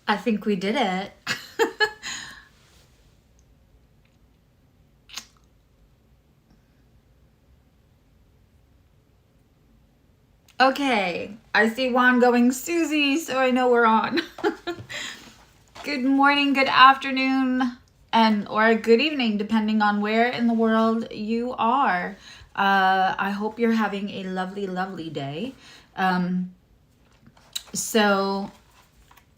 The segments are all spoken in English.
I think we did it. Okay, I see Juan going, Susie, so I know we're on. Good morning, good afternoon, and or good evening, depending on where in the world you are. I hope you're having a lovely, lovely day. So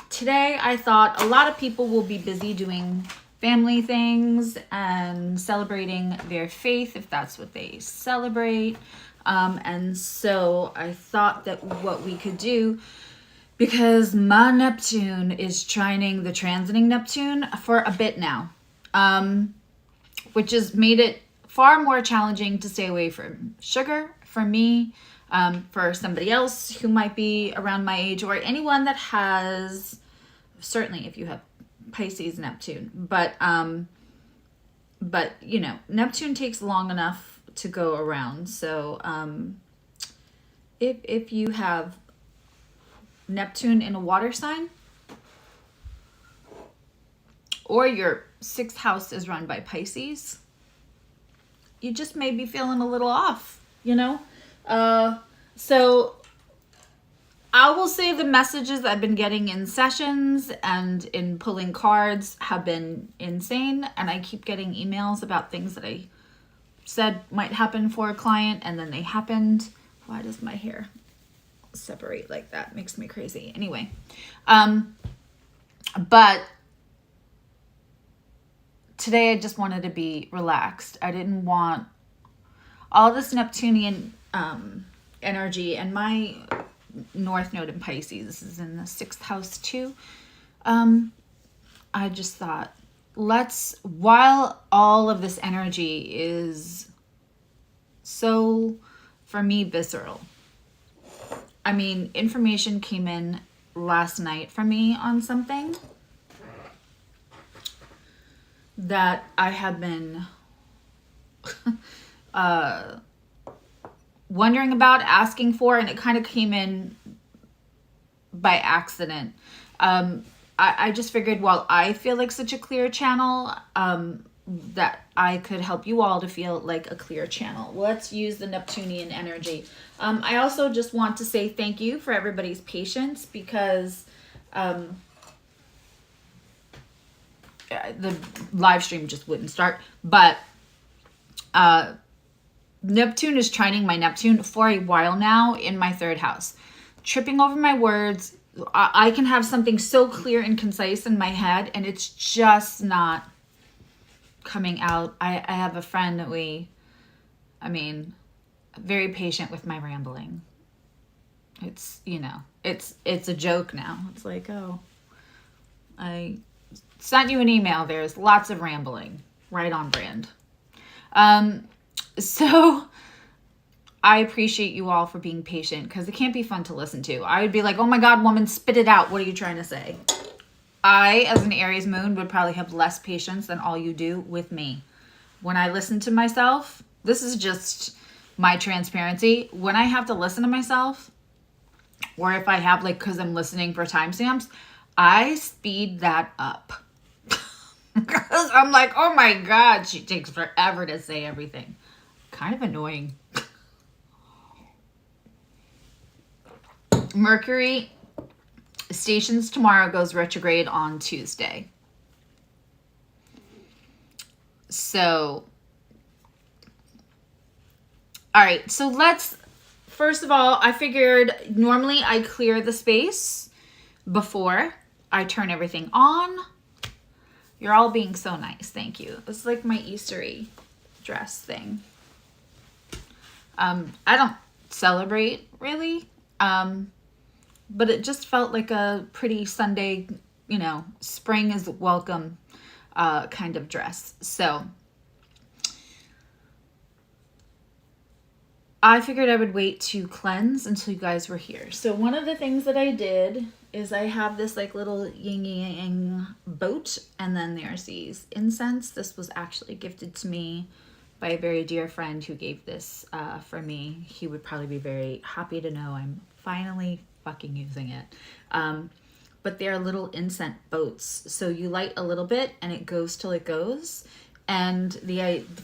today I thought a lot of people will be busy doing family things and celebrating their faith, if that's what they celebrate. And so I thought that what we could do, because my Neptune is trining the transiting Neptune for a bit now, which has made it far more challenging to stay away from sugar for me, for somebody else who might be around my age, or anyone that has, certainly if you have Pisces Neptune, but you know, Neptune takes long enough to go around. So if you have Neptune in a water sign, or your 6th house is run by Pisces, you just may be feeling a little off, you know? So I will say the messages I've been getting in sessions and in pulling cards have been insane. And I keep getting emails about things that I said might happen for a client and then they happened. Why does my hair separate like that? Makes me crazy. Anyway, but today I just wanted to be relaxed. I didn't want all this Neptunian energy, and my North Node in Pisces, this is in the 6th house too. I just thought, while all of this energy is so, for me, visceral. I mean, information came in last night for me on something that I have been wondering about, asking for, and it kind of came in by accident. I just figured, while I feel like such a clear channel, that I could help you all to feel like a clear channel. Let's use the Neptunian energy. I also just want to say thank you for everybody's patience, because the live stream just wouldn't start. But Neptune is trining my Neptune for a while now in my 3rd house. Tripping over my words. I can have something so clear and concise in my head, and it's just not coming out. I have a friend that very patient with my rambling. It's, you know, it's a joke now. It's like, oh, I sent you an email. There's lots of rambling. Right on brand. So I appreciate you all for being patient, because it can't be fun to listen to. I would be like, oh my God, woman, spit it out. What are you trying to say? I, as an Aries moon, would probably have less patience than all you do with me. When I listen to myself, this is just my transparency. When I have to listen to myself, or if I have, like, because I'm listening for timestamps, I speed that up. Because I'm like, oh my God, she takes forever to say everything. Kind of annoying. Mercury stations tomorrow, goes retrograde on Tuesday. So, all right. So first of all, I figured normally I clear the space before I turn everything on. You're all being so nice. Thank you. It's like my Eastery dress thing. I don't celebrate really. But it just felt like a pretty Sunday, you know, spring is welcome kind of dress. So I figured I would wait to cleanse until you guys were here. So one of the things that I did is I have this like little yin yang boat, and then there's these incense. This was actually gifted to me by a very dear friend who gave this for me. He would probably be very happy to know I'm finally fucking using it. but they are little incense boats. So you light a little bit and it goes till it goes. And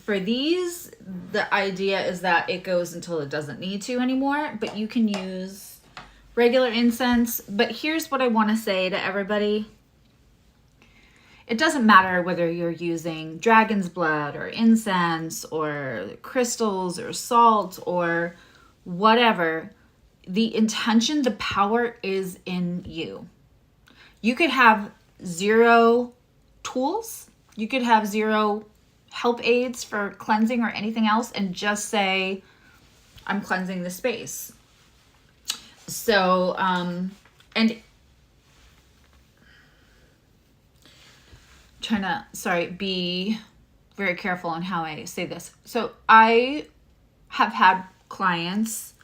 for these, the idea is that it goes until it doesn't need to anymore, but you can use regular incense. But here's what I want to say to everybody. It doesn't matter whether you're using dragon's blood or incense or crystals or salt or whatever. The intention, the power is in you. You could have 0 tools. You could have 0 help aids for cleansing or anything else and just say, I'm cleansing the space. So, and trying to, be very careful on how I say this. So I have had clients,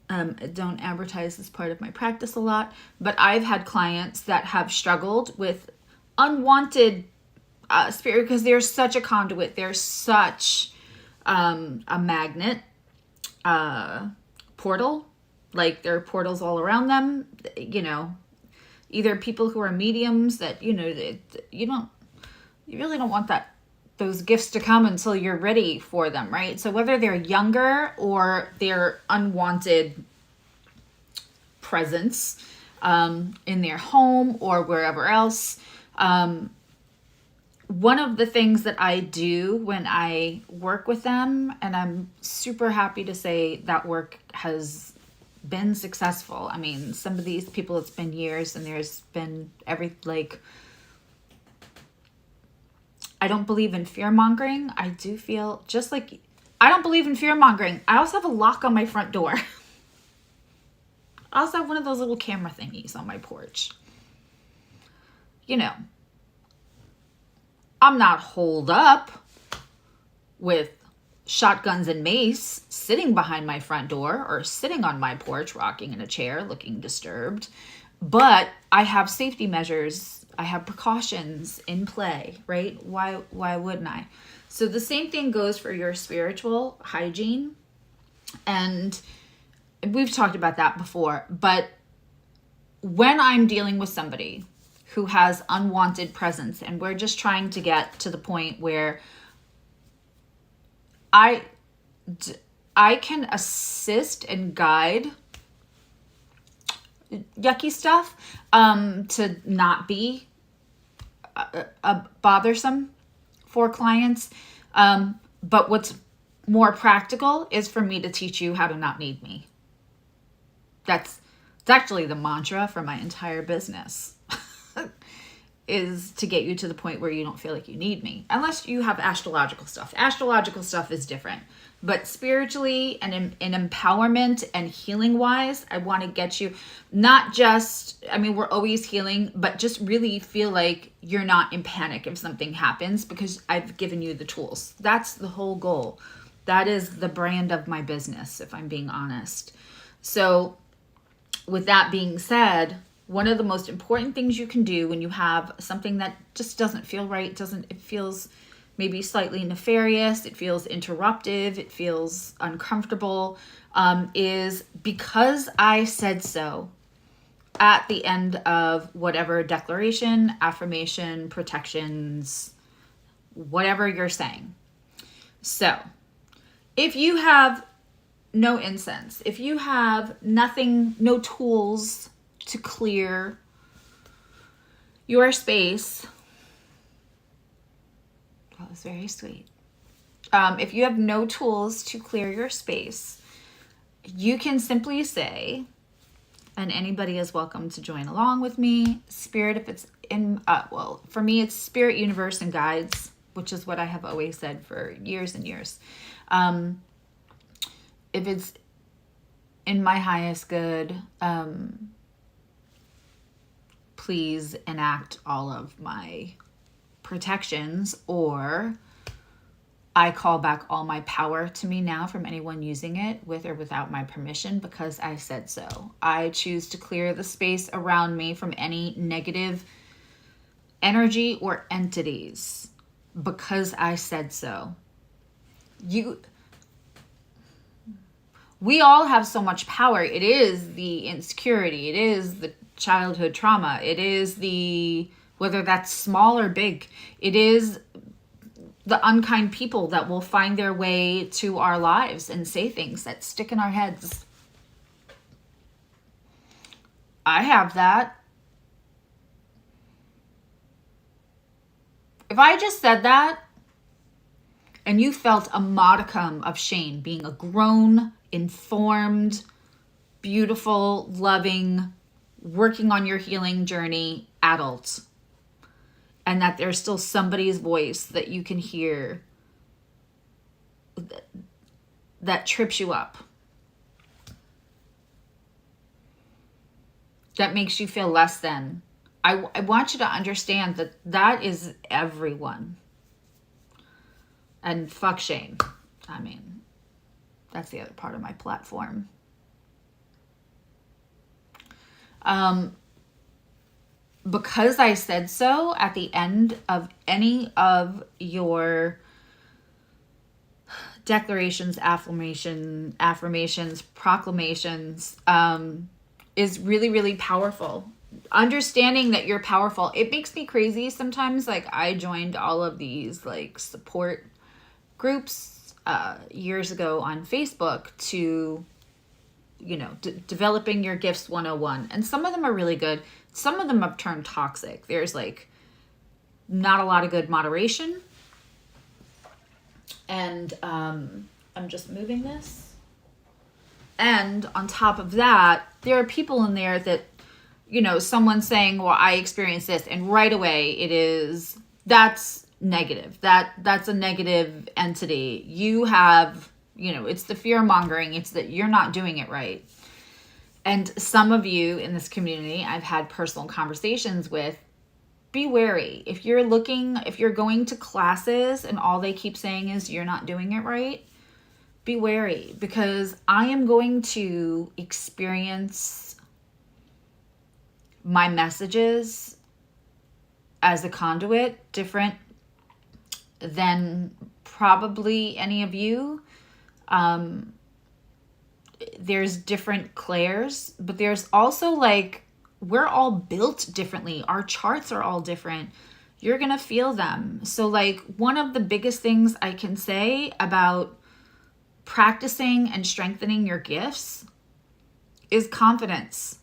don't advertise this part of my practice a lot, but I've had clients that have struggled with unwanted spirit because they're such a conduit. They're such a magnet portal. Like there are portals all around them, either people who are mediums that, you really don't want those gifts to come until you're ready for them, right? So whether they're younger or they're unwanted presence in their home or wherever else, one of the things that I do when I work with them, and I'm super happy to say that work has been successful. I mean, some of these people, it's been years and there's been I don't believe in fear mongering. I do feel just like, I don't believe in fear mongering. I also have a lock on my front door. I also have one of those little camera thingies on my porch. I'm not holed up with shotguns and mace sitting behind my front door or sitting on my porch, rocking in a chair, looking disturbed. But I have safety measures. I have precautions in play, right? Why wouldn't I? So the same thing goes for your spiritual hygiene. And we've talked about that before. But when I'm dealing with somebody who has unwanted presence and we're just trying to get to the point where I can assist and guide yucky stuff to not be bothersome for clients. But what's more practical is for me to teach you how to not need me. It's actually the mantra for my entire business. Is to get you to the point where you don't feel like you need me. Unless you have astrological stuff. Astrological stuff is different. But spiritually and in empowerment and healing wise, I want to get you not just, we're always healing, but just really feel like you're not in panic if something happens because I've given you the tools. That's the whole goal. That is the brand of my business, if I'm being honest. So with that being said, one of the most important things you can do when you have something that just doesn't feel right, it feels maybe slightly nefarious, it feels interruptive, it feels uncomfortable, is because I said so at the end of whatever declaration, affirmation, protections, whatever you're saying. So if you have no incense, if you have nothing, no tools to clear your space. That was very sweet. If you have no tools to clear your space, you can simply say, and anybody is welcome to join along with me, Spirit, if it's in, for me, it's Spirit, Universe, and Guides, which is what I have always said for years and years. If it's in my highest good, please enact all of my protections, or I call back all my power to me now from anyone using it with or without my permission because I said so. I choose to clear the space around me from any negative energy or entities because I said so. We all have so much power. It is the insecurity. It is the childhood trauma. It is whether that's small or big, it is the unkind people that will find their way to our lives and say things that stick in our heads. I have that. If I just said that and you felt a modicum of shame, being a grown, informed, beautiful, loving, working on your healing journey adult, and that there's still somebody's voice that you can hear that trips you up, that makes you feel less than, I want you to understand that that is everyone. And fuck shame. I mean, that's the other part of my platform. Because I said so at the end of any of your declarations, affirmations, proclamations, is really, really powerful. Understanding that you're powerful. It makes me crazy sometimes. Like, I joined all of these like support groups years ago on Facebook to, you know, developing your gifts 101. And some of them are really good. Some of them have turned toxic. There's like not a lot of good moderation. And I'm just moving this. And on top of that, there are people in there that, you know, someone's saying, well, I experienced this. And right away that's negative. That's a negative entity. You have, you know, it's the fear mongering. It's that you're not doing it right. And some of you in this community, I've had personal conversations with, be wary. If you're going to classes and all they keep saying is you're not doing it right, be wary, because I am going to experience my messages as a conduit different than probably any of you. There's different clairs, but there's also like, we're all built differently. Our charts are all different. You're going to feel them. So like, one of the biggest things I can say about practicing and strengthening your gifts is confidence,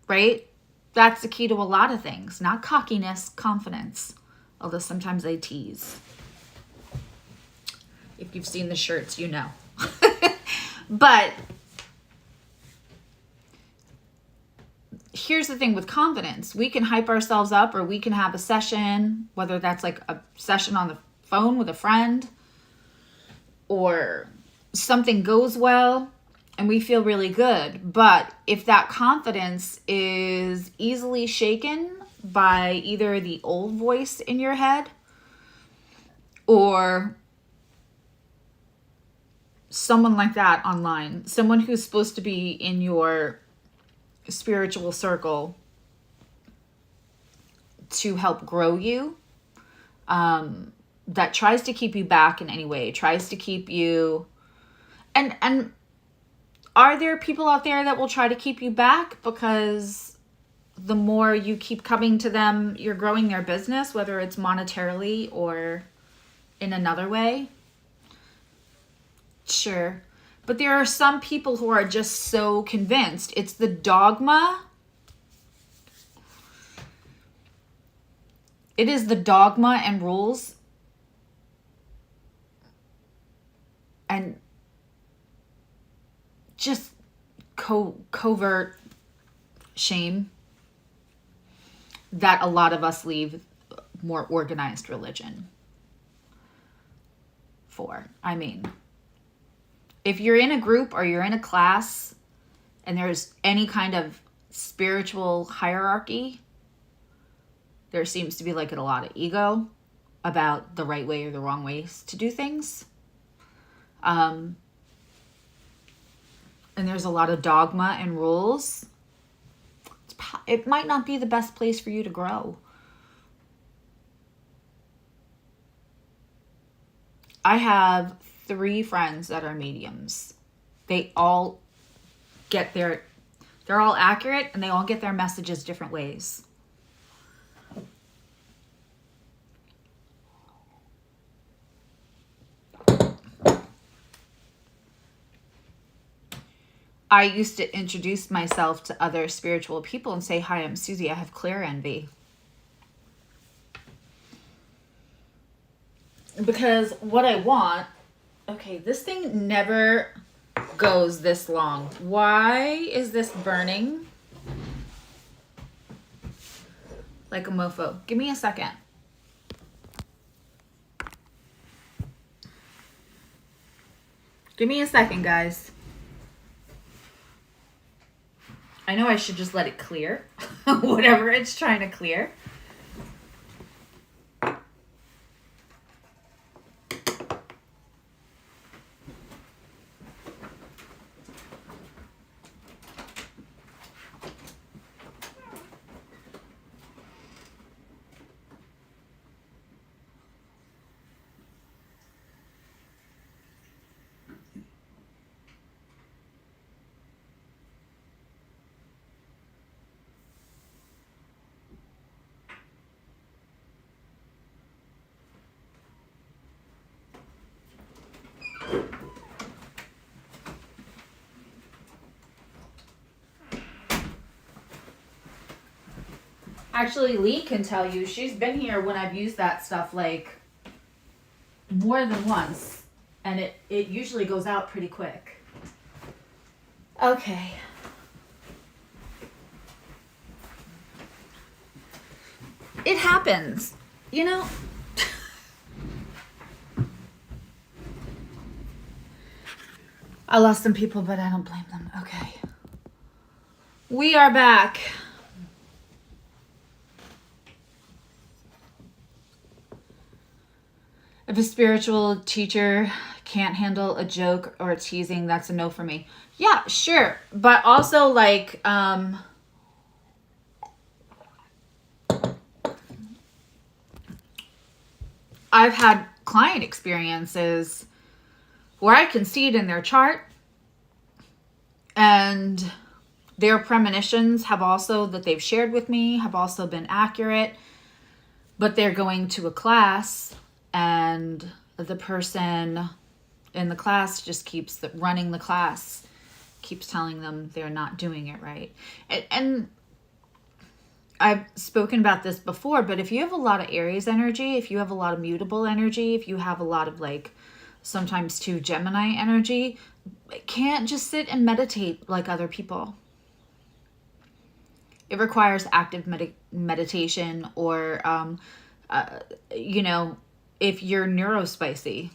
right? That's the key to a lot of things, not cockiness, confidence. Although sometimes I tease. If you've seen the shirts, you know. But here's the thing with confidence. We can hype ourselves up, or we can have a session, whether that's like a session on the phone with a friend, or something goes well and we feel really good. But if that confidence is easily shaken by either the old voice in your head or someone like that online, someone who's supposed to be in your spiritual circle to help grow you, that tries to keep you back in any way, tries to keep you, and are there people out there that will try to keep you back because the more you keep coming to them, you're growing their business, whether it's monetarily or in another way? Sure. But there are some people who are just so convinced. It's the dogma. It is the dogma and rules and just covert shame that a lot of us leave more organized religion for. I mean, if you're in a group or you're in a class and there's any kind of spiritual hierarchy, there seems to be like a lot of ego about the right way or the wrong ways to do things. And there's a lot of dogma and rules. It might not be the best place for you to grow. I have 3 friends that are mediums. They all get their They're all accurate and they all get their messages different ways. I used to introduce myself to other spiritual people and say, hi, I'm Susie. I have clear envy. Because what I want, okay, this thing never goes this long. Why is this burning like a mofo? Give me a second. Give me a second, guys. I know I should just let it clear. Whatever it's trying to clear. Actually, Lee can tell you, she's been here when I've used that stuff like more than once. And it usually goes out pretty quick. Okay. It happens. You know, I lost some people, but I don't blame them. Okay. We are back. If a spiritual teacher can't handle a joke or a teasing, that's a no for me. Yeah, sure. But also, like, I've had client experiences where I can see it in their chart, and their premonitions have also, that they've shared with me, have also been accurate, but they're going to a class and the person in the class just keeps running the class, keeps telling them they're not doing it right. And I've spoken about this before, but if you have a lot of Aries energy, if you have a lot of mutable energy, if you have a lot of like sometimes too Gemini energy, can't just sit and meditate like other people. It requires active meditation, or, you know, if you're neurospicy.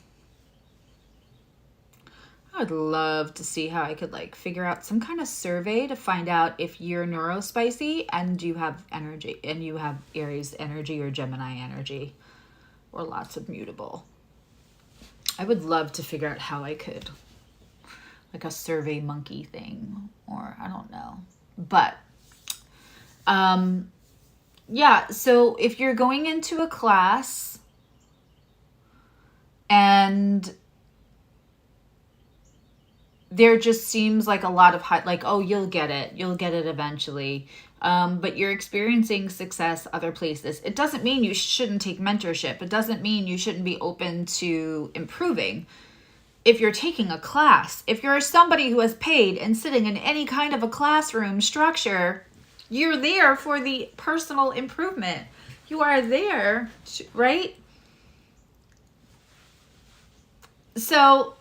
I would love to see how I could like figure out some kind of survey to find out if you're neurospicy and you have energy, and you have Aries energy or Gemini energy or lots of mutable. I would love to figure out how I could, like a survey monkey thing, or I don't know. But yeah, so if you're going into a class and there just seems like a lot of like, oh, you'll get it eventually, but you're experiencing success other places. It doesn't mean you shouldn't take mentorship. It doesn't mean you shouldn't be open to improving. If you're taking a class, if you're somebody who has paid and sitting in any kind of a classroom structure, you're there for the personal improvement. You are there, right? So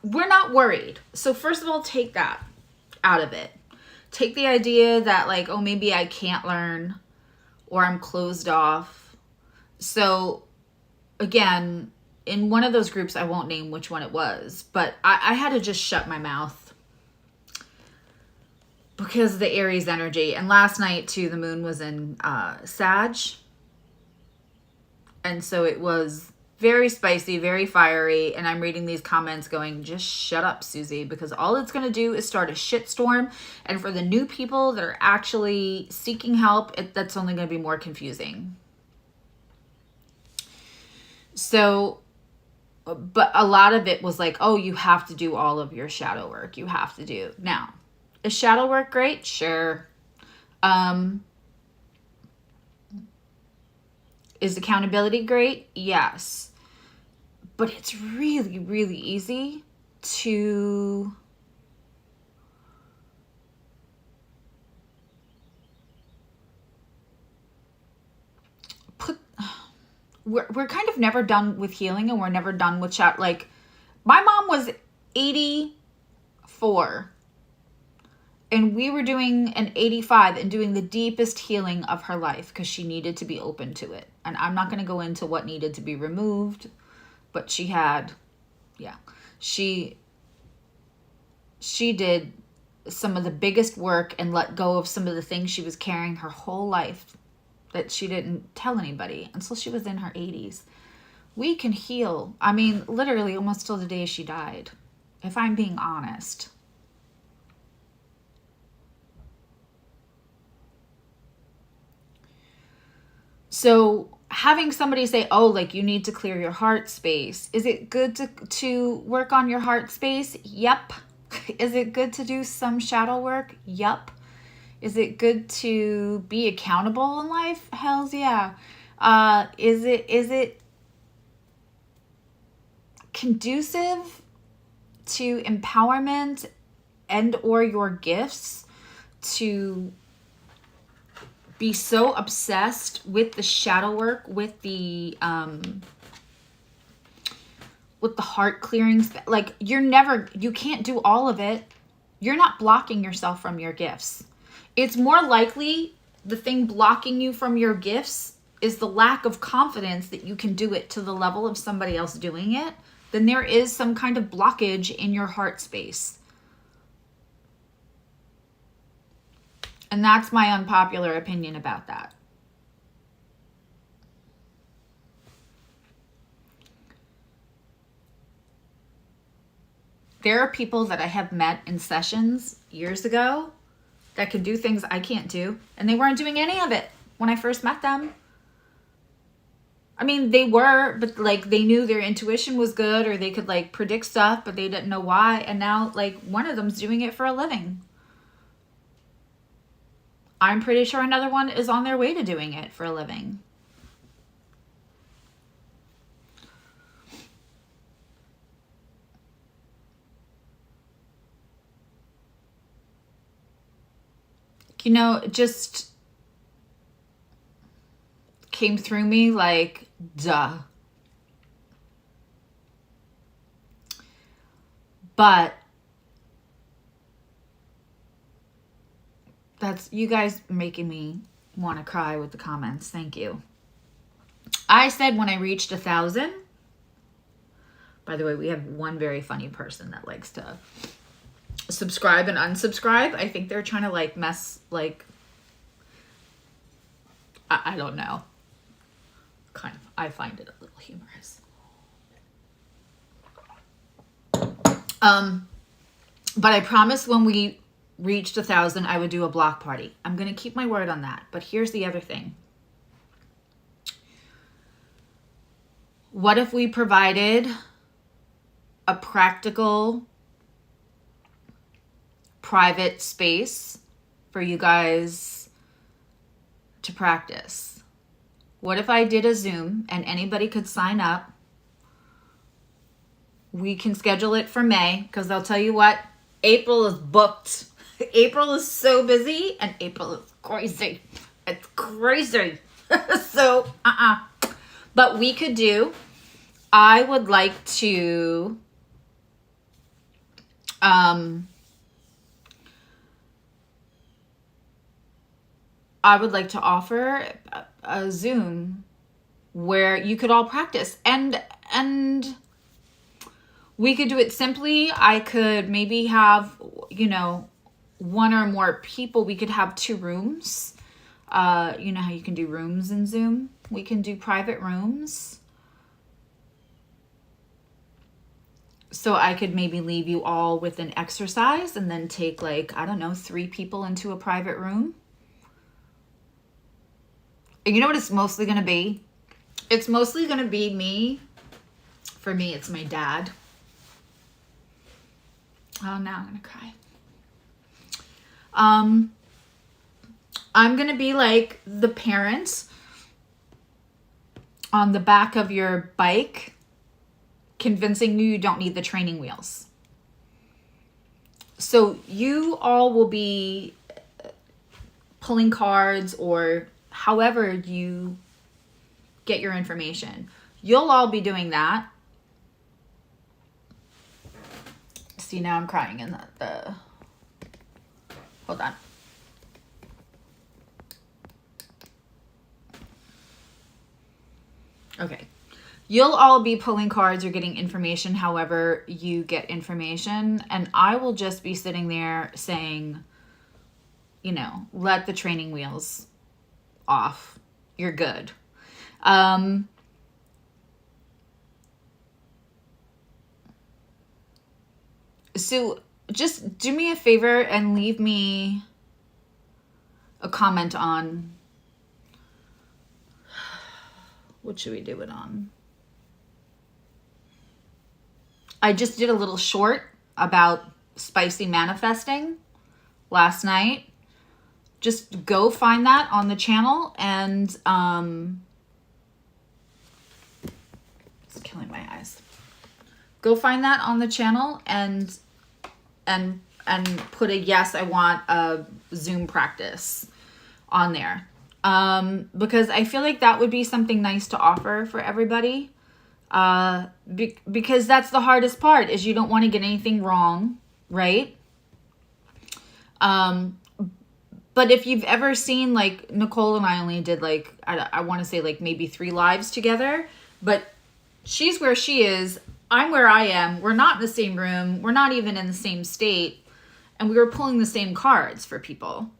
we're not worried. So first of all, take that out of it. Take the idea that like, oh, maybe I can't learn, or I'm closed off. So again, in one of those groups, I won't name which one it was, but I had to just shut my mouth because of the Aries energy. And last night too, the moon was in Sag. And so it was very spicy, very fiery. And I'm reading these comments going, just shut up, Susie, because all it's going to do is start a shitstorm. And for the new people that are actually seeking help, that's only going to be more confusing. So, but a lot of it was like, oh, you have to do all of your shadow work. You have to do. Now, Is shadow work great? Sure. Is accountability great? Yes. But it's really, really easy to put... We're kind of never done with healing, and we're never done with chat. Like, my mom was 84 and we were doing an 85 and doing the deepest healing of her life because she needed to be open to it. And I'm not going to go into what needed to be removed, but she had, yeah, she did some of the biggest work and let go of some of the things she was carrying her whole life that she didn't tell anybody until she was in her 80s. We can heal. I mean, literally almost till the day she died, if I'm being honest. So having somebody say, oh, like, you need to clear your heart space. Is it good to work on your heart space? Yep. Is it good to do some shadow work? Yep. Is it good to be accountable in life? Hells yeah. Is it conducive to empowerment and or your gifts to be so obsessed with the shadow work, with the heart clearings? Like, you can't do all of it. You're not blocking yourself from your gifts. It's more likely the thing blocking you from your gifts is the lack of confidence that you can do it to the level of somebody else doing it. Then there is some kind of blockage in your heart space. And that's my unpopular opinion about that. There are people that I have met in sessions years ago that can do things I can't do, and they weren't doing any of it when I first met them. I mean, they were, but like, they knew their intuition was good, or they could like predict stuff, but they didn't know why. And now, like, one of them's doing it for a living. I'm pretty sure another one is on their way to doing it for a living. You know, it just came through me like, duh. But that's you guys making me want to cry with the comments. Thank you. I said when I reached 1,000, by the way, we have one very funny person that likes to subscribe and unsubscribe. I think they're trying to like mess, like, I don't know. Kind of, I find it a little humorous. But I promised when we reached 1,000, I would do a block party. I'm going to keep my word on that. But here's the other thing. What if we provided a practical, private space for you guys to practice? What if I did a Zoom and anybody could sign up? We can schedule it for May, because I'll tell you what, April is booked. April is so busy, and April is crazy. It's crazy. So, But we could do, I would like to, I would like to offer a Zoom where you could all practice, and we could do it simply. I could maybe have, you know, one or more people. We could have 2 rooms. You know how you can do rooms in Zoom? We can do private rooms. So I could maybe leave you all with an exercise and then take, like, I don't know, 3 people into a private room. And you know what it's mostly going to be? It's mostly going to be me. For me, it's my dad. Oh, now I'm going to cry. I'm going to be like the parent on the back of your bike convincing you don't need the training wheels. So you all will be pulling cards or however you get your information. You'll all be doing that. See, now I'm crying in the hold on. Okay. You'll all be pulling cards or getting information however you get information. And I will just be sitting there saying, you know, let the training wheels off. You're good. So just do me a favor and leave me a comment on, what should we do it on? I just did a little short about spicy manifesting last night. Just go find that on the channel, and it's killing my eyes. Go find that on the channel and put a yes, I want a Zoom practice on there. Because I feel like that would be something nice to offer for everybody. Because that's the hardest part, is you don't want to get anything wrong, right? But if you've ever seen, like, Nicole and I only did, like, I want to say, like, maybe 3 lives together, but she's where she is, I'm where I am, we're not in the same room, we're not even in the same state, and we were pulling the same cards for people.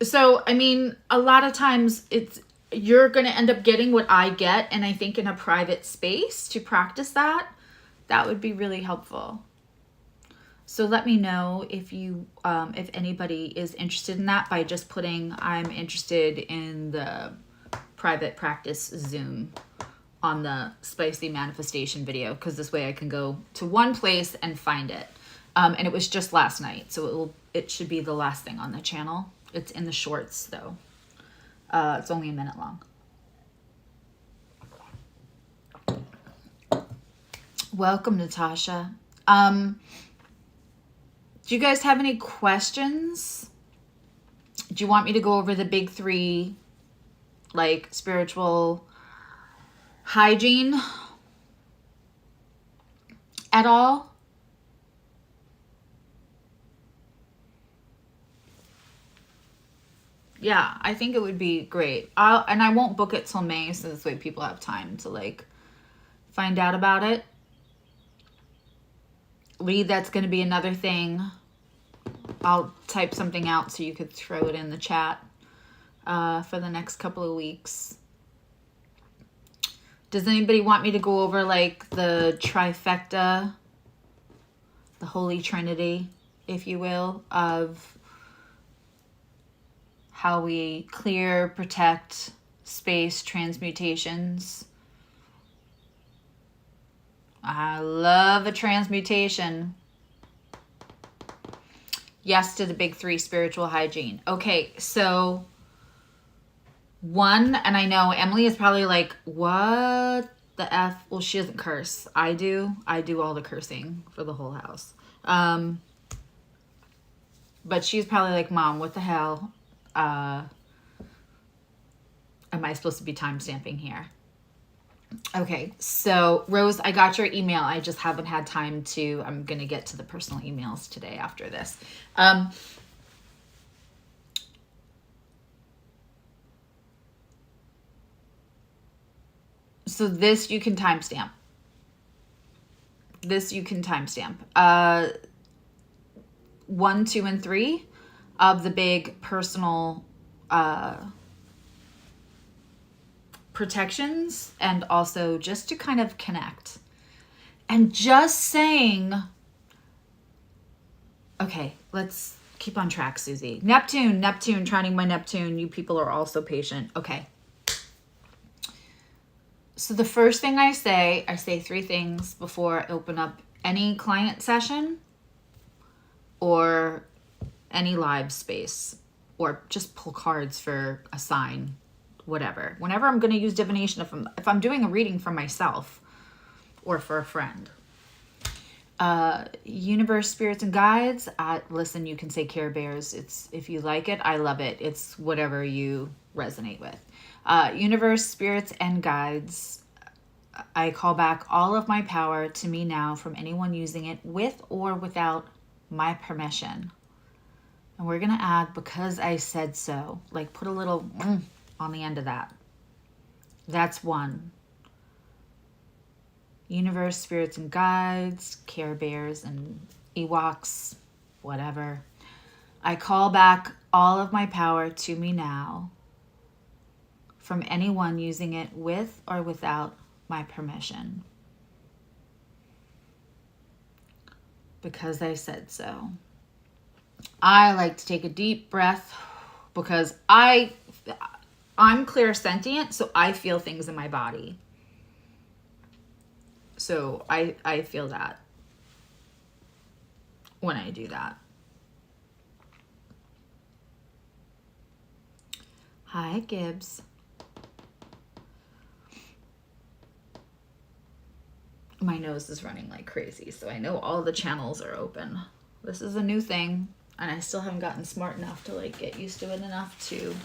So, I mean, a lot of times you're going to end up getting what I get, and I think in a private space to practice that would be really helpful. So let me know if if anybody is interested in that by just putting I'm interested in the private practice Zoom on the spicy manifestation video, because this way I can go to one place and find it. And it was just last night, so it should be the last thing on the channel. It's in the shorts though. It's only a minute long. Welcome, Natasha. Do you guys have any questions? Do you want me to go over the big 3, like spiritual hygiene at all? Yeah, I think it would be great. And I won't book it till May, so this way people have time to, like, find out about it. Lee, that's going to be another thing. I'll type something out so you could throw it in the chat for the next couple of weeks. Does anybody want me to go over, like, the trifecta, the Holy Trinity, if you will, of how we clear, protect, space transmutations? I love a transmutation. Yes to the big 3 spiritual hygiene. Okay, so 1, and I know Emily is probably like, what the F? Well, she doesn't curse. I do. I do all the cursing for the whole house. But she's probably like, Mom, what the hell? Am I supposed to be timestamping here? Okay, so Rose, I got your email. I just haven't had time to, I'm going to get to the personal emails today after this. So this you can timestamp. This you can timestamp. 1, 2, and 3 of the big personal protections, and also just to kind of connect. And just saying, okay, let's keep on track, Susie. Neptune, trining my Neptune. You people are all so patient. Okay. So the first thing I say 3 things before I open up any client session. or any live space, or just pull cards for a sign, whatever. Whenever I'm going to use divination, if I'm doing a reading for myself or for a friend. Universe, spirits, and guides. Listen, you can say Care Bears. It's, if you like it, I love it. It's whatever you resonate with. Universe, spirits, and guides. I call back all of my power to me now from anyone using it with or without my permission. And we're going to add, because I said so. Like, put a little on the end of that. That's one. Universe, spirits, and guides, Care Bears, and Ewoks, whatever. I call back all of my power to me now from anyone using it with or without my permission. Because I said so. I like to take a deep breath because I'm clairsentient, so I feel things in my body. So I feel that when I do that. Hi, Gibbs. My nose is running like crazy, so I know all the channels are open. This is a new thing, and I still haven't gotten smart enough to like get used to it enough to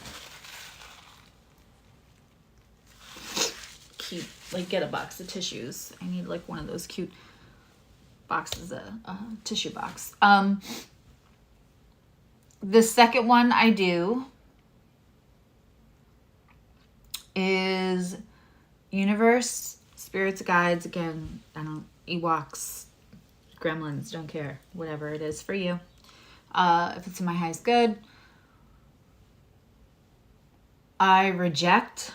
keep, like, get a box of tissues. I need like one of those cute boxes, a tissue box. The second one I do is universe, spirits, guides. Again, Ewoks, gremlins, don't care, whatever it is for you. If it's in my highest good, I reject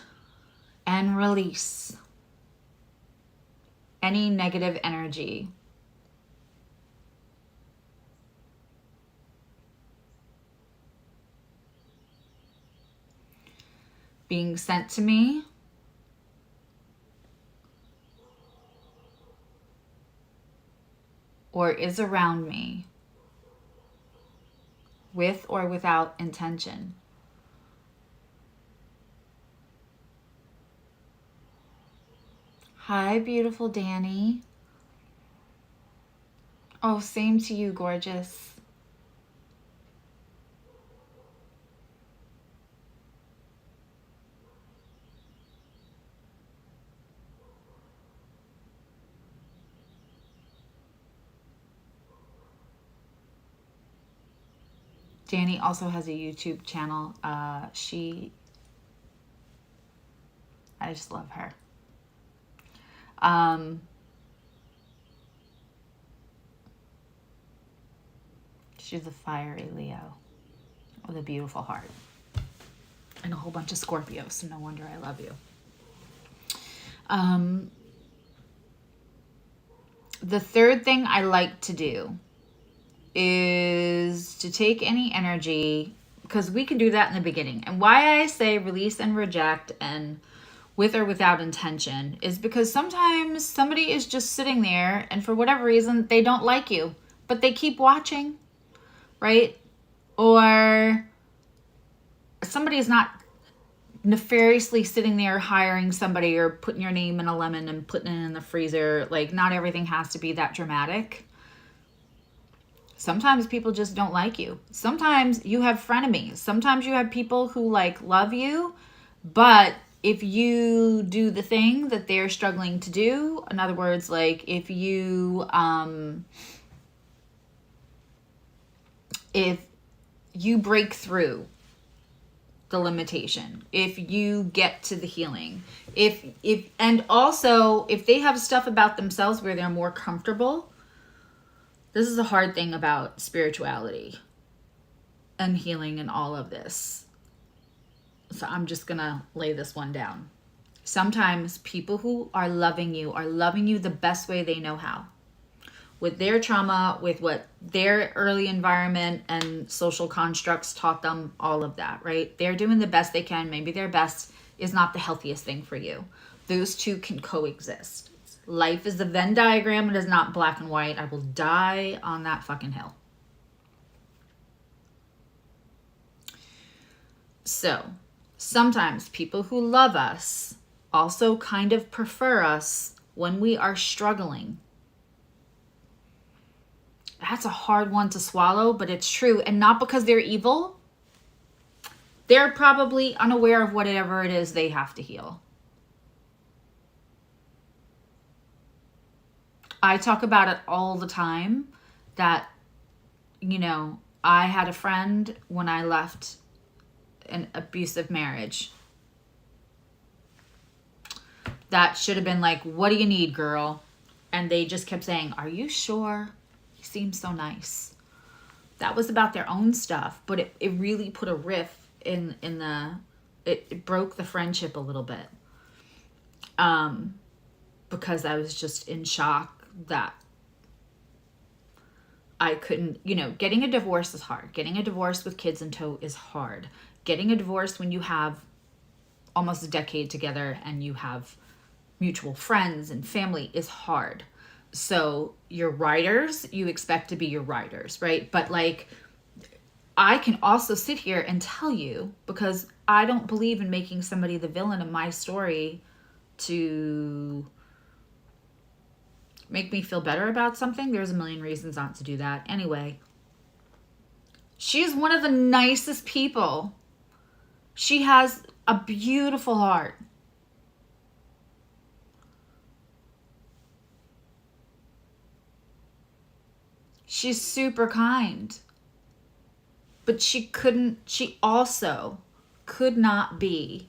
and release any negative energy being sent to me or is around me with or without intention. Hi, beautiful Danny. Oh, same to you, gorgeous. Danny also has a YouTube channel. I just love her. She's a fiery Leo with a beautiful heart and a whole bunch of Scorpios, so no wonder I love you. The third thing I like to do is to take any energy, because we can do that in the beginning. And why I say release and reject and with or without intention is because sometimes somebody is just sitting there and for whatever reason they don't like you, but they keep watching, right? Or somebody is not nefariously sitting there hiring somebody or putting your name in a lemon and putting it in the freezer. Like, not everything has to be that dramatic. Sometimes people just don't like you. Sometimes you have frenemies. Sometimes you have people who like love you, but if you do the thing that they're struggling to do, in other words, like if you break through the limitation, if you get to the healing, and also if they have stuff about themselves where they're more comfortable. This is a hard thing about spirituality and healing and all of this. So I'm just going to lay this one down. Sometimes people who are loving you the best way they know how. With their trauma, with what their early environment and social constructs taught them, all of that, right? They're doing the best they can. Maybe their best is not the healthiest thing for you. Those two can coexist. Life is a Venn diagram. It is not black and white. I will die on that fucking hill. So sometimes people who love us also kind of prefer us when we are struggling. That's a hard one to swallow, but it's true. And not because they're evil. They're probably unaware of whatever it is they have to heal. I talk about it all the time that, you know, I had a friend when I left an abusive marriage that should have been like, what do you need, girl? And they just kept saying, are you sure? He seems so nice. That was about their own stuff, but it really put a rift in the, it broke the friendship a little bit. Because I was just in shock that I couldn't, you know, getting a divorce is hard. Getting a divorce with kids in tow is hard. Getting a divorce when you have almost a decade together and you have mutual friends and family is hard. So your writers, you expect to be your writers, right? But like, I can also sit here and tell you, because I don't believe in making somebody the villain of my story to make me feel better about something. There's a million reasons not to do that. Anyway, she's one of the nicest people. She has a beautiful heart. She's super kind. But she also could not be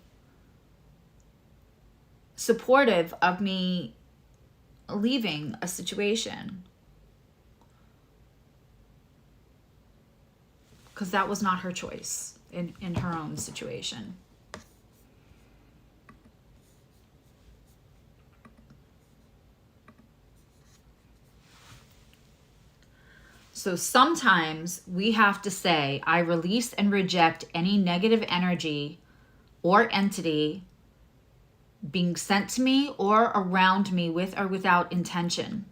supportive of me leaving a situation. Because that was not her choice in her own situation. So sometimes we have to say, I release and reject any negative energy or entity being sent to me or around me with or without intention.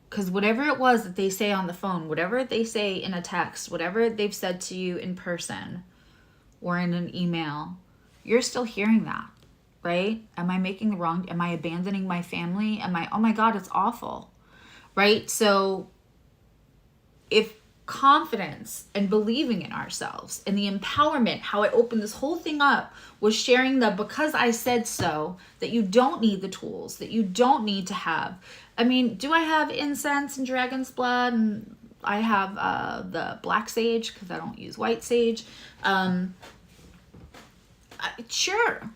Because whatever it was that they say on the phone, whatever they say in a text, whatever they've said to you in person or in an email, you're still hearing that, right? Am I making the wrong? Am I abandoning my family? Oh my God, it's awful, right? So if confidence and believing in ourselves and the empowerment, how I opened this whole thing up was sharing the because I said so, that you don't need the tools, that you don't need to have. I mean, do I have incense and dragon's blood? And I have the black sage because I don't use white sage. Sure.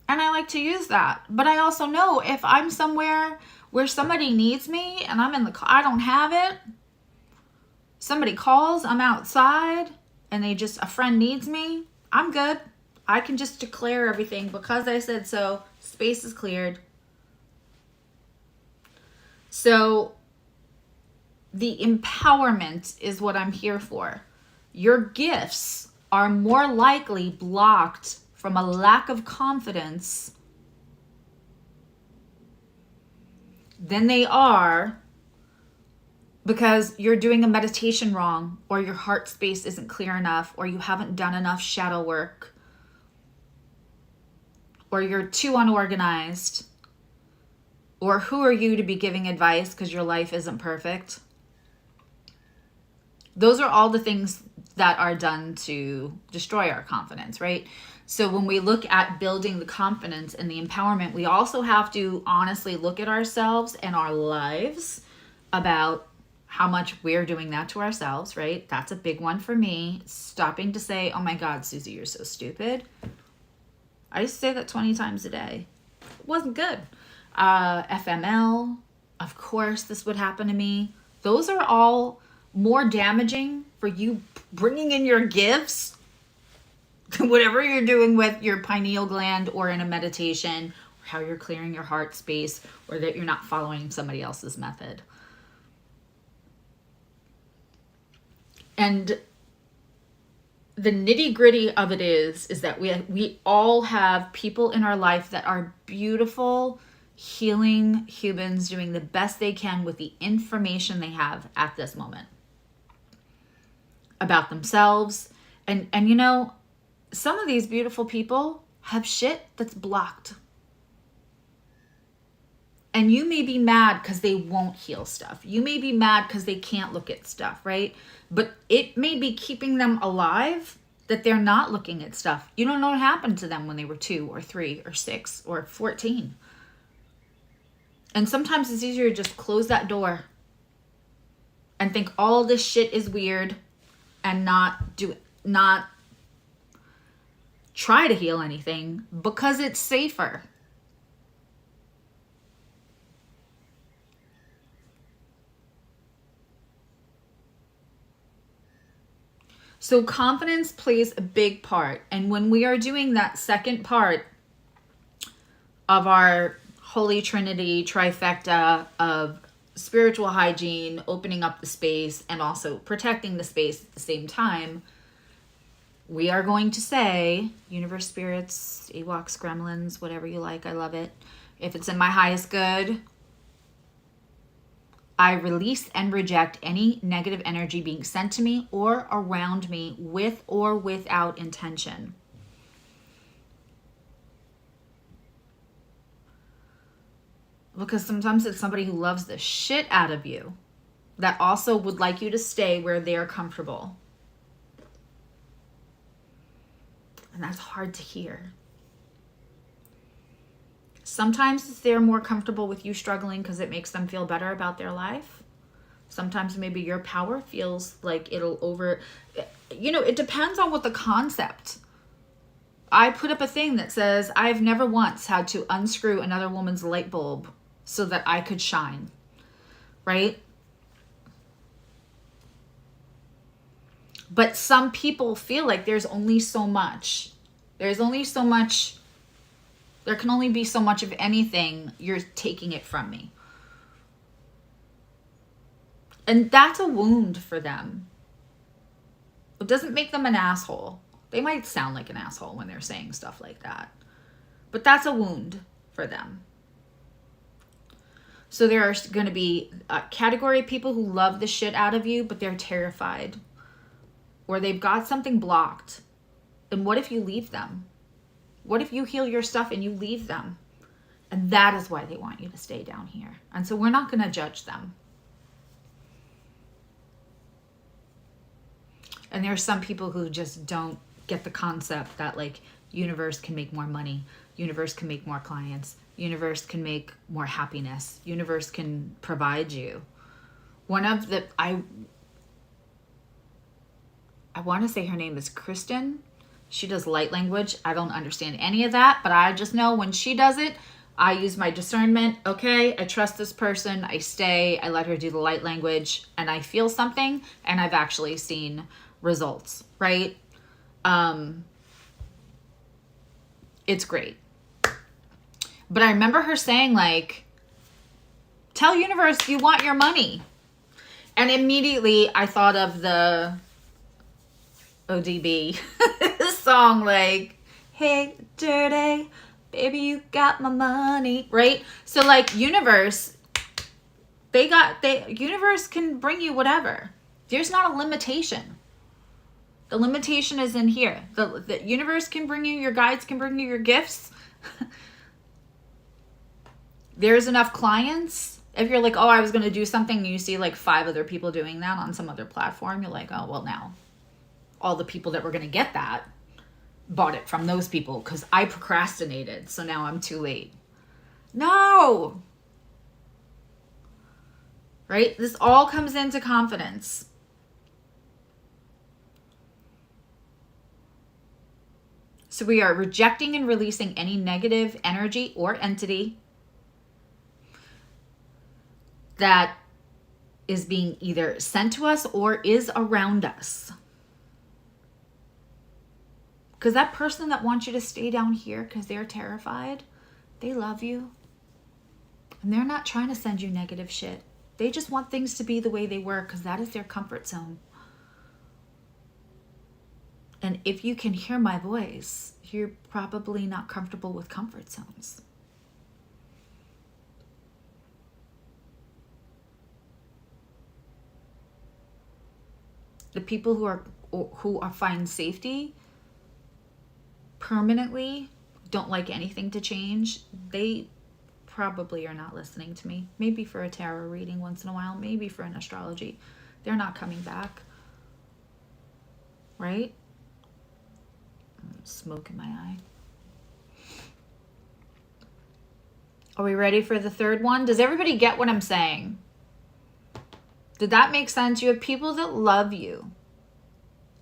And I like to use that. But I also know if I'm somewhere where somebody needs me and I'm in the car, I don't have it. Somebody calls, I'm outside, and a friend needs me, I'm good. I can just declare everything because I said so. Space is cleared. So the empowerment is what I'm here for. Your gifts are more likely blocked from a lack of confidence than they are because you're doing a meditation wrong, or your heart space isn't clear enough, or you haven't done enough shadow work, or you're too unorganized, or who are you to be giving advice because your life isn't perfect? Those are all the things that are done to destroy our confidence, right? So when we look at building the confidence and the empowerment, we also have to honestly look at ourselves and our lives about how much we're doing that to ourselves, right? That's a big one for me. Stopping to say, oh my God, Susie, you're so stupid. I used to say that 20 times a day. It wasn't good. FML, of course, this would happen to me. Those are all more damaging for you bringing in your gifts, whatever you're doing with your pineal gland or in a meditation, or how you're clearing your heart space, or that you're not following somebody else's method. And the nitty gritty of it is that we all have people in our life that are beautiful, healing humans doing the best they can with the information they have at this moment. about themselves. And you know, some of these beautiful people have shit that's blocked. And you may be mad because they won't heal stuff. You may be mad because they can't look at stuff, right? But it may be keeping them alive that they're not looking at stuff. You don't know what happened to them when they were 2 or 3 or 6 or 14. And sometimes it's easier to just close that door and think all this shit is weird and not try to heal anything because it's safer. So confidence plays a big part. And when we are doing that second part of our Holy Trinity trifecta of spiritual hygiene, opening up the space, and also protecting the space at the same time, we are going to say, universe, spirits, Ewoks, gremlins, whatever you like, I love it. If it's in my highest good, I release and reject any negative energy being sent to me or around me with or without intention. Because sometimes it's somebody who loves the shit out of you that also would like you to stay where they're comfortable. And that's hard to hear. Sometimes they're more comfortable with you struggling because it makes them feel better about their life. Sometimes maybe your power feels like it'll it depends on what the concept. I put up a thing that says, I've never once had to unscrew another woman's light bulb so that I could shine, right? But some people feel like there's only so much. There can only be so much of anything. You're taking it from me. And that's a wound for them. It doesn't make them an asshole. They might sound like an asshole when they're saying stuff like that. But that's a wound for them. So there are going to be a category of people who love the shit out of you, but they're terrified. Or they've got something blocked. And what if you leave them? What if you heal your stuff and you leave them? And that is why they want you to stay down here. And so we're not going to judge them. And there are some people who just don't get the concept that like universe can make more money. Universe can make more clients. Universe can make more happiness. Universe can provide you. One of the, I want to say her name is Kristen. She does light language. I don't understand any of that, but I just know when she does it, I use my discernment. Okay, I trust this person. I stay. I let her do the light language and I feel something and I've actually seen results, right? It's great. But I remember her saying like, tell universe you want your money. And immediately I thought of the ODB song like, hey dirty baby you got my money, right? So like universe universe can bring you whatever. There's not a limitation. The limitation is in here. The universe can bring you, your guides can bring you your gifts. There's enough clients. If you're like, oh, I was going to do something and you see like 5 other people doing that on some other platform, you're like, oh, well now all the people that were going to get that bought it from those people because I procrastinated. So now I'm too late. No. Right? This all comes into confidence. So we are rejecting and releasing any negative energy or entity that is being either sent to us or is around us. Because that person that wants you to stay down here because they're terrified, they love you. And they're not trying to send you negative shit. They just want things to be the way they were because that is their comfort zone. And if you can hear my voice, you're probably not comfortable with comfort zones. The people who are find safety permanently, don't like anything to change, they probably are not listening to me. Maybe for a tarot reading once in a while, maybe for an astrology. They're not coming back. Right? Smoke in my eye. Are we ready for the third one? Does everybody get what I'm saying? Did that make sense? You have people that love you.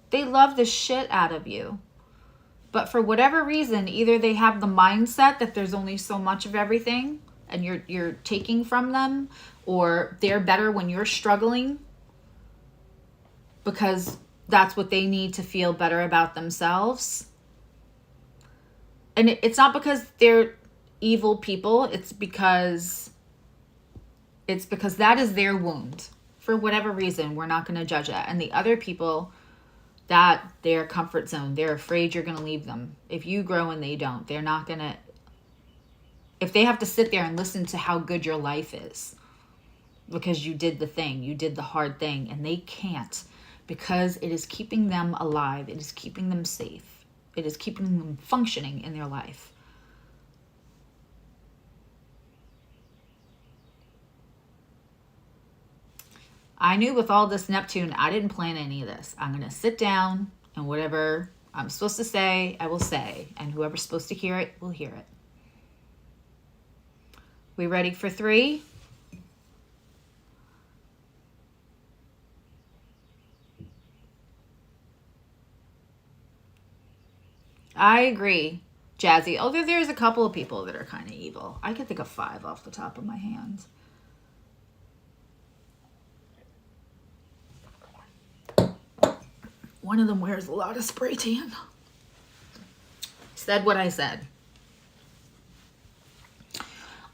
They love the shit out of you. But for whatever reason, either they have the mindset that there's only so much of everything and you're taking from them, or they're better when you're struggling because that's what they need to feel better about themselves. And it's not because they're evil people. It's because that is their wound. For whatever reason, we're not going to judge that. And the other people, that their comfort zone, they're afraid you're going to leave them. If you grow and they don't, they're not going to, if they have to sit there and listen to how good your life is because you did the thing, you did the hard thing, and they can't, because it is keeping them alive. It is keeping them safe. It is keeping them functioning in their life. I knew with all this Neptune, I didn't plan any of this. I'm going to sit down and whatever I'm supposed to say, I will say. And whoever's supposed to hear it, will hear it. We ready for 3? I agree, Jazzy. Although there's a couple of people that are kind of evil. I can think of 5 off the top of my hands. One of them wears a lot of spray tan. Said what I said.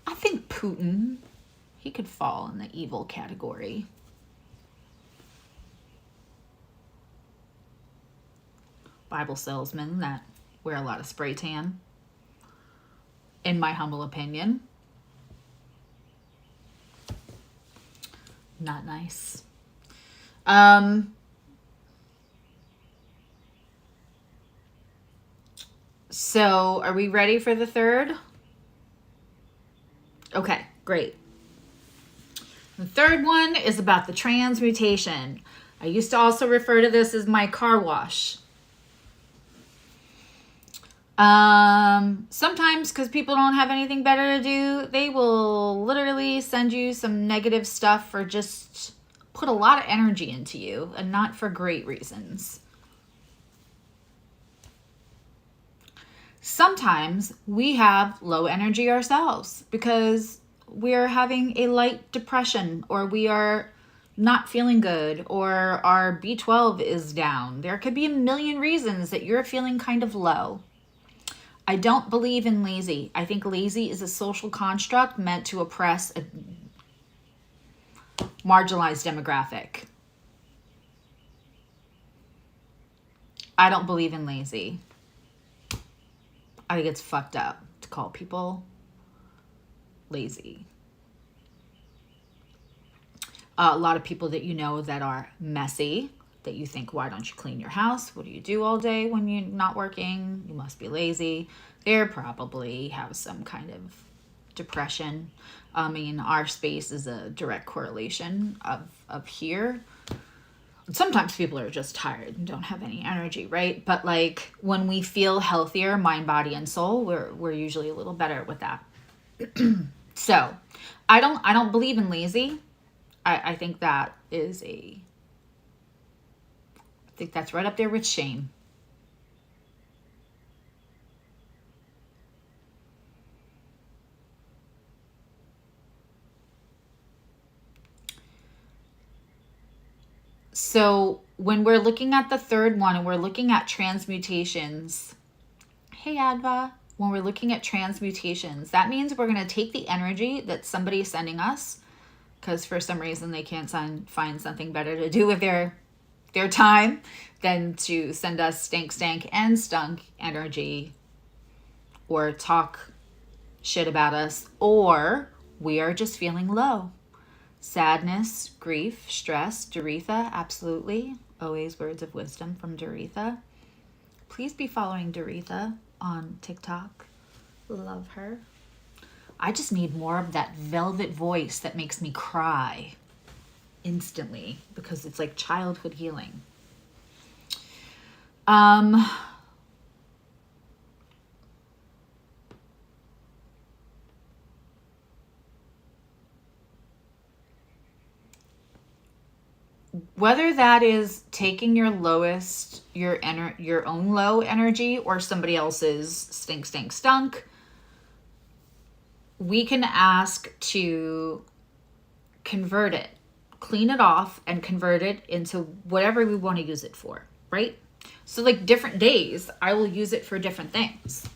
I think Putin, he could fall in the evil category. Bible salesmen that wear a lot of spray tan, in my humble opinion. Not nice. So, are we ready for the third? Okay, great. The third one is about the transmutation. I used to also refer to this as my car wash. Sometimes, because people don't have anything better to do, they will literally send you some negative stuff or just put a lot of energy into you, and not for great reasons. Sometimes we have low energy ourselves because we're having a light depression, or we are not feeling good, or our B12 is down. There could be a million reasons that you're feeling kind of low. I don't believe in lazy. I think lazy is a social construct meant to oppress a marginalized demographic. I don't believe in lazy. I think it's fucked up to call people lazy. A lot of people that you know that are messy, that you think, why don't you clean your house? What do you do all day when you're not working? You must be lazy. They probably have some kind of depression. I mean, our space is a direct correlation of here. Sometimes people are just tired and don't have any energy, right? But like when we feel healthier, mind, body, and soul, we're usually a little better with that. So I don't believe in lazy. I think that is I think that's right up there with shame. So when we're looking at the third one and we're looking at transmutations, hey Adva, when we're looking at transmutations, that means we're going to take the energy that somebody is sending us, because for some reason they can't find something better to do with their time than to send us stank and stunk energy, or talk shit about us, or we are just feeling low. Sadness, grief, stress, Doretha, absolutely. always, words of wisdom from Doretha. Please be following Doretha on TikTok. Love her. I just need more of that velvet voice that makes me cry instantly because it's like childhood healing. Whether that is taking your lowest, your own low energy or somebody else's stink, stink, stunk, we can ask to convert it, clean it off and convert it into whatever we want to use it for, right? So like different days, I will use it for different things.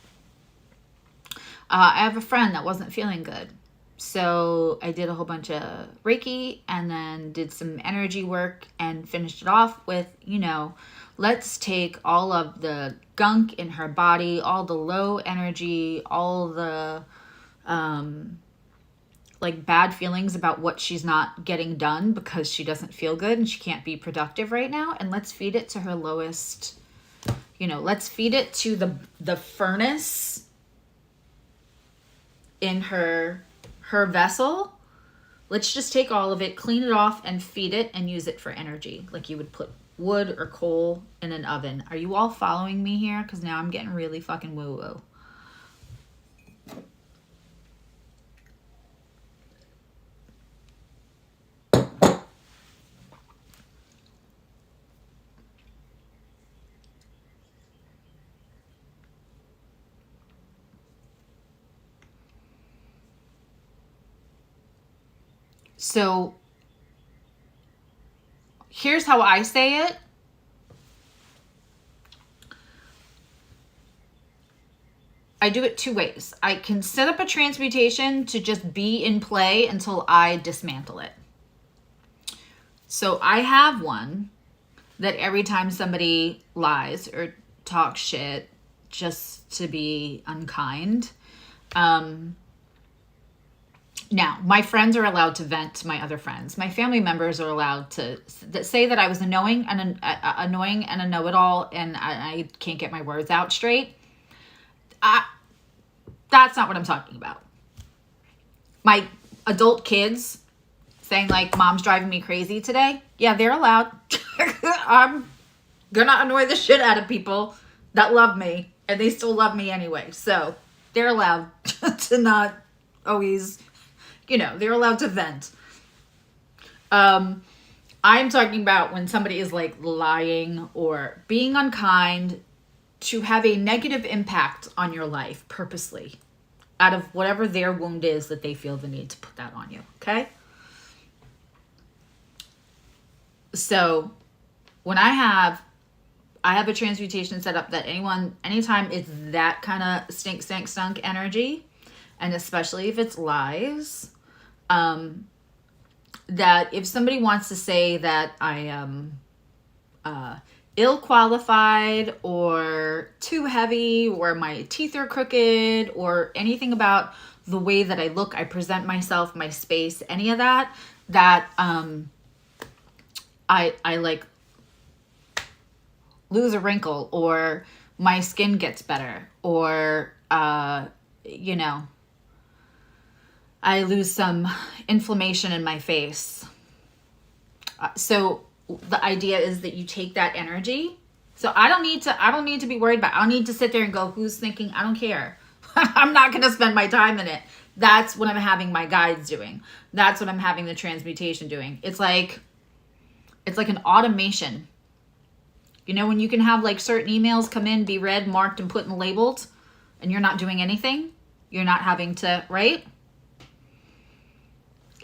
I have a friend that wasn't feeling good. So I did a whole bunch of Reiki and then did some energy work and finished it off with, you know, let's take all of the gunk in her body, all the low energy, all the like bad feelings about what she's not getting done because she doesn't feel good and she can't be productive right now. And let's feed it to her lowest, you know, let's feed it to the furnace in her vessel. Let's just take all of it, clean it off and feed it and use it for energy. Like you would put wood or coal in an oven. Are you all following me here? Because now I'm getting really fucking woo-woo. So here's how I say it. I do it two ways. I can set up a transmutation to just be in play until I dismantle it. So I have one that every time somebody lies or talks shit just to be unkind, now, my friends are allowed to vent to my other friends. My family members are allowed to say that I was annoying and a know-it-all and I can't get my words out straight. That's not what I'm talking about. My adult kids saying like, mom's driving me crazy today. Yeah, they're allowed. I'm gonna annoy the shit out of people that love me and they still love me anyway. So they're allowed to not always... You know, they're allowed to vent. I'm talking about when somebody is like lying or being unkind to have a negative impact on your life purposely out of whatever their wound is that they feel the need to put that on you. Okay. So when I have a transmutation set up that anytime it's that kind of stink, stunk energy, and especially if it's lies, that if somebody wants to say that I am ill-qualified or too heavy or my teeth are crooked or anything about the way that I look, I present myself, my space, any of that I like lose a wrinkle or my skin gets better or, you know, I lose some inflammation in my face. So the idea is that you take that energy. So I don't need to be worried about, I don't need to sit there and go, who's thinking? I don't care. I'm not going to spend my time in it. That's what I'm having my guides doing. That's what I'm having the transmutation doing. It's like an automation. You know, when you can have like certain emails come in, be read, marked, and put and labeled, and you're not doing anything. You're not having to, right?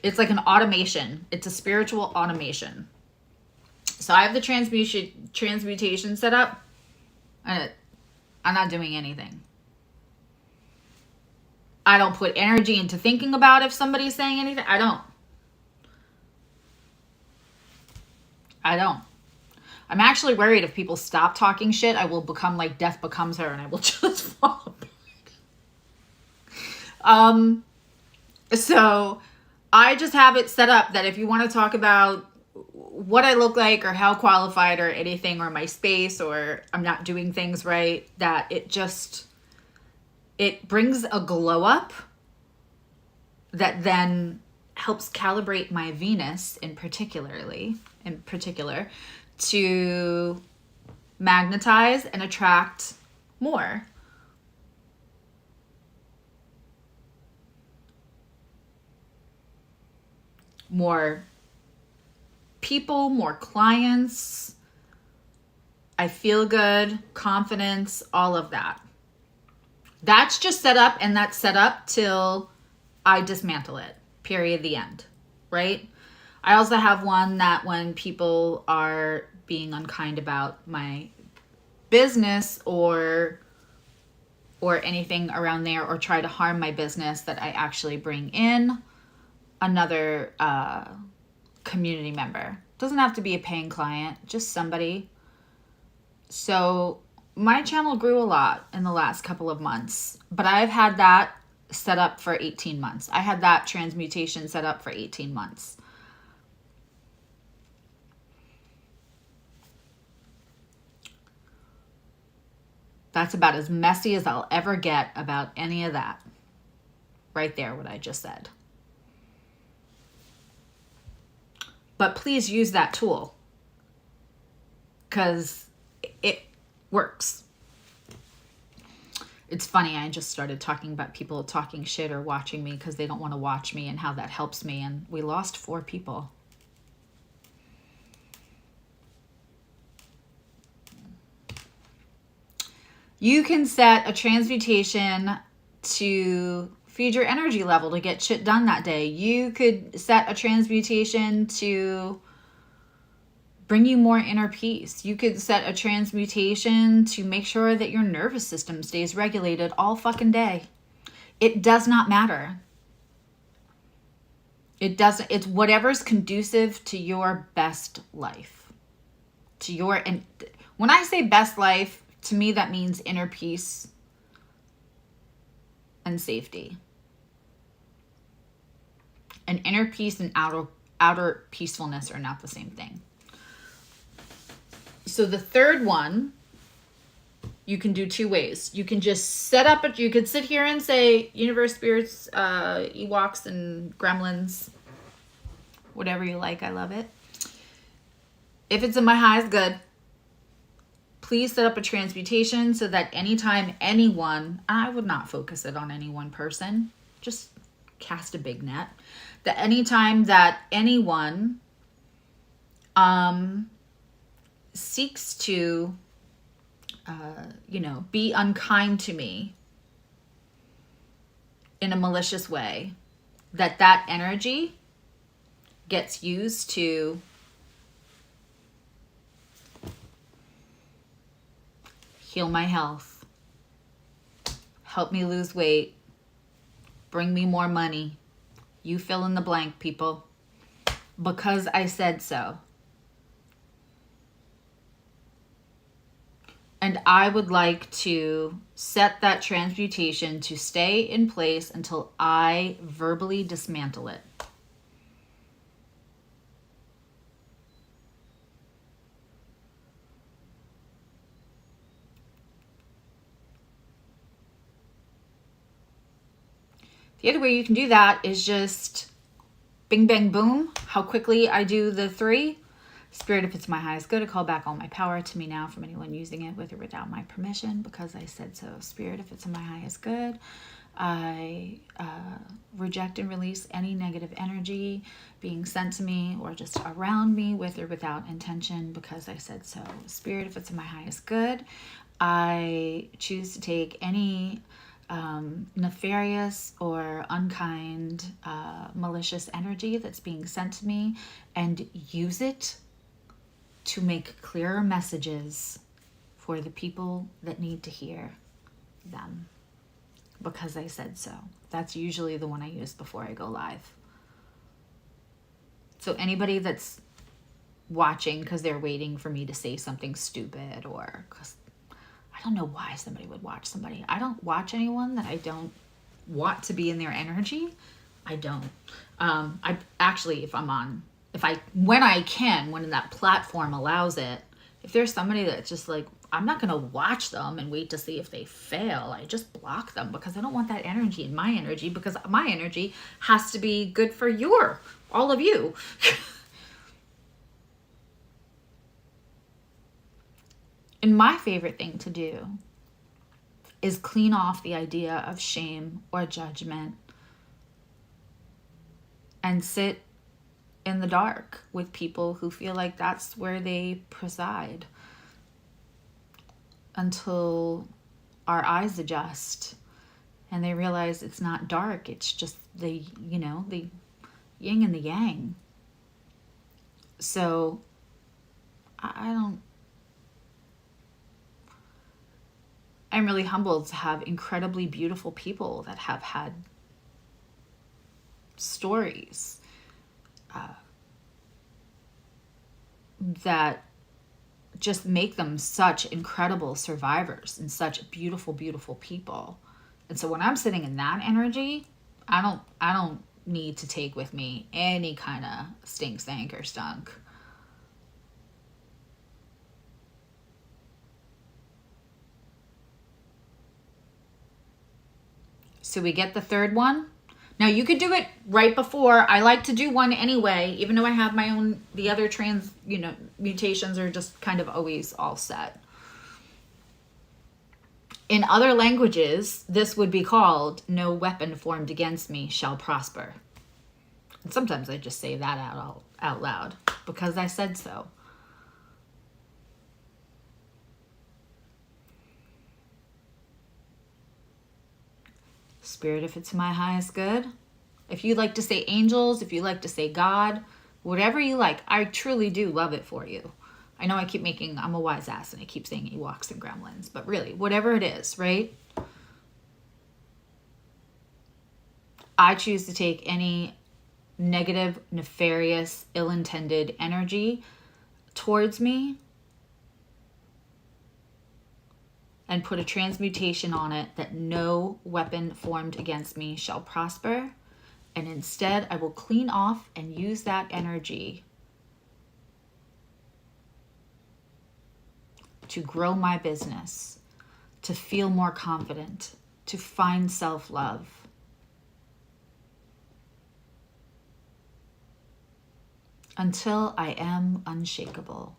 It's like an automation. It's a spiritual automation. So I have the transmutation set up. I'm not doing anything. I don't put energy into thinking about if somebody's saying anything. I don't. I'm actually worried if people stop talking shit, I will become like Death Becomes Her and I will just fall apart. So I just have it set up that if you want to talk about what I look like or how qualified or anything, or my space, or I'm not doing things right, that it brings a glow up that then helps calibrate my Venus in particular to magnetize and attract more. More people, more clients. I feel good, confidence, all of that. That's just set up, and that's set up till I dismantle it. Period. The end. Right? I also have one that when people are being unkind about my business or anything around there, or try to harm my business, that I actually bring in another community member. Doesn't have to be a paying client, just somebody. So my channel grew a lot in the last couple of months, but I've had that set up for 18 months. I had that transmutation set up for 18 months. That's about as messy as I'll ever get about any of that. Right there, what I just said. But please use that tool, because it works. It's funny, I just started talking about people talking shit or watching me because they don't want to watch me, and how that helps me, and we lost 4 people. You can set a transmutation to feed your energy level to get shit done that day. You could set a transmutation to bring you more inner peace. You could set a transmutation to make sure that your nervous system stays regulated all fucking day. It does not matter. It doesn't. It's whatever's conducive to your best life. And when I say best life, to me that means inner peace and safety. And inner peace and outer peacefulness are not the same thing. So the third one, you can do 2 ways. You can just set up you could sit here and say universe, spirits, Ewoks and gremlins, whatever you like. I love it. If it's in my highest good, please set up a transmutation so that anytime anyone, I would not focus it on any one person, just cast a big net, that anytime that anyone seeks to be unkind to me in a malicious way, that energy gets used to heal my health, help me lose weight, bring me more money. You fill in the blank, people. Because I said so. And I would like to set that transmutation to stay in place until I verbally dismantle it. The other way you can do that is just bing, bang, boom. How quickly I do the 3. Spirit, if it's my highest good, I call back all my power to me now from anyone using it with or without my permission, because I said so. Spirit, if it's in my highest good, I reject and release any negative energy being sent to me or just around me with or without intention, because I said so. Spirit, if it's in my highest good, I choose to take any nefarious or unkind, malicious energy that's being sent to me and use it to make clearer messages for the people that need to hear them, because I said so. That's usually the one I use before I go live. So anybody that's watching because they're waiting for me to say something stupid, or because I don't know why somebody would watch somebody. I don't watch anyone that I don't want to be in their energy. I don't. I actually, if I'm on when I can, when that platform allows it, if there's somebody that's just like, I'm not going to watch them and wait to see if they fail. I just block them because I don't want that energy in my energy, because my energy has to be good for all of you. And my favorite thing to do is clean off the idea of shame or judgment and sit in the dark with people who feel like that's where they preside, until our eyes adjust and they realize it's not dark, it's just the yin and the yang. So I'm really humbled to have incredibly beautiful people that have had stories that just make them such incredible survivors and such beautiful, beautiful people. And so when I'm sitting in that energy, I don't need to take with me any kind of stank or stunk. So we get the third one. Now you could do it right before. I like to do one anyway, even though I have my own, the other mutations are just kind of always all set. In other languages, this would be called, no weapon formed against me shall prosper. And sometimes I just say that out loud because I said so. Spirit, if it's my highest good. If you like to say angels, if you like to say God, whatever you like, I truly do love it for you. I know I'm a wise ass and I keep saying Ewoks and gremlins, but really, whatever it is, right? I choose to take any negative, nefarious, ill-intended energy towards me and put a transmutation on it that no weapon formed against me shall prosper. And instead, I will clean off and use that energy to grow my business, to feel more confident, to find self-love. Until I am unshakable.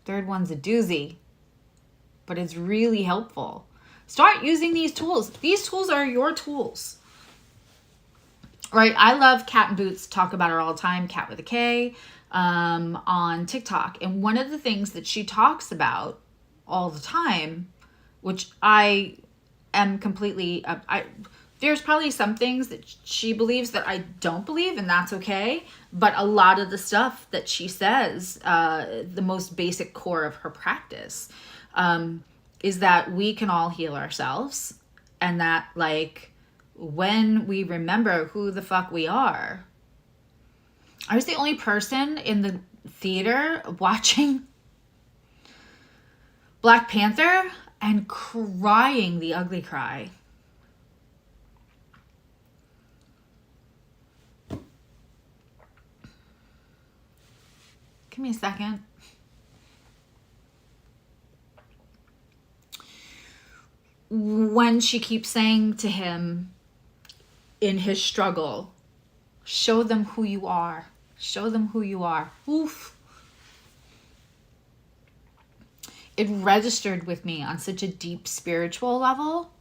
Third one's a doozy, but it's really helpful. Start using these tools. These tools are your tools. Right? I love Cat and Boots, talk about her all the time, Cat with a K, on TikTok. And one of the things that she talks about all the time, which I am completely, there's probably some things that she believes that I don't believe, and that's okay. But a lot of the stuff that she says, the most basic core of her practice, is that we can all heal ourselves. And that, like, when we remember who the fuck we are. I was the only person in the theater watching Black Panther and crying the ugly cry. Give me a second. When she keeps saying to him in his struggle, show them who you are. Show them who you are. Oof. It registered with me on such a deep spiritual level.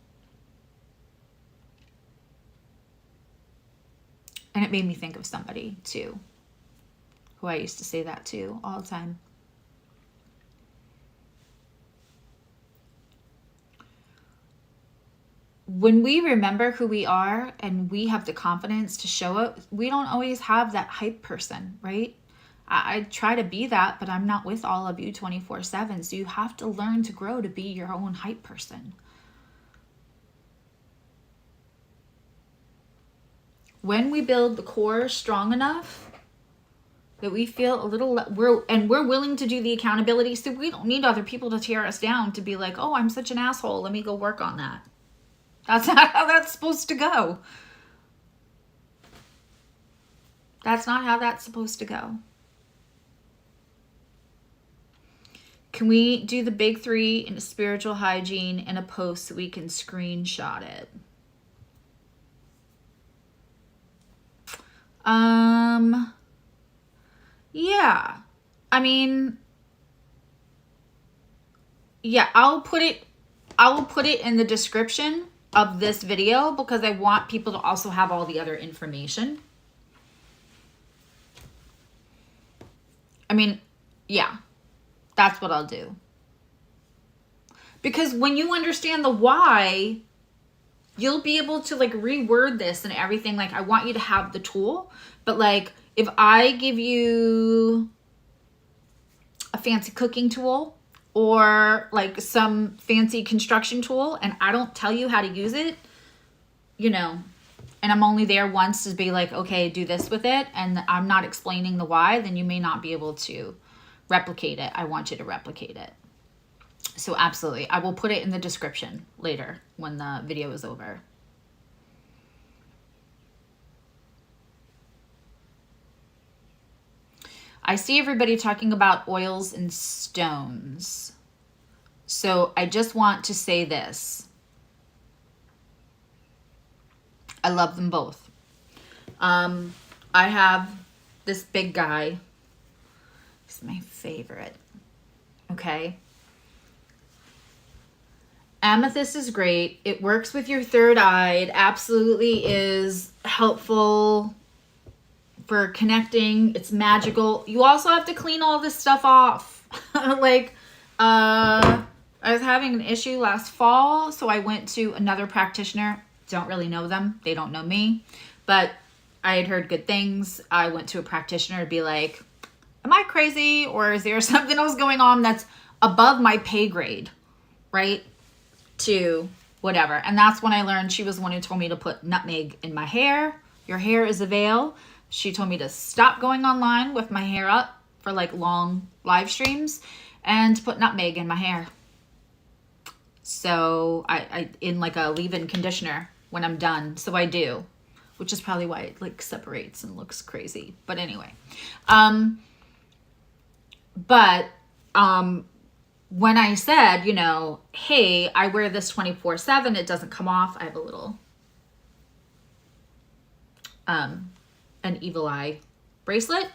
And it made me think of somebody too, who I used to say that to all the time. When we remember who we are and we have the confidence to show it, we don't always have that hype person, right? I try to be that, but I'm not with all of you 24/7. So you have to learn to grow to be your own hype person. When we build the core strong enough that we feel a little, we're willing to do the accountability, so we don't need other people to tear us down to be like, oh, I'm such an asshole, let me go work on that. That's not how that's supposed to go. That's not how that's supposed to go. Can we do the big 3 in a spiritual hygiene in a post so we can screenshot it? Yeah. I mean, yeah, I will put it in the description of this video because I want people to also have all the other information. I mean, yeah, that's what I'll do. Because when you understand the why, you'll be able to like reword this and everything. Like, I want you to have the tool, but like, if I give you a fancy cooking tool or like some fancy construction tool and I don't tell you how to use it, you know, and I'm only there once to be like, okay, do this with it, and I'm not explaining the why, then you may not be able to replicate it. I want you to replicate it. So absolutely, I will put it in the description later when the video is over. I see everybody talking about oils and stones. So I just want to say this. I love them both. I have this big guy. He's my favorite. Okay. Amethyst is great. It works with your third eye. It absolutely is helpful for connecting. It's magical. You also have to clean all this stuff off. Like, I was having an issue last fall, so I went to another practitioner. Don't really know them. They don't know me, but I had heard good things. I went to a practitioner to be like, am I crazy? Or is there something else going on that's above my pay grade, right? To whatever. And that's when I learned she was the one who told me to put nutmeg in my hair. Your hair is a veil. She told me to stop going online with my hair up for like long live streams and to put nutmeg in my hair. So I in like a leave-in conditioner when I'm done. So I do, which is probably why it like separates and looks crazy. But anyway, when I said, you know, hey, I wear this 24/7, it doesn't come off. I have a little, an evil eye bracelet.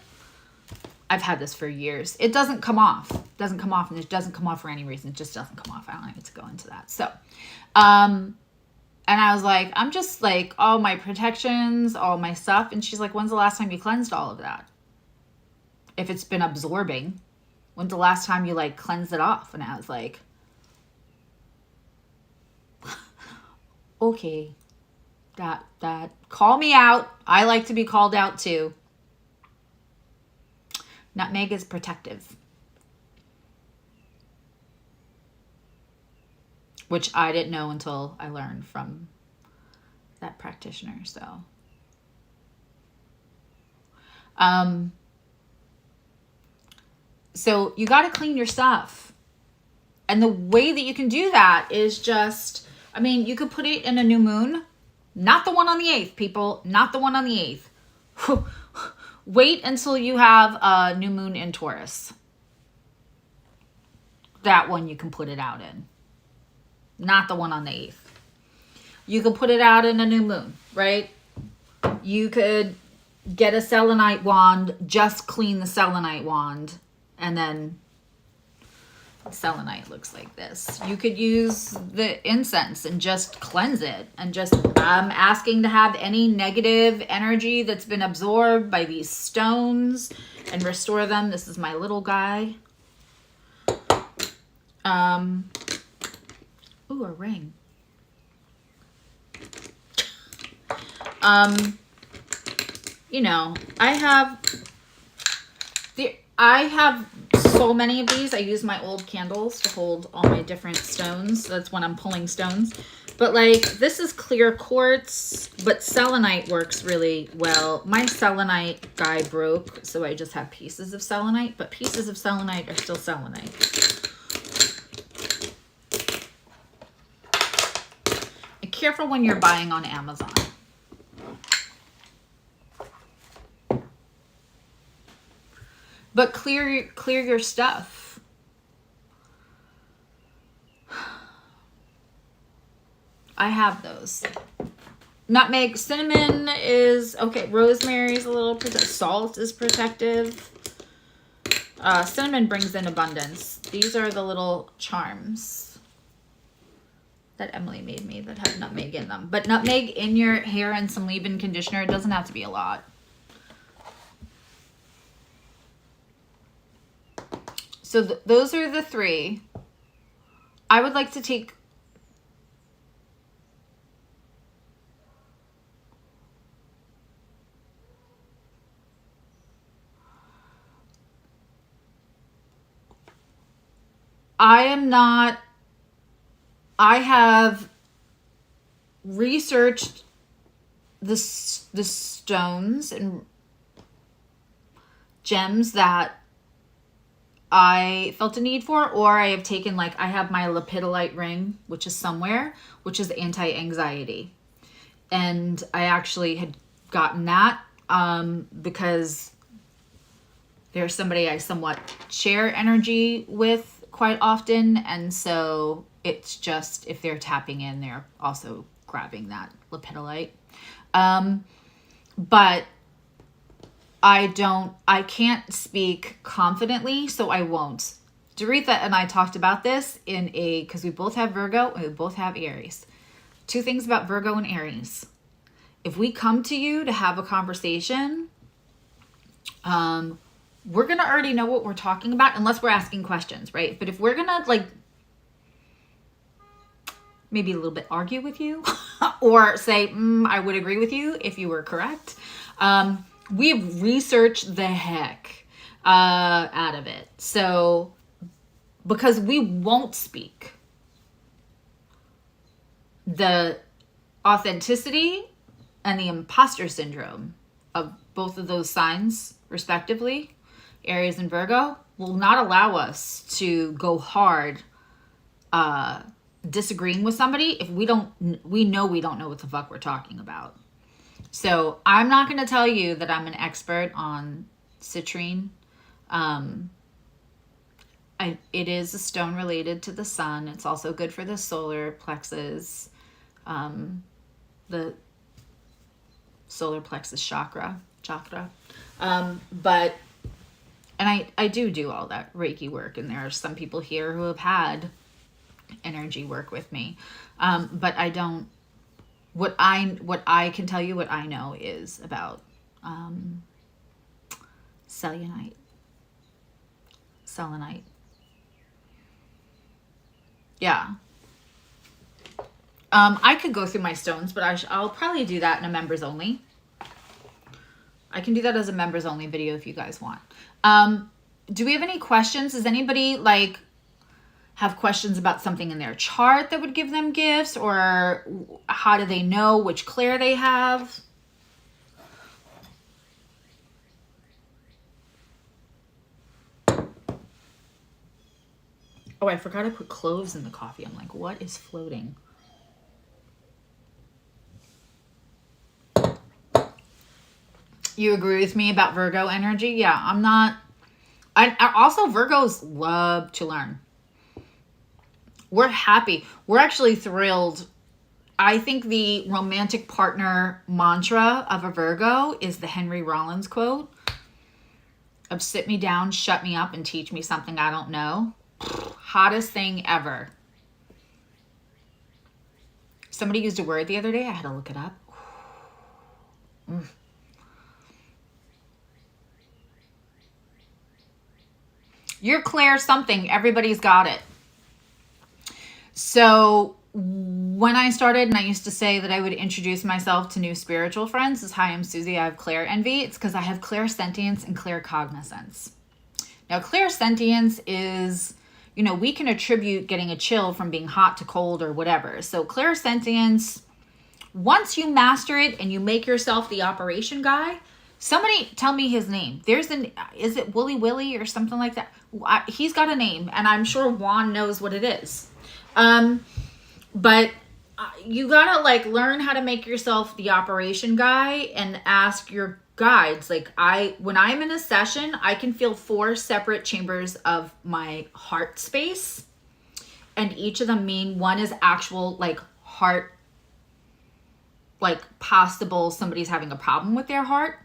I've had this for years. It doesn't come off. It doesn't come off, and it doesn't come off for any reason. It just doesn't come off. I don't need to go into that. So, and I was like, I'm just like, all my protections, all my stuff. And she's like, when's the last time you cleansed all of that? If it's been absorbing, when's the last time you like cleansed it off? And I was like, okay, that call me out. I like to be called out too. Nutmeg is protective, which I didn't know until I learned from that practitioner. So you got to clean your stuff. And the way that you can do that is just, I mean, you could put it in a new moon, not the one on the 8th, people, not the one on the 8th. Wait until you have a new moon in Taurus. That one you can put it out in. Not the one on the 8th. You could put it out in a new moon, right? You could get a selenite wand, just clean the selenite wand, and then selenite looks like this. You could use the incense and just cleanse it, and just asking to have any negative energy that's been absorbed by these stones and restore them. This is my little guy. Ooh, a ring. You know, I have so many of these. I use my old candles to hold all my different stones. That's when I'm pulling stones. But like, this is clear quartz, but selenite works really well. My selenite guy broke, so I just have pieces of selenite, but pieces of selenite are still selenite. careful when you're buying on Amazon. But clear your stuff. I have those. Nutmeg, cinnamon is okay. Rosemary's a little protective. Salt is protective. Cinnamon brings in abundance. These are the little charms that Emily made me that have nutmeg in them. But nutmeg in your hair and some leave-in conditioner. It doesn't have to be a lot. So those are the three. I would like to take... I have researched the stones and gems that I felt a need for, or I have taken, like, I have my lepidolite ring, which is somewhere, which is anti-anxiety. And I actually had gotten that because there's somebody I somewhat share energy with quite often, and so it's just, if they're tapping in, they're also grabbing that lepidolite. But I can't speak confidently, so I won't. Doretha and I talked about this because we both have Virgo and we both have Aries. Two things about Virgo and Aries. If we come to you to have a conversation, we're going to already know what we're talking about unless we're asking questions, right? But if we're going to, like, maybe a little bit argue with you or say, I would agree with you if you were correct. We've researched the heck out of it. So, because we won't speak the authenticity and the imposter syndrome of both of those signs, respectively, Aries and Virgo, will not allow us to go hard disagreeing with somebody if we know we don't know what the fuck we're talking about. So I'm not going to tell you that I'm an expert on citrine. It is a stone related to the sun. It's also good for the solar plexus, the solar plexus chakra. But I do all that Reiki work, and there are some people here who have had energy work with me. But I don't, what I can tell you, what I know is about selenite. Yeah. I could go through my stones, but I'll probably do that in a members only. I can do that as a members only video if you guys want. Do we have any questions? Does anybody have questions about something in their chart that would give them gifts, or how do they know which clair they have? Oh, I forgot to put cloves in the coffee. I'm like, what is floating? You agree with me about Virgo energy? Yeah, I'm not. Also, Virgos love to learn. We're happy. We're actually thrilled. I think the romantic partner mantra of a Virgo is the Henry Rollins quote of sit me down, shut me up, and teach me something I don't know. Hottest thing ever. Somebody used a word the other day. I had to look it up. You're clear something. Everybody's got it. So when I started, and I used to say that I would introduce myself to new spiritual friends as, hi, I'm Susie, I have clair envy. It's because I have clairsentience and claircognizance. Now, clairsentience is, we can attribute getting a chill from being hot to cold or whatever. So clairsentience, once you master it and you make yourself the operation guy, somebody tell me his name. Is it Wooly Willy or something like that? He's got a name, and I'm sure Juan knows what it is. But you gotta like learn how to make yourself the operation guy and ask your guides. Like when I'm in a session, I can feel 4 separate chambers of my heart space, and each of them mean one is actual like heart, like possible somebody's having a problem with their heart.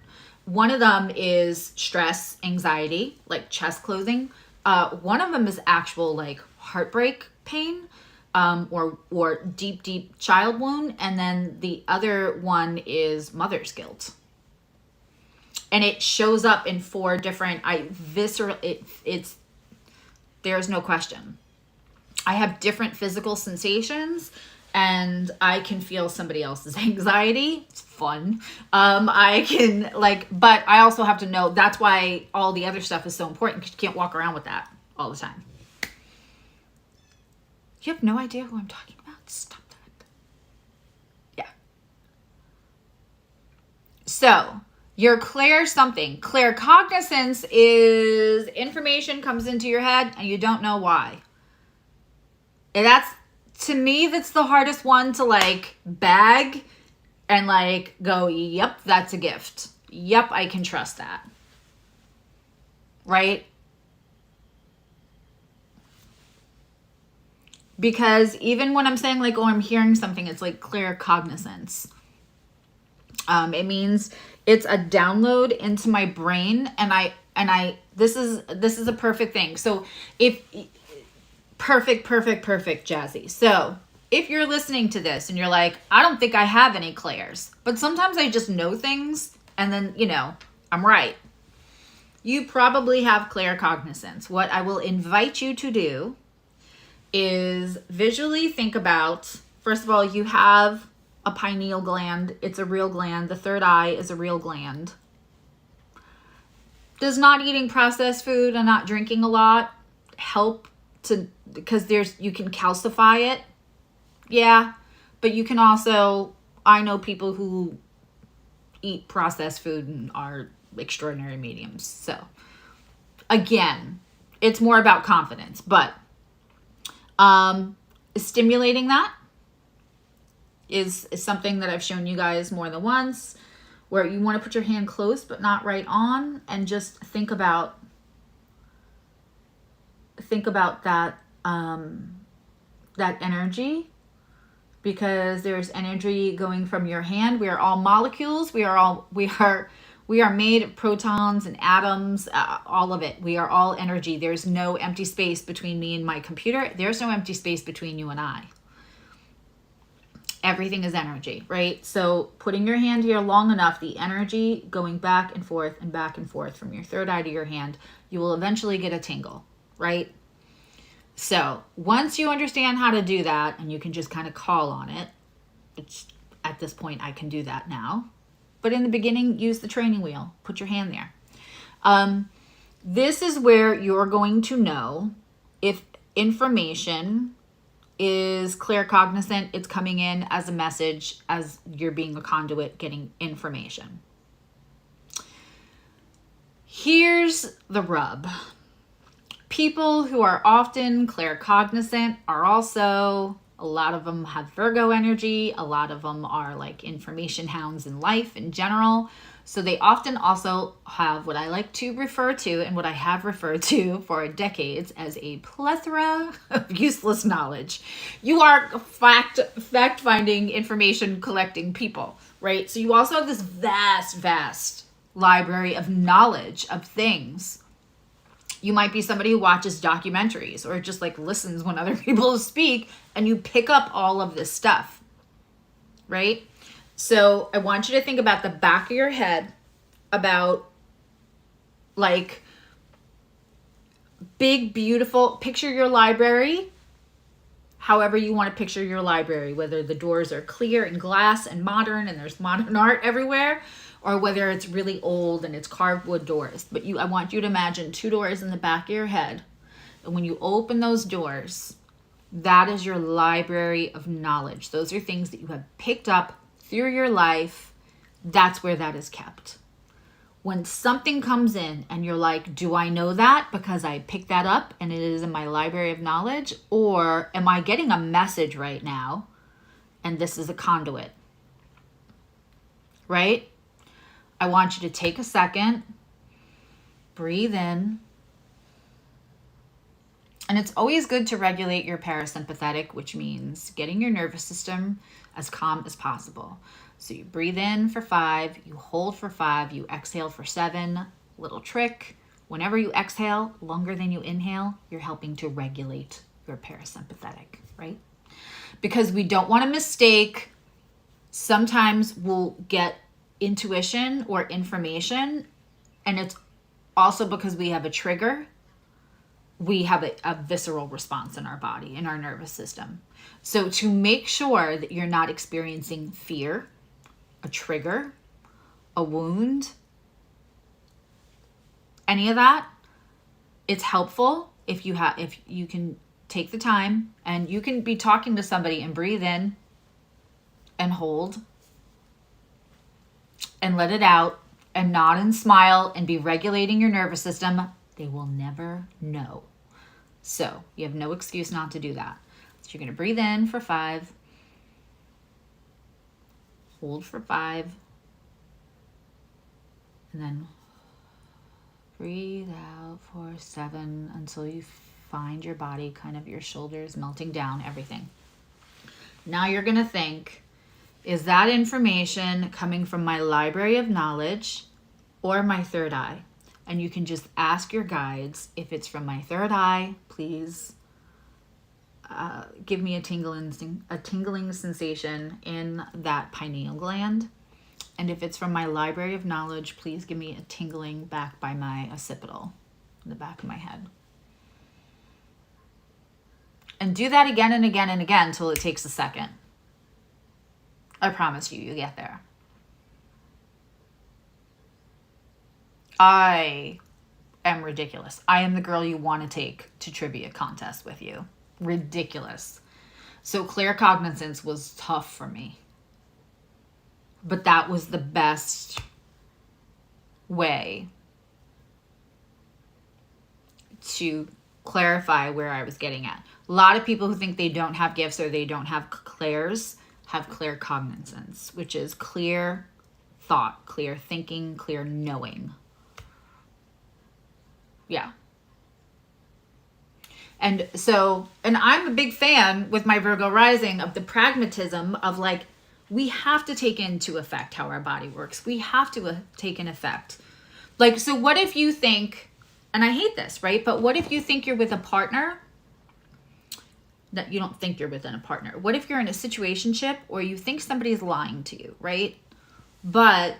One of them is stress, anxiety, like chest closing. One of them is actual like heartbreak pain, or deep child wound. And then the other one is mother's guilt. And it shows up in 4 different, it's, there's no question. I have different physical sensations, and I can feel somebody else's anxiety. It's fun. I can like, but I also have to know, that's why all the other stuff is so important, because you can't walk around with that all the time. You have no idea who I'm talking about? Stop that. Yeah. So you're clear something. Claircognizance is information comes into your head and you don't know why. And that's, to me, that's the hardest one to like bag and like go, yep, that's a gift. Yep, I can trust that. Right? Because even when I'm saying like, oh, I'm hearing something, it's like claircognizance. It means it's a download into my brain, and this is a perfect thing. So if perfect, Jazzy. So if you're listening to this and you're like, I don't think I have any clairs, but sometimes I just know things and then, you know, I'm right. You probably have claircognizance. What I will invite you to do is visually think about, first of all, you have a pineal gland. It's a real gland. The third eye is a real gland. Does not eating processed food and not drinking a lot help to, because you can calcify it? Yeah, but you can also, I know people who eat processed food and are extraordinary mediums. So again, it's more about confidence, but stimulating that is something that I've shown you guys more than once, where you want to put your hand close but not right on, and just think about that that energy, because there's energy going from your hand. We are all molecules. We are made of protons and atoms, all of it. We are all energy. There's no empty space between me and my computer. There's no empty space between you and I. Everything is energy, right? So putting your hand here long enough, the energy going back and forth from your third eye to your hand, you will eventually get a tingle, right? So once you understand how to do that, and you can just kind of call on it, which at this point I can do that now. But in the beginning, use the training wheel. Put your hand there. This is where you're going to know if information is claircognizant. It's coming in as a message, as you're being a conduit getting information. Here's the rub. People who are often claircognizant are also, a lot of them have Virgo energy. A lot of them are like information hounds in life in general. So they often also have what I like to refer to, and what I have referred to for decades, as a plethora of useless knowledge. You are fact-finding, information-collecting people, right? So you also have this vast library of knowledge of things. You might be somebody who watches documentaries or just like listens when other people speak, and you pick up all of this stuff, right? So I want you to think about the back of your head, about like big, beautiful, picture your library, however you want to picture your library, whether the doors are clear and glass and modern and there's modern art everywhere, or whether it's really old and it's carved wood doors. But I want you to imagine 2 doors in the back of your head. And when you open those doors, that is your library of knowledge. Those are things that you have picked up through your life. That's where that is kept. When something comes in and you're like, do I know that because I picked that up and it is in my library of knowledge? Or am I getting a message right now and this is a conduit, right? I want you to take a second, breathe in. And it's always good to regulate your parasympathetic, which means getting your nervous system as calm as possible. So you breathe in for 5, you hold for 5, you exhale for 7. Little trick, whenever you exhale longer than you inhale, you're helping to regulate your parasympathetic, right? Because we don't want to mistake, sometimes we'll get intuition or information, and it's also because we have a trigger. We have a visceral response in our body, in our nervous system. So to make sure that you're not experiencing fear, a trigger, a wound, any of that, it's helpful if you can take the time, and you can be talking to somebody and breathe in and hold and let it out and nod and smile and be regulating your nervous system. They will never know. So you have no excuse not to do that. So you're going to breathe in for 5, hold for 5, and then breathe out for 7 until you find your body, kind of your shoulders melting down, everything. Now you're going to think, is that information coming from my library of knowledge or my third eye? And you can just ask your guides, if it's from my third eye, please give me a tingling sensation in that pineal gland. And if it's from my library of knowledge, please give me a tingling back by my occipital, in the back of my head. And do that again and again and again until it takes a second. I promise you, you get there. I am ridiculous. I am the girl you want to take to trivia contest with you. Ridiculous. So claircognizance was tough for me. But that was the best way to clarify where I was getting at. A lot of people who think they don't have gifts or they don't have clairs have claircognizance, which is clear thought, clear thinking, clear knowing. Yeah. And I'm a big fan with my Virgo rising of the pragmatism of like, we have to take into effect how our body works. We have to take in effect. Like, so what if you think, and I hate this, right? But what if you think you're with a partner that you don't think you're within a partner? What if you're in a situationship or you think somebody's lying to you, right? But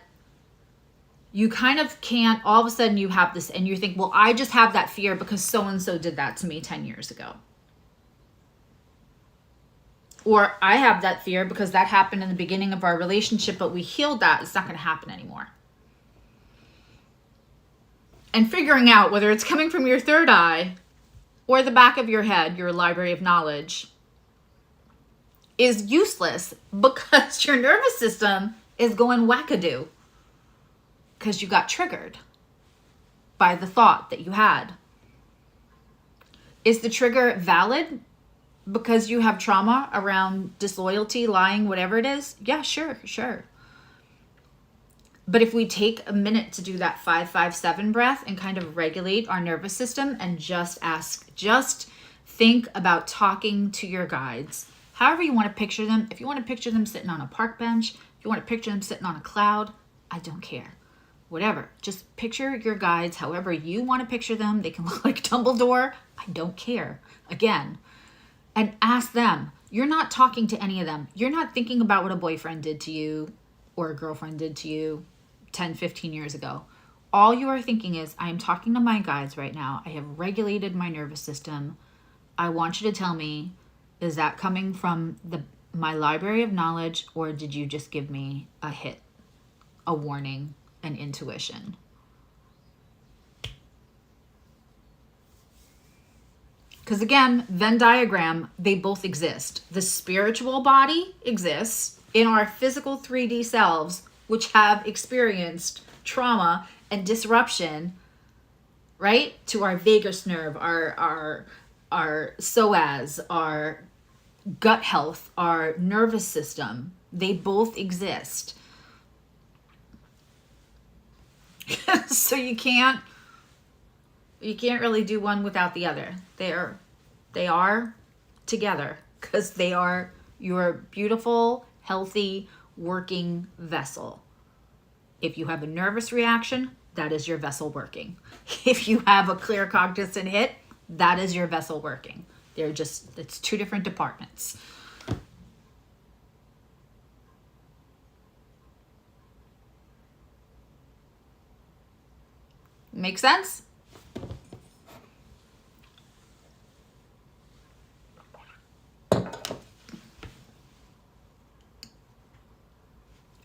you kind of can't, all of a sudden you have this and you think, well, I just have that fear because so-and-so did that to me 10 years ago. Or I have that fear because that happened in the beginning of our relationship, but we healed that. It's not going to happen anymore. And figuring out whether it's coming from your third eye or the back of your head, your library of knowledge, is useless because your nervous system is going wackadoo because you got triggered by the thought that you had. Is the trigger valid because you have trauma around disloyalty, lying, whatever it is? Yeah, sure. But if we take a minute to do that 5-5-7 breath and kind of regulate our nervous system and just think about talking to your guides, however you want to picture them. If you want to picture them sitting on a park bench, if you want to picture them sitting on a cloud, I don't care. Whatever. Just picture your guides however you want to picture them. They can look like Dumbledore. I don't care. Again. And ask them. You're not talking to any of them. You're not thinking about what a boyfriend did to you or a girlfriend did to you 10, 15 years ago. All you are thinking is, I am talking to my guides right now. I have regulated my nervous system. I want you to tell me, is that coming from my library of knowledge, or did you just give me a hit, a warning, an intuition? Because again, Venn diagram, they both exist. The spiritual body exists in our physical 3D selves, which have experienced trauma and disruption, right? To our vagus nerve, our psoas, our gut health, our nervous system, they both exist. So you can't really do one without the other. They are together because they are your beautiful, healthy, working vessel. If you have a nervous reaction, that is your vessel working. If you have a clear cognizant hit, that is your vessel working. It's two different departments. Make sense?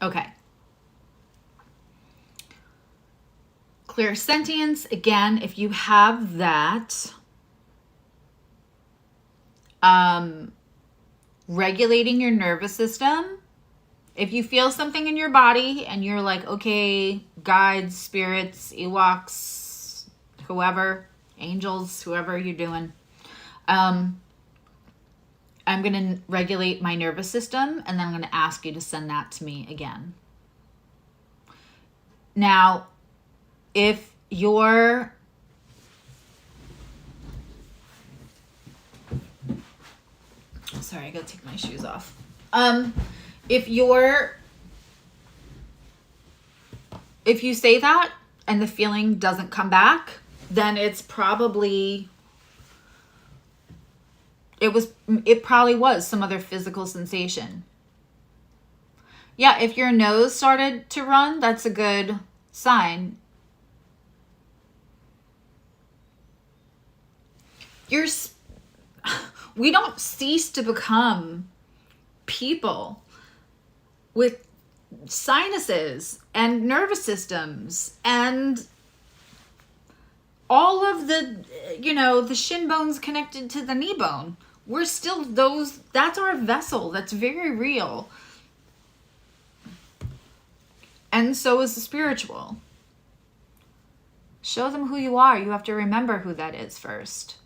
Okay. Clairsentience, again, if you have that, regulating your nervous system. If you feel something in your body and you're like, okay, guides, spirits, Ewoks, whoever, angels, whoever you're doing, I'm going to regulate my nervous system, and then I'm going to ask you to send that to me again. Now, if you're sorry, I gotta take my shoes off. If you say that and the feeling doesn't come back, then it's probably it probably was some other physical sensation. Yeah, if your nose started to run, that's a good sign. We don't cease to become people with sinuses and nervous systems and all of the, the shin bones connected to the knee bone. We're still that's our vessel. That's very real. And so is the spiritual. Show them who you are. You have to remember who that is first.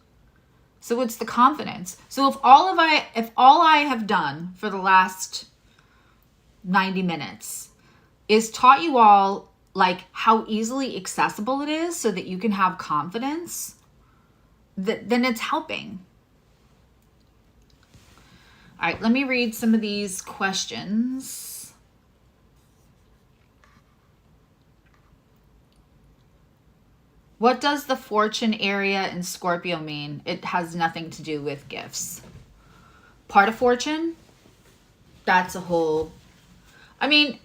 So it's the confidence. So if all I have done for the last 90 minutes is taught you all like how easily accessible it is so that you can have confidence, then it's helping. All right, let me read some of these questions. What does the fortune area in Scorpio mean? It has nothing to do with gifts. Part of fortune, that's a whole... I mean,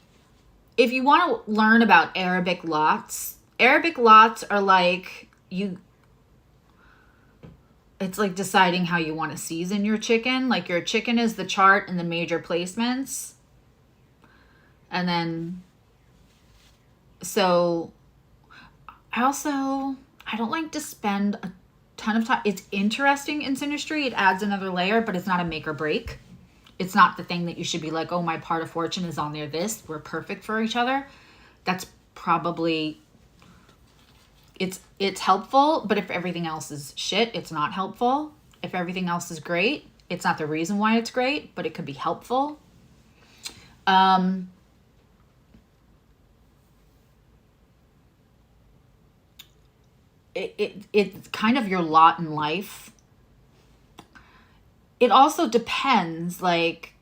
if you want to learn about Arabic lots are like it's like deciding how you want to season your chicken. Like your chicken is the chart and the major placements. And then, so... I don't like to spend a ton of time. It's interesting in synastry. It adds another layer, but it's not a make or break. It's not the thing that you should be like, oh, my part of fortune is on there. We're perfect for each other. That's probably, it's helpful, but if everything else is shit, it's not helpful. If everything else is great, it's not the reason why it's great, but it could be helpful. It's kind of your lot in life. It also depends. Like,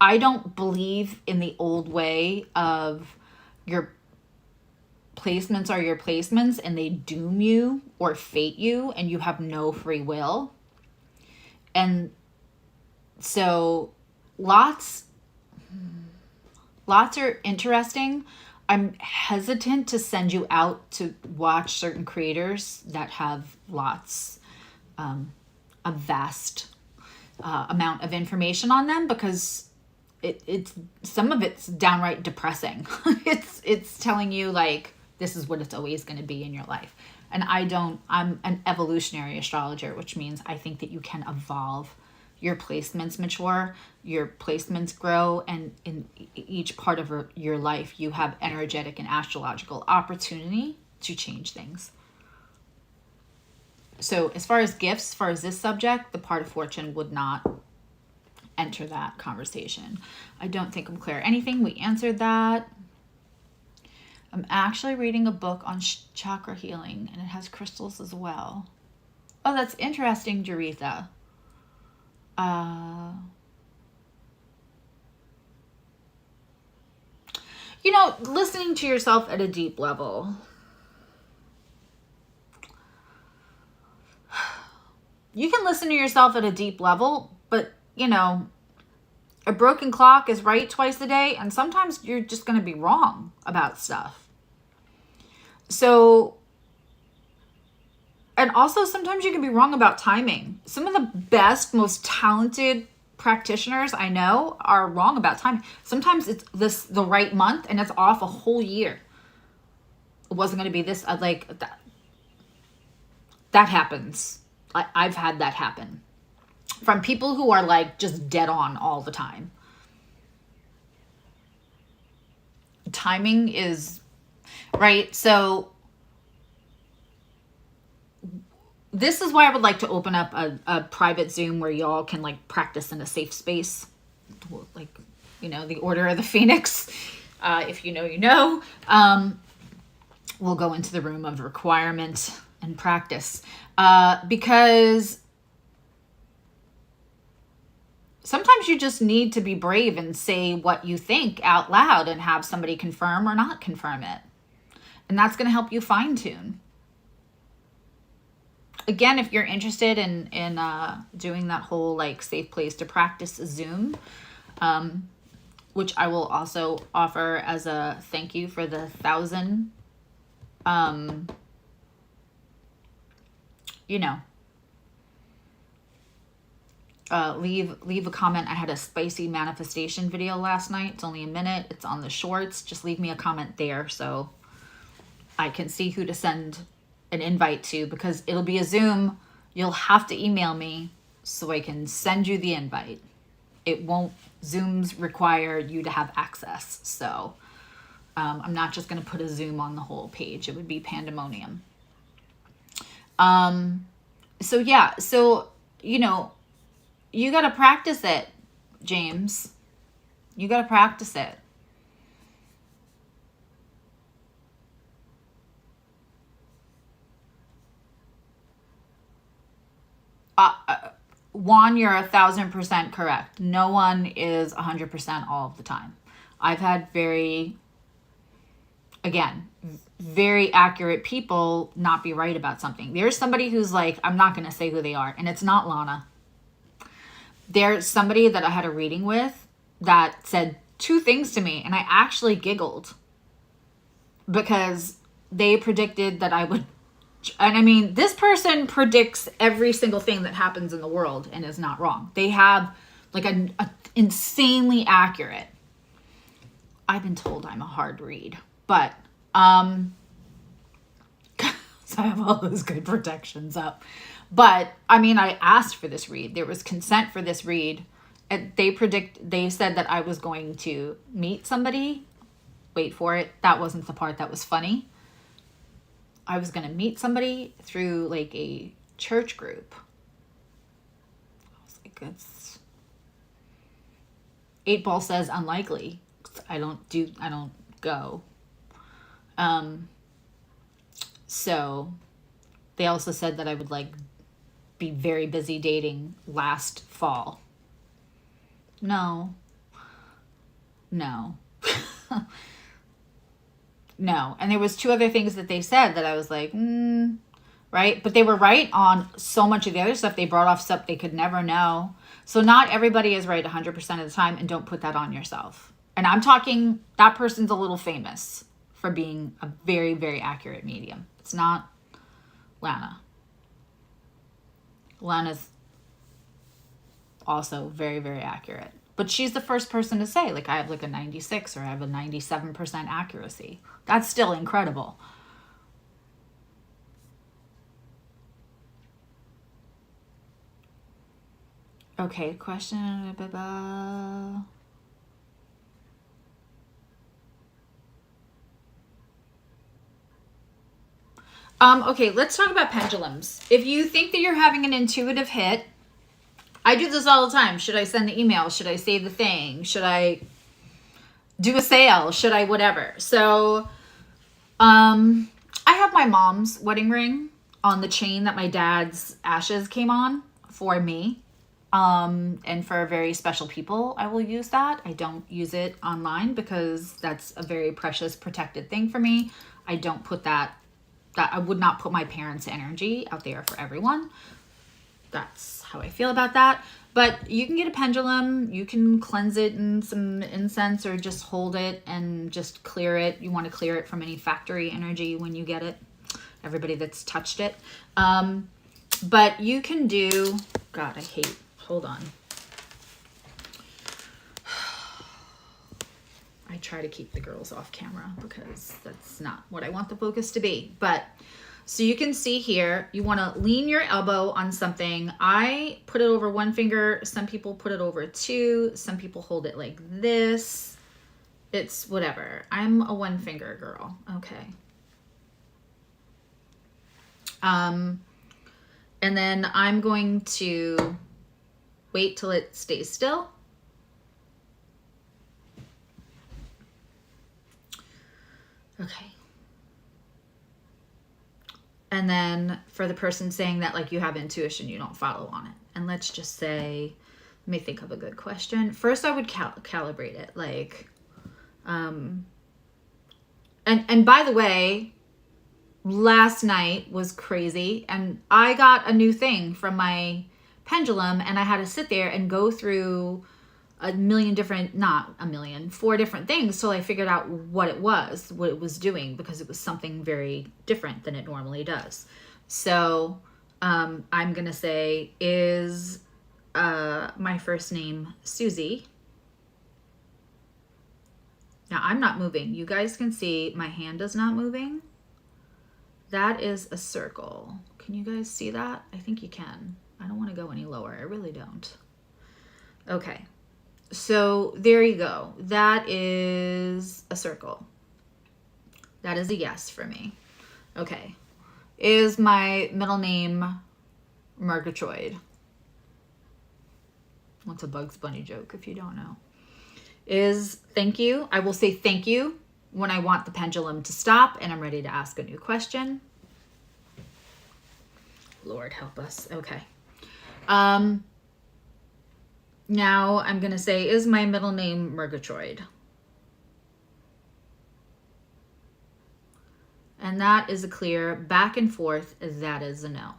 I don't believe in the old way of your placements are your placements and they doom you or fate you and you have no free will. And so lots are interesting. I'm hesitant to send you out to watch certain creators that have lots, a vast amount of information on them, because it's some of it's downright depressing. It's telling you like this is what it's always going to be in your life. And I'm an evolutionary astrologer, which means I think that you can evolve. Your placements mature, your placements grow, and in each part of your life, you have energetic and astrological opportunity to change things. So as far as gifts, as far as this subject, the part of fortune would not enter that conversation. I don't think I'm clear. Anything? We answered that. I'm actually reading a book on chakra healing, and it has crystals as well. Oh, that's interesting, Jaretha. You know, listening to yourself at a deep level. You can listen to yourself at a deep level, but, you know, a broken clock is right twice a day, and sometimes you're just going to be wrong about stuff. So, and also sometimes you can be wrong about timing. Some of the best, most talented practitioners I know are wrong about timing. Sometimes it's the right month and it's off a whole year. It wasn't going to be this, like that. That happens. I've had that happen from people who are like just dead on all the time. Timing is right. So this is why I would like to open up a private Zoom where y'all can like practice in a safe space. Like, you know, the Order of the Phoenix. If you know, you know. We'll go into the room of requirement and practice. Because sometimes you just need to be brave and say what you think out loud and have somebody confirm or not confirm it. And that's going to help you fine tune. Again, if you're interested in doing that whole like safe place to practice Zoom, which I will also offer as a thank you for the 1,000, you know, leave a comment. I had a spicy manifestation video last night. It's only a minute. It's on the shorts. Just leave me a comment there so I can see who to send an invite to, because it'll be a Zoom. You'll have to email me so I can send you the invite. It won't, Zooms require you to have access. So I'm not just going to put a Zoom on the whole page. It would be pandemonium. So yeah, so, you know, you got to practice it, James. You got to practice it. Juan, you're 1,000% correct. No one is 100% all of the time. I've had very accurate people not be right about something. There's somebody who's like, I'm not going to say who they are, and it's not Lana. There's somebody that I had a reading with that said 2 things to me, and I actually giggled because they predicted that I would. And I mean, this person predicts every single thing that happens in the world and is not wrong. They have like a insanely accurate. I've been told I'm a hard read, but so I have all those good protections up. But I mean, I asked for this read. There was consent for this read. And they said that I was going to meet somebody. Wait for it. That wasn't the part that was funny. I was going to meet somebody through like a church group. I was like, that's 8-Ball says unlikely. I don't go. So they also said that I would like be very busy dating last fall. No. No. And there was 2 other things that they said that I was like, right? But they were right on so much of the other stuff. They brought off stuff they could never know. So not everybody is right 100% of the time, and don't put that on yourself. And I'm talking, that person's a little famous for being a very, very accurate medium. It's not Lana. Lana's also very, very accurate. But she's the first person to say, like, I have like a 96 or I have a 97% accuracy. That's still incredible. Okay, question. Okay, let's talk about pendulums. If you think that you're having an intuitive hit, I do this all the time. Should I send the email? Should I say the thing? Should I do a sale? Should I whatever? So, I have my mom's wedding ring on the chain that my dad's ashes came on for me. And for very special people, I will use that. I don't use it online because that's a very precious, protected thing for me. I don't put that I would not put my parents' energy out there for everyone. That's how I feel about that. But you can get a pendulum. You can cleanse it in some incense or just hold it and just clear it. You want to clear it from any factory energy when you get it. Everybody that's touched it. But you can do, God, I hate, hold on. I try to keep the girls off camera because that's not what I want the focus to be. But so you can see here, you want to lean your elbow on something. I put it over one finger. Some people put it over two. Some people hold it like this. It's whatever. I'm a one finger girl. Okay. And then I'm going to wait till it stays still. Okay. And then for the person saying that like you have intuition, you don't follow on it. And let's just say, let me think of a good question. First, I would calibrate it. Like, and by the way, last night was crazy. And I got a new thing from my pendulum and I had to sit there and go through a million different, not a million, 4 different things till I figured out what it was doing, because it was something very different than it normally does. So I'm going to say, is my first name Susie? Now I'm not moving. You guys can see my hand is not moving. That is a circle. Can you guys see that? I think you can. I don't want to go any lower. I really don't. Okay. So there you go. That is a circle. That is a yes for me. Okay. Is my middle name Murgatroyd? What's a Bugs Bunny joke if you don't know? Is thank you. I will say thank you when I want the pendulum to stop and I'm ready to ask a new question. Lord help us. Okay. Now I'm going to say, is my middle name Murgatroyd? And that is a clear back and forth. That is a no.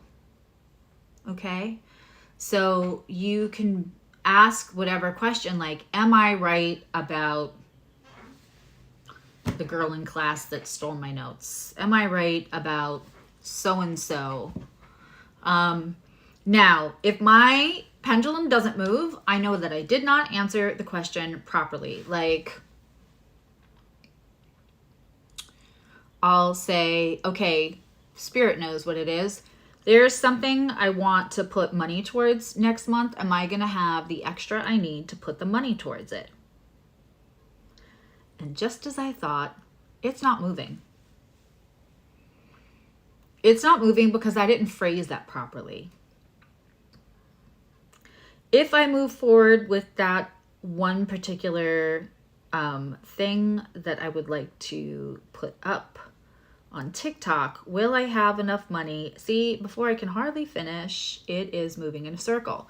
Okay. So you can ask whatever question, like, am I right about the girl in class that stole my notes? Am I right about so-and-so? Now, if my pendulum doesn't move, I know that I did not answer the question properly. Like, I'll say, okay, Spirit knows what it is. There's something I want to put money towards next month. Am I going to have the extra I need to put the money towards it? And just as I thought, it's not moving. It's not moving because I didn't phrase that properly. If I move forward with that one particular thing that I would like to put up on TikTok, will I have enough money? See, before I can hardly finish, it is moving in a circle.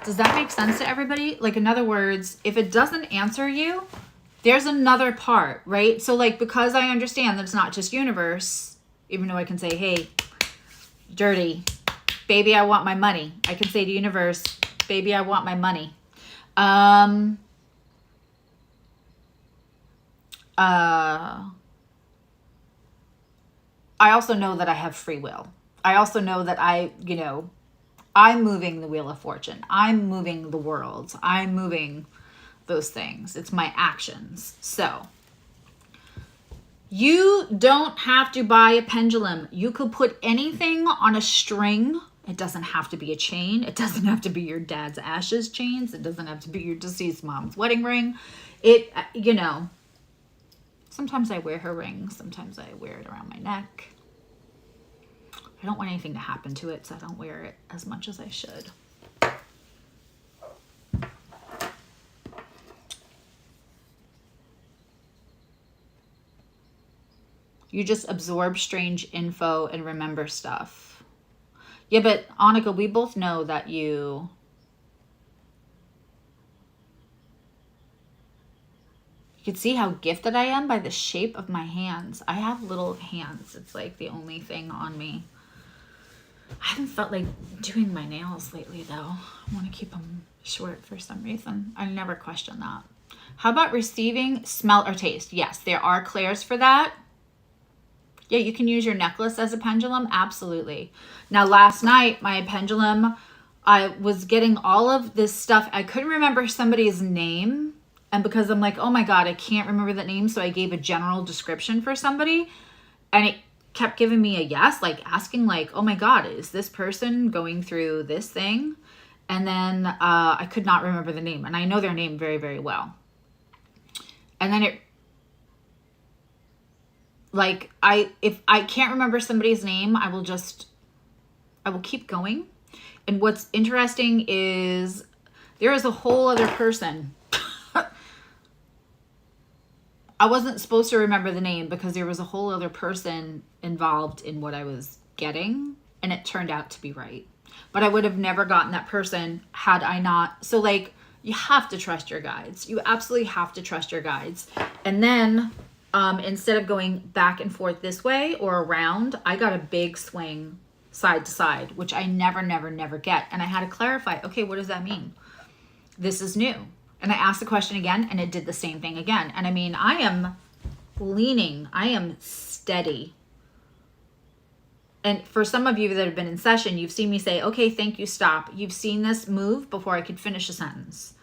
Does that make sense to everybody? Like, in other words, if it doesn't answer you, there's another part, right? So like, because I understand that it's not just universe, even though I can say, hey, dirty, baby, I want my money. I can say to universe, baby, I want my money. I also know that I have free will. I also know that I'm moving the wheel of fortune. I'm moving the world. I'm moving those things. It's my actions. So you don't have to buy a pendulum. You could put anything on a string. It doesn't have to be a chain. It doesn't have to be your dad's ashes chains. It doesn't have to be your deceased mom's wedding ring. Sometimes I wear her ring. Sometimes I wear it around my neck. I don't want anything to happen to it, so I don't wear it as much as I should. You just absorb strange info and remember stuff. Yeah, but Annika, we both know that you can see how gifted I am by the shape of my hands. I have little hands. It's like the only thing on me. I haven't felt like doing my nails lately, though. I want to keep them short for some reason. I never question that. How about receiving, smell, or taste? Yes, there are clairs for that. Yeah, you can use your necklace as a pendulum. Absolutely. Now, last night, my pendulum, I was getting all of this stuff. I couldn't remember somebody's name. And because I'm like, oh my God, I can't remember that name. So I gave a general description for somebody. And it kept giving me a yes, like asking like, oh my God, is this person going through this thing? And then I could not remember the name. And I know their name very, very well. And then if I can't remember somebody's name, I will keep going. And what's interesting is there is a whole other person. I wasn't supposed to remember the name because there was a whole other person involved in what I was getting, and it turned out to be right. But I would have never gotten that person had I not. So like, you have to trust your guides. You absolutely have to trust your guides. And then instead of going back and forth this way or around, I got a big swing side to side, which I never get. And I had to clarify, okay, what does that mean? This is new. And I asked the question again, and it did the same thing again. And I mean, I am leaning. I am steady. And for some of you that have been in session, you've seen me say, okay, thank you, stop. You've seen this move before I could finish a sentence.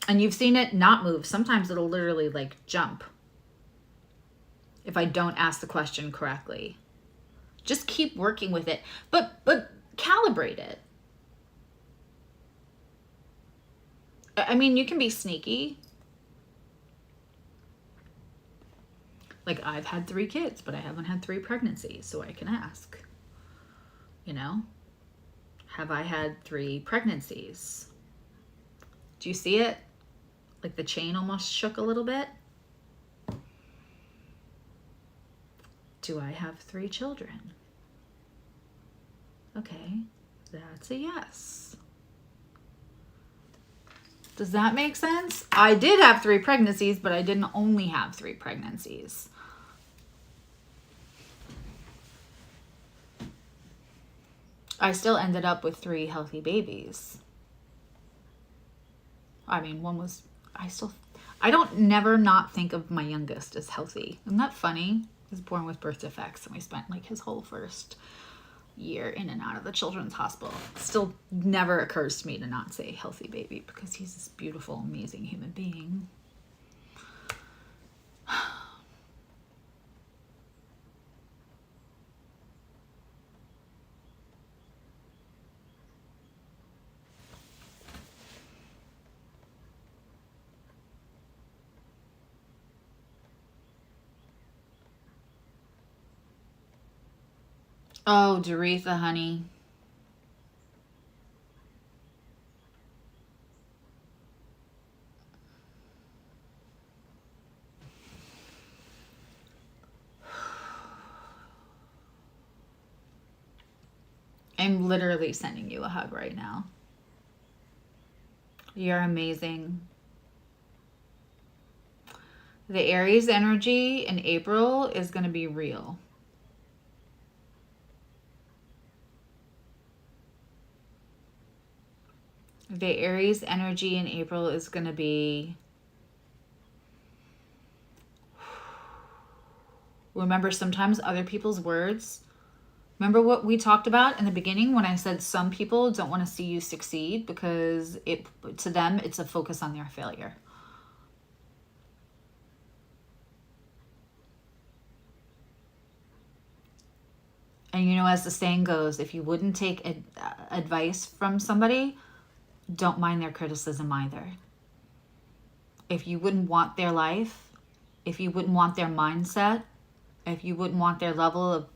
And you've seen it not move. Sometimes it'll literally like jump if I don't ask the question correctly. Just keep working with it, but calibrate it. I mean, you can be sneaky. Like, I've had 3 kids, but I haven't had 3 pregnancies, so I can ask. You know? Have I had 3 pregnancies? Do you see it? Like the chain almost shook a little bit. Do I have 3 children? Okay, that's a yes. Does that make sense? I did have 3 pregnancies, but I didn't only have 3 pregnancies. I still ended up with 3 healthy babies. I mean, one was, I don't never not think of my youngest as healthy. Isn't that funny? He was born with birth defects, and we spent like his whole first year in and out of the children's hospital. Still never occurs to me to not say healthy baby because he's this beautiful, amazing human being. Oh, Doretha, honey. I'm literally sending you a hug right now. You're amazing. The Aries energy in April is going to be real. The Aries energy in April is going to be... Remember, sometimes other people's words... Remember what we talked about in the beginning when I said some people don't want to see you succeed because to them, it's a focus on their failure. And you know, as the saying goes, if you wouldn't take advice from somebody, don't mind their criticism either. If you wouldn't want their life, if you wouldn't want their mindset, if you wouldn't want their level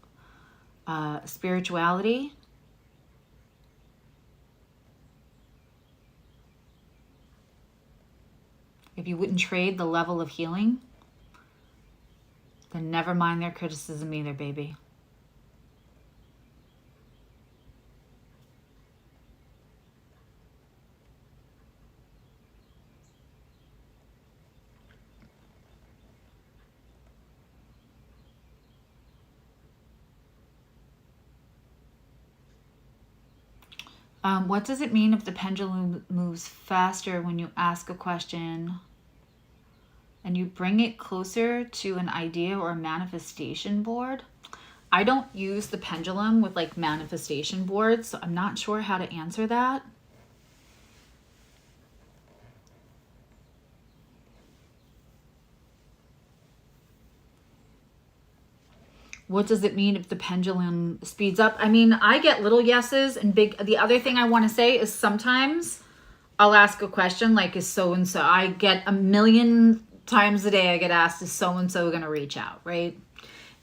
spirituality. If you wouldn't trade the level of healing, then never mind their criticism either, baby. What does it mean if the pendulum moves faster when you ask a question and you bring it closer to an idea or a manifestation board? I don't use the pendulum with like manifestation boards, so I'm not sure how to answer that. What does it mean if the pendulum speeds up? I mean, I get little yeses and big. The other thing I want to say is sometimes I'll ask a question like, is so-and-so, I get a million times a day I get asked, is so-and-so going to reach out, right?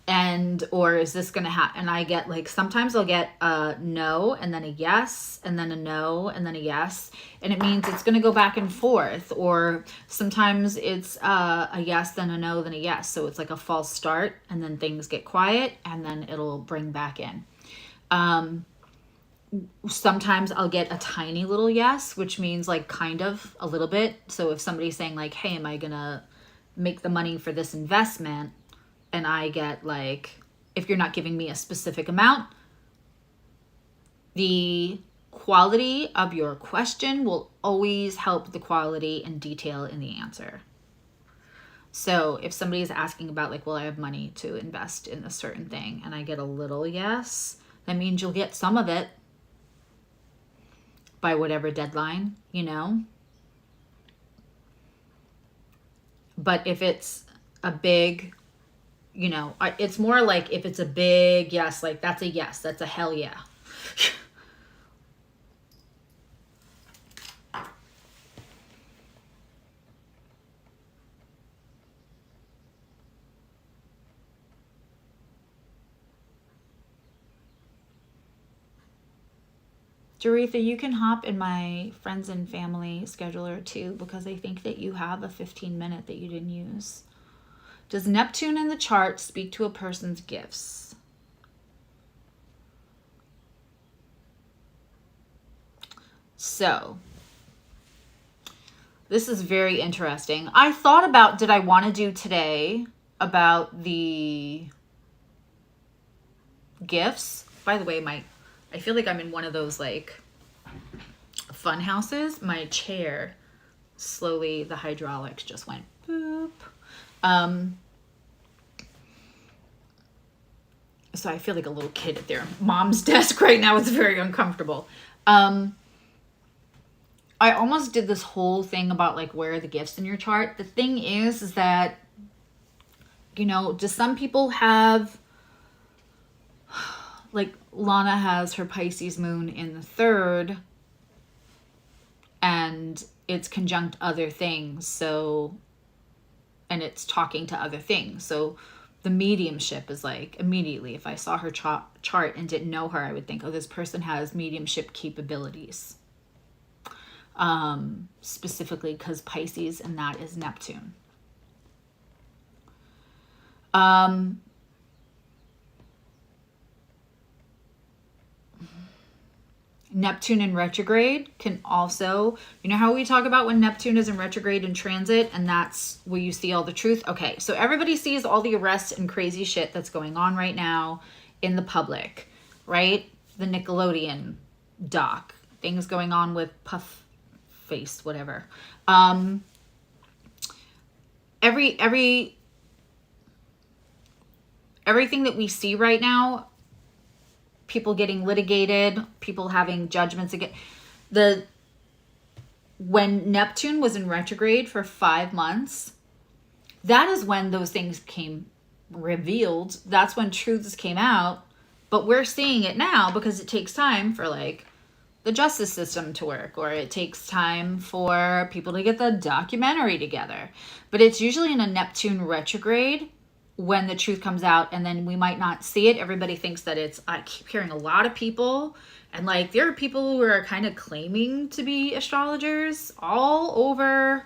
And, or is this going to happen? And I get like, sometimes I'll get a no and then a yes and then a no and then a yes. And it means it's going to go back and forth. Or sometimes it's a yes, then a no, then a yes. So it's like a false start and then things get quiet and then it'll bring back in. Sometimes I'll get a tiny little yes, which means like kind of a little bit. So if somebody's saying like, hey, am I going to make the money for this investment? And I get like, if you're not giving me a specific amount, the quality of your question will always help the quality and detail in the answer. So if somebody is asking about like, well, I have money to invest in a certain thing and I get a little yes, that means you'll get some of it by whatever deadline, you know? But if it's a big, you know, it's more like if it's a big yes, like that's a yes, that's a hell yeah. Doretha, you can hop in my friends and family scheduler too, because I think that you have a 15-minute that you didn't use. Does Neptune in the chart speak to a person's gifts? So, this is very interesting. I thought about, did I want to do today about the gifts? By the way, I feel like I'm in one of those like fun houses. My chair, slowly the hydraulics just went boop. So I feel like a little kid at their mom's desk right now. It's very uncomfortable. I almost did this whole thing about like, where are the gifts in your chart? The thing is that, you know, do some people have, like Lana has her Pisces moon in the 3rd and it's conjunct other things. So, and it's talking to other things. So the mediumship is like, immediately, if I saw her chart and didn't know her, I would think, oh, this person has mediumship capabilities. Specifically because Pisces, and that is Neptune. Neptune in retrograde can also, you know how we talk about when Neptune is in retrograde in transit and that's where you see all the truth? Okay, so everybody sees all the arrests and crazy shit that's going on right now in the public, right? The Nickelodeon doc, things going on with Puff Face, whatever. Everything that we see right now, people getting litigated, people having judgments again. When Neptune was in retrograde for 5 months, that is when those things came revealed. That's when truths came out. But we're seeing it now because it takes time for like the justice system to work, or it takes time for people to get the documentary together. But it's usually in a Neptune retrograde when the truth comes out, and then we might not see it. Everybody thinks that it's, I keep hearing a lot of people, and like there are people who are kind of claiming to be astrologers all over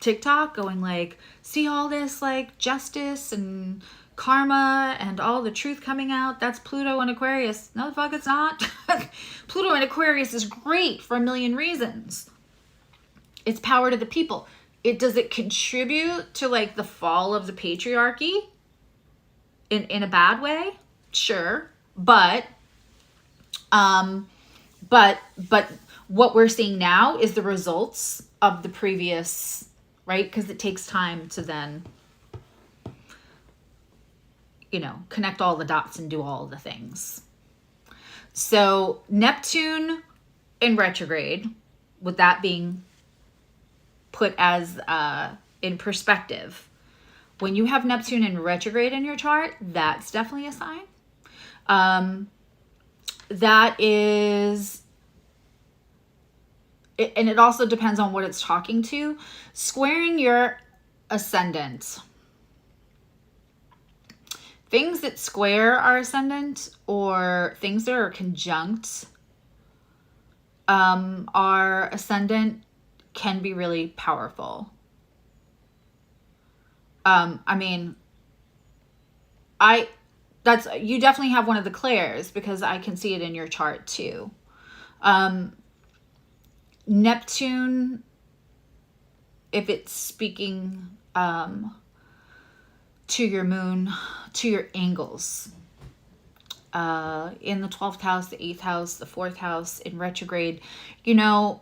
TikTok going like, see all this like justice and karma and all the truth coming out, that's Pluto and Aquarius. No, the fuck it's not. Pluto and Aquarius is great for a million reasons. It's power to the people. Does it contribute to like the fall of the patriarchy in a bad way? Sure. But what we're seeing now is the results of the previous, right? Because it takes time to then, you know, connect all the dots and do all the things. So Neptune in retrograde, with that being put as in perspective, when you have Neptune in retrograde in your chart, that's definitely a sign. That is, and it also depends on what it's talking to. Squaring your ascendant. Things that square our ascendant or things that are conjunct our ascendant can be really powerful. I mean, you definitely have one of the clairs because I can see it in your chart too. Neptune, if it's speaking to your moon, to your angles, in the 12th house, the 8th house, the 4th house in retrograde, you know,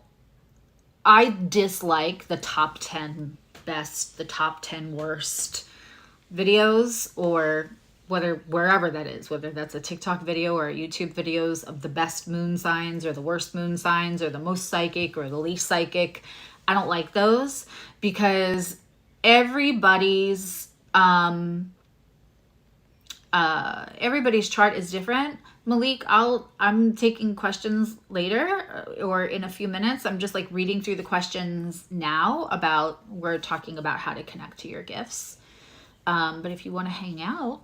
I dislike the top 10 best, the top 10 worst videos, or wherever that is, whether that's a TikTok video or YouTube videos of the best moon signs or the worst moon signs or the most psychic or the least psychic. I don't like those because everybody's chart is different. Malik, I'm taking questions later or in a few minutes. I'm just like reading through the questions now we're talking about how to connect to your gifts. But if you want to hang out,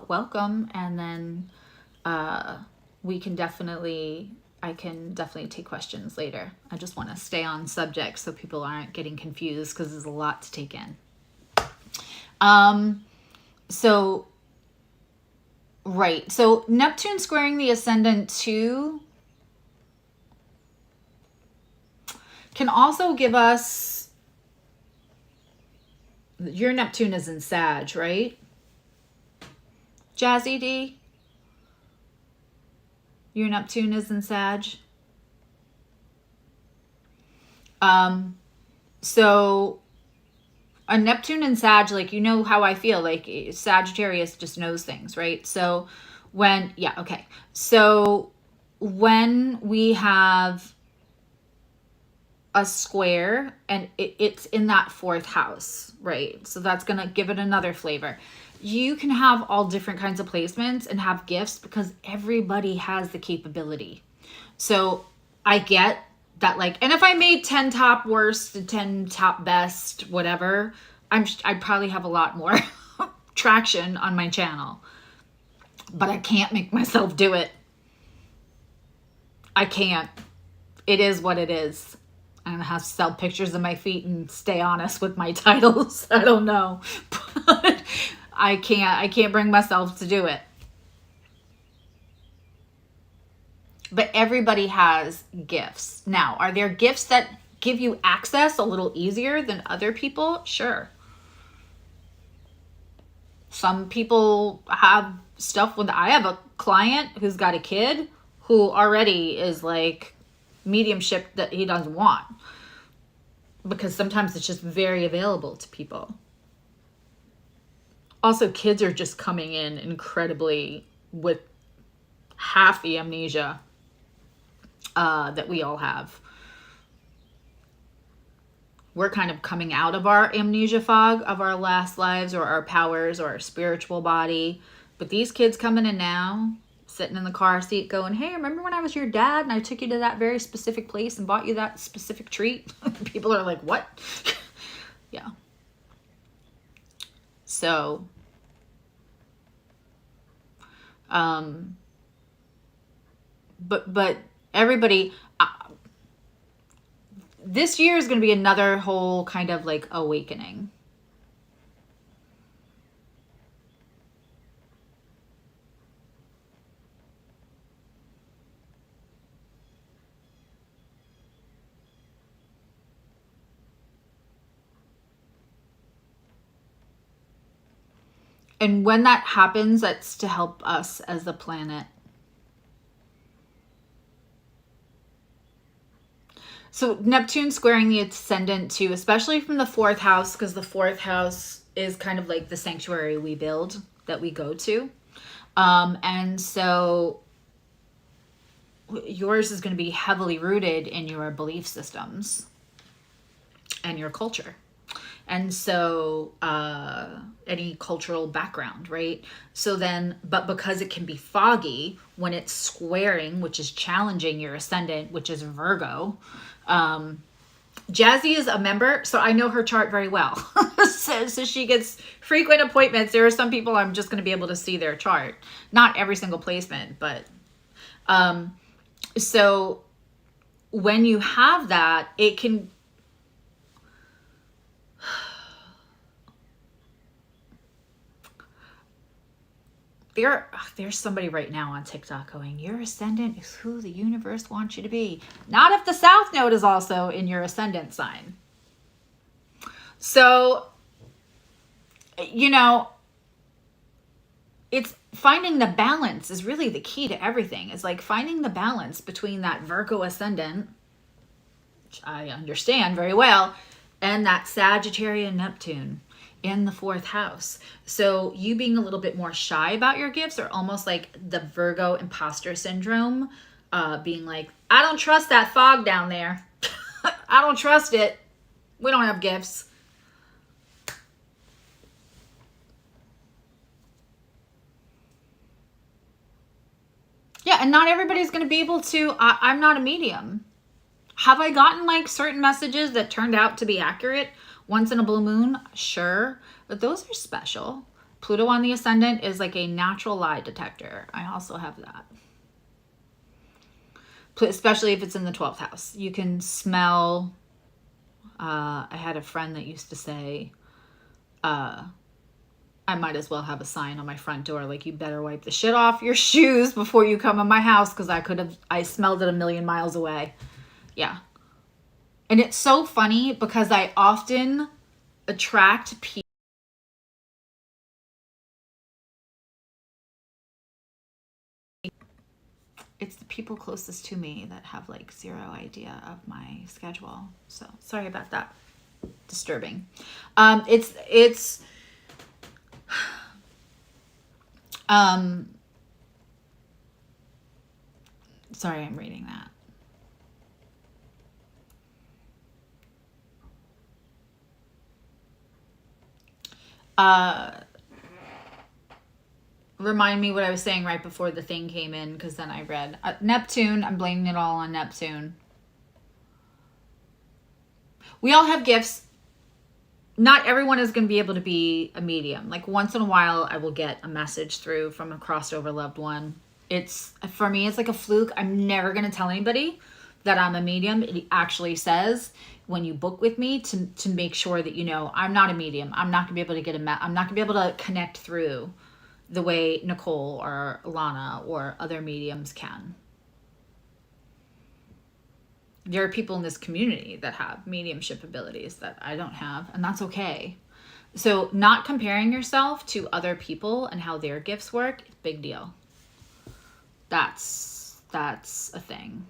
welcome. And then I can definitely take questions later. I just want to stay on subject so people aren't getting confused because there's a lot to take in. Right. So Neptune squaring the ascendant too can also give us, your Neptune is in Sag, right? Jazzy D? Your Neptune is in Sag. So a Neptune and Sag, like, you know how I feel, like Sagittarius just knows things, right? So when we have a square and it's in that 4th house, right? So that's going to give it another flavor. You can have all different kinds of placements and have gifts because everybody has the capability. So I get that, like, and if I made 10 top worst and 10 top best, whatever, I'd probably have a lot more traction on my channel. But I can't make myself do it. I can't. It is what it is. I'm gonna have to sell pictures of my feet and stay honest with my titles. I don't know. But I can't bring myself to do it. But everybody has gifts. Now, are there gifts that give you access a little easier than other people? Sure. Some people have stuff with, I have a client who's got a kid who already is like mediumship that he doesn't want. Because sometimes it's just very available to people. Also, kids are just coming in incredibly with half the amnesia that we all have. We're kind of coming out of our amnesia fog of our last lives or our powers or our spiritual body. But these kids coming in now, sitting in the car seat going, hey, remember when I was your dad and I took you to that very specific place and bought you that specific treat? People are like, what? Yeah. So But everybody, this year is going to be another whole kind of like awakening. And when that happens, that's to help us as a planet. So Neptune squaring the ascendant too, especially from the 4th house, because the 4th house is kind of like the sanctuary we build, that we go to. And so yours is going to be heavily rooted in your belief systems and your culture. And so any cultural background, right? So then, but because it can be foggy when it's squaring, which is challenging your ascendant, which is Virgo. Jazzy is a member, so I know her chart very well. so she gets frequent appointments. There are some people I'm just going to be able to see their chart. Not every single placement, but so when you have that, it can... There's somebody right now on TikTok going, your ascendant is who the universe wants you to be. Not if the South Node is also in your ascendant sign. So, you know, it's finding the balance is really the key to everything. It's like finding the balance between that Virgo ascendant, which I understand very well, and that Sagittarian Neptune in the 4th house. So you being a little bit more shy about your gifts, or almost like the Virgo imposter syndrome, being like, I don't trust that fog down there. I don't trust it. We don't have gifts. Yeah, and not everybody's going to be able to. I'm not a medium. Have I gotten like certain messages that turned out to be accurate once in a blue moon? Sure, but those are special. Pluto on the ascendant is like a natural lie detector. I also have that. Especially if it's in the 12th house. You can smell. I had a friend that used to say, I might as well have a sign on my front door like, you better wipe the shit off your shoes before you come in my house, because I smelled it a million miles away. Yeah. And it's so funny because I often attract people. It's the people closest to me that have like zero idea of my schedule. So sorry about that. Disturbing. Sorry, I'm reading that. Remind me what I was saying right before the thing came in, because then I read Neptune. I'm blaming it all on Neptune. We all have gifts. Not everyone is going to be able to be a medium. Like once in a while, I will get a message through from a crossover loved one. For me, it's like a fluke. I'm never going to tell anybody that I'm a medium. It actually says when you book with me to make sure that you know I'm not a medium. I'm not going to be able to get I'm not going to be able to connect through the way Nicole or Lana or other mediums can. There are people in this community that have mediumship abilities that I don't have, and that's okay. So not comparing yourself to other people and how their gifts work, big deal. That's a thing.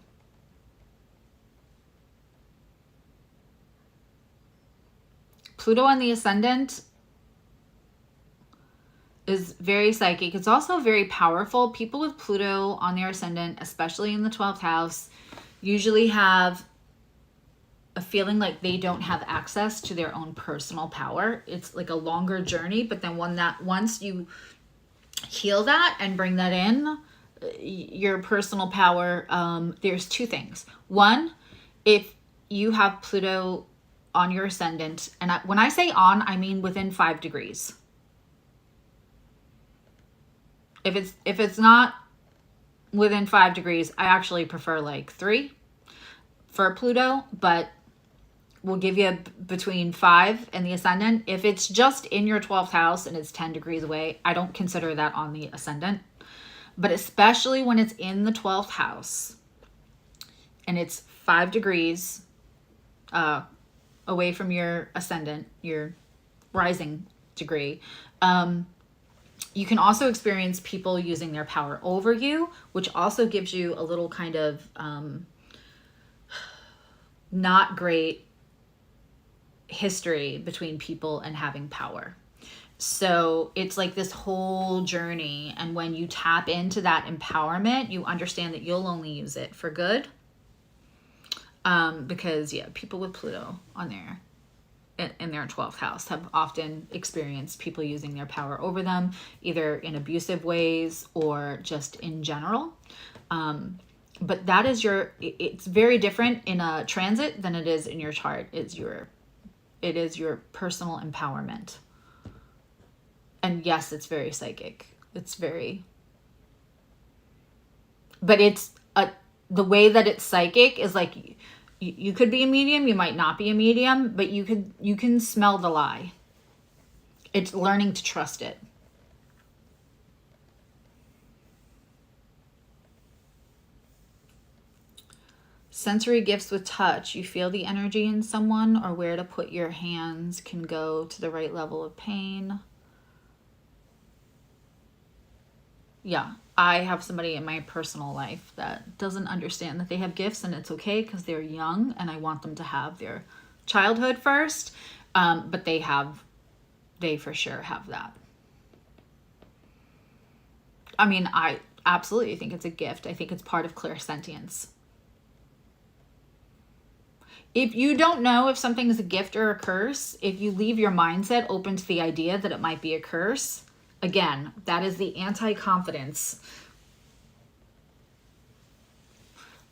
Pluto on the ascendant is very psychic. It's also very powerful. People with Pluto on their ascendant, especially in the 12th house, usually have a feeling like they don't have access to their own personal power. It's like a longer journey, but then once you heal that and bring that in, your personal power, there's two things. One, if you have Pluto on your ascendant, and when I say on, I mean within 5 degrees. If it's not within 5 degrees, I actually prefer like 3 for Pluto, but we'll give you between 5 and the ascendant. If it's just in your 12th house and it's 10 degrees away, I don't consider that on the ascendant. But especially when it's in the 12th house and it's 5 degrees away from your ascendant, your rising degree, you can also experience people using their power over you, which also gives you a little kind of not great history between people and having power. So it's like this whole journey. And when you tap into that empowerment, you understand that you'll only use it for good. Because yeah, people with Pluto on there in their 12th house have often experienced people using their power over them, either in abusive ways or just in general. But that is it's very different in a transit than it is in your chart. It is your personal empowerment. And yes, it's very psychic. But the way that it's psychic is like, you could be a medium, you might not be a medium, but you can smell the lie. It's learning to trust it. Sensory gifts with touch. You feel the energy in someone or where to put your hands can go to the right level of pain. Yeah, I have somebody in my personal life that doesn't understand that they have gifts, and it's okay because they're young and I want them to have their childhood first. But they for sure have that. I mean, I absolutely think it's a gift. I think it's part of clairsentience. If you don't know if something is a gift or a curse, if you leave your mindset open to the idea that it might be a curse, again, that is the anti-confidence.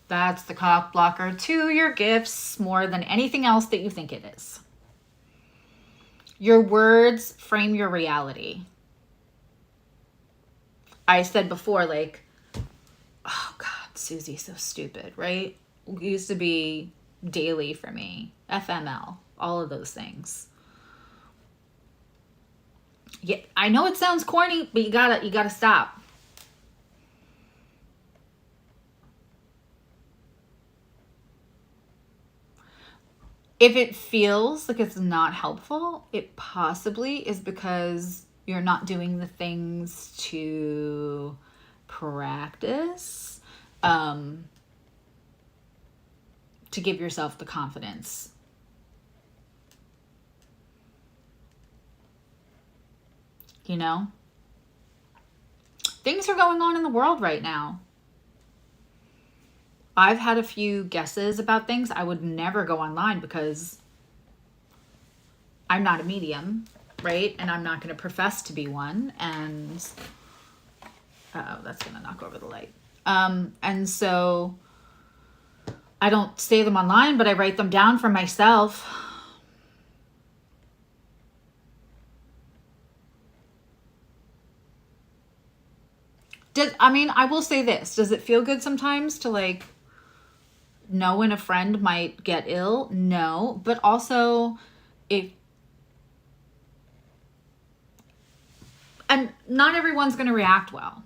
That's the cock blocker to your gifts more than anything else that you think it is. Your words frame your reality. I said before, like, oh God, Susie's so stupid, right? It used to be daily for me, FML, all of those things. Yeah, I know it sounds corny, but you gotta stop. If it feels like it's not helpful, it possibly is because you're not doing the things to practice, to give yourself the confidence. You know? Things are going on in the world right now. I've had a few guesses about things. I would never go online because I'm not a medium, right? And I'm not going to profess to be one. And that's going to knock over the light. And so I don't say them online, but I write them down for myself. I will say this. Does it feel good sometimes to like know when a friend might get ill? No, but also and not everyone's going to react well.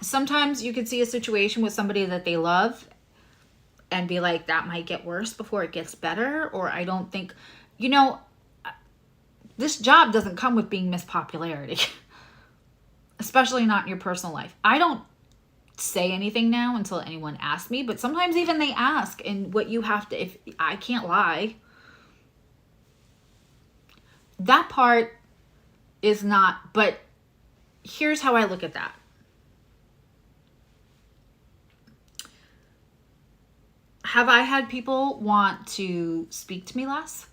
Sometimes you could see a situation with somebody that they love and be like, that might get worse before it gets better. Or I don't think, this job doesn't come with being Miss Popularity, especially not in your personal life. I don't say anything now until anyone asks me, but sometimes even they ask, and what you have to, if I can't lie, that part is not, but here's how I look at that. Have I had people want to speak to me less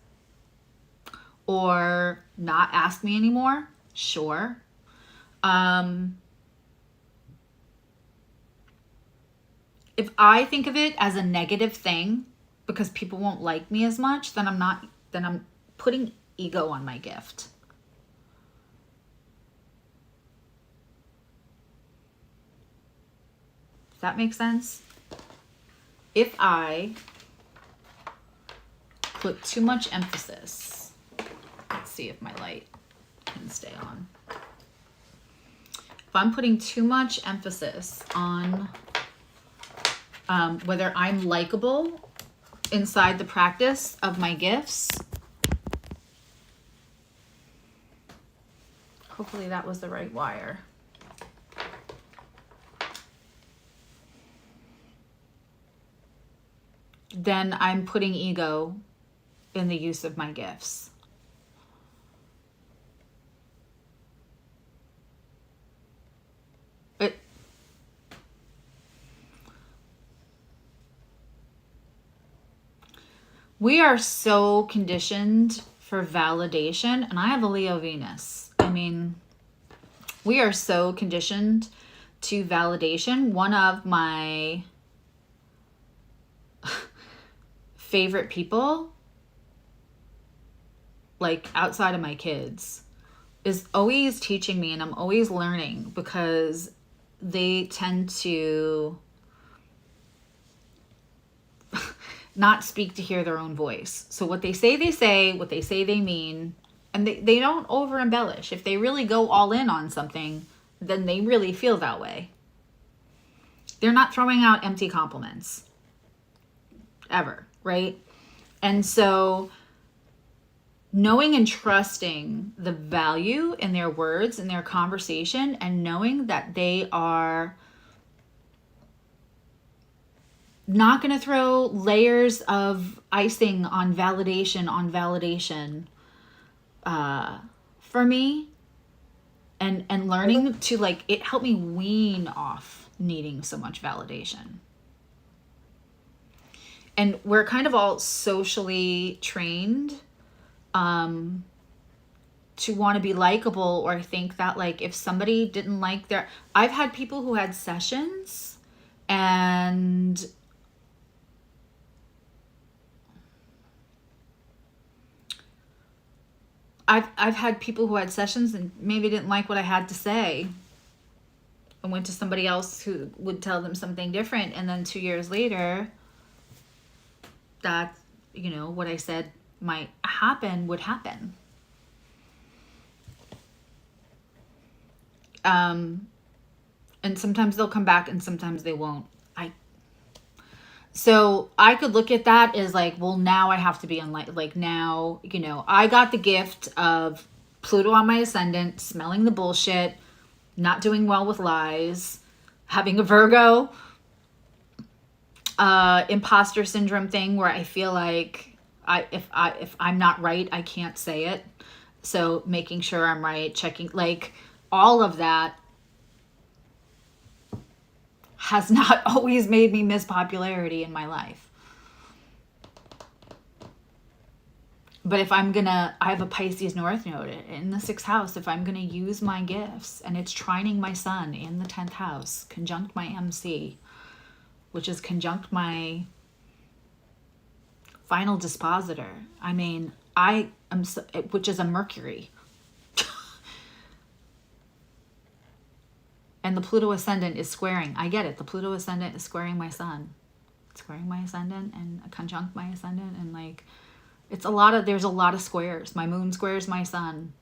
or not ask me anymore? Sure. If I think of it as a negative thing because people won't like me as much, then I'm putting ego on my gift. that makes sense? If I put too much emphasis, let's see if my light can stay on. If I'm putting too much emphasis on whether I'm likable inside the practice of my gifts, hopefully that was the right wire. Then I'm putting ego in the use of my gifts. We are so conditioned for validation, and I have a Leo Venus. I mean, we are so conditioned to validation. One of my favorite people, like outside of my kids, is always teaching me, and I'm always learning, because they tend to not speak to hear their own voice. So what they say, what they say, they mean, and they don't over embellish. If they really go all in on something, then they really feel that way. They're not throwing out empty compliments ever, right? And so knowing and trusting the value in their words, in their conversation, and knowing that they are not going to throw layers of icing on validation for me, and learning to, like, it helped me wean off needing so much validation. And we're kind of all socially trained to want to be likable, or think that, like, if somebody didn't like their... I've had people who had sessions, and I've had people who had sessions and maybe didn't like what I had to say, and went to somebody else who would tell them something different, and then 2 years later, that, you know, what I said might happen would happen. And sometimes they'll come back and sometimes they won't. So I could look at that as like, well, now I have to be like now, you know, I got the gift of Pluto on my ascendant, smelling the bullshit, not doing well with lies, having a Virgo, imposter syndrome thing where I feel like if I'm not right, I can't say it. So making sure I'm right, checking, like, all of that has not always made me miss popularity in my life. But if I'm gonna, I have a Pisces North Node in the 6th house. If I'm gonna use my gifts, and it's trining my sun in the 10th house, conjunct my MC, which is conjunct my final dispositor. I mean, I am, which is a Mercury. And the Pluto ascendant is squaring. I get it. The Pluto ascendant is squaring my sun. It's squaring my ascendant and conjunct my ascendant. And, like, it's a lot of, there's a lot of squares. My moon squares my sun.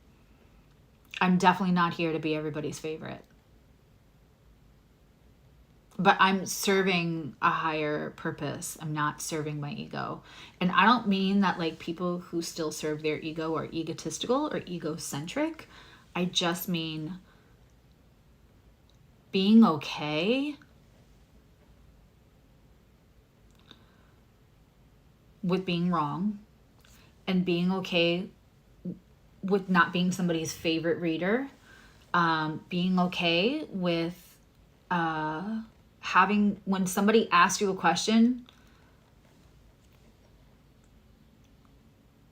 I'm definitely not here to be everybody's favorite. But I'm serving a higher purpose. I'm not serving my ego. And I don't mean that, like, people who still serve their ego are egotistical or egocentric. I just mean being okay with being wrong, and being okay with not being somebody's favorite reader, being okay with having, when somebody asks you a question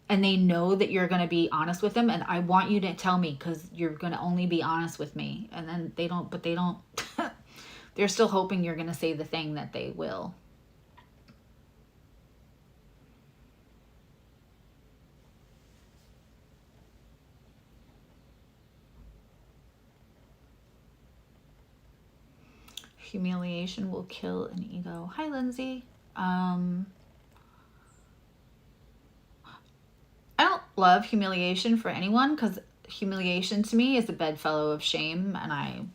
and they know that you're going to be honest with them, and I want you to tell me because you're going to only be honest with me, and then they don't, they're still hoping you're going to say the thing that they will. Humiliation will kill an ego. Hi, Lindsay. I don't love humiliation for anyone, because humiliation to me is a bedfellow of shame, and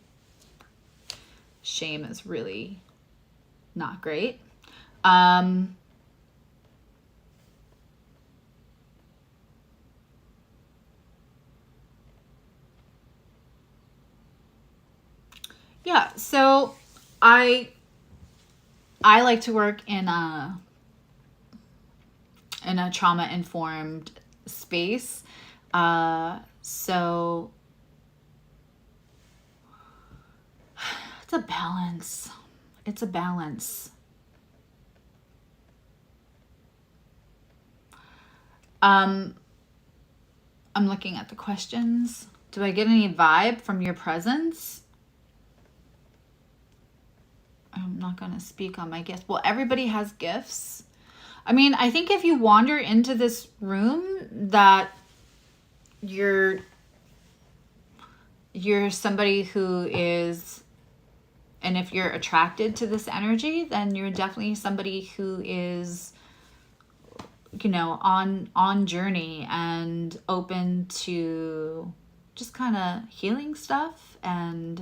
shame is really not great. Yeah, so I like to work in a trauma-informed space. So it's a balance. It's a balance. I'm looking at the questions. Do I get any vibe from your presence? I'm not going to speak on my gifts. Well, everybody has gifts. I mean, I think if you wander into this room, that you're somebody who is, and if you're attracted to this energy, then you're definitely somebody who is, you know, on journey and open to just kind of healing stuff. And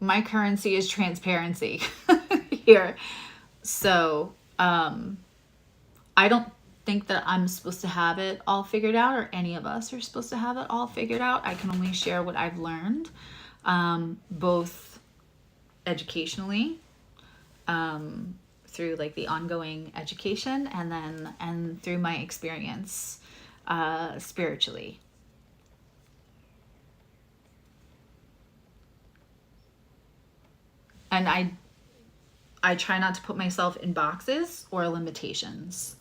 my currency is transparency here. So I don't think that I'm supposed to have it all figured out, or any of us are supposed to have it all figured out. I can only share what I've learned, both educationally, through like the ongoing education, and through my experience spiritually. And I try not to put myself in boxes or limitations.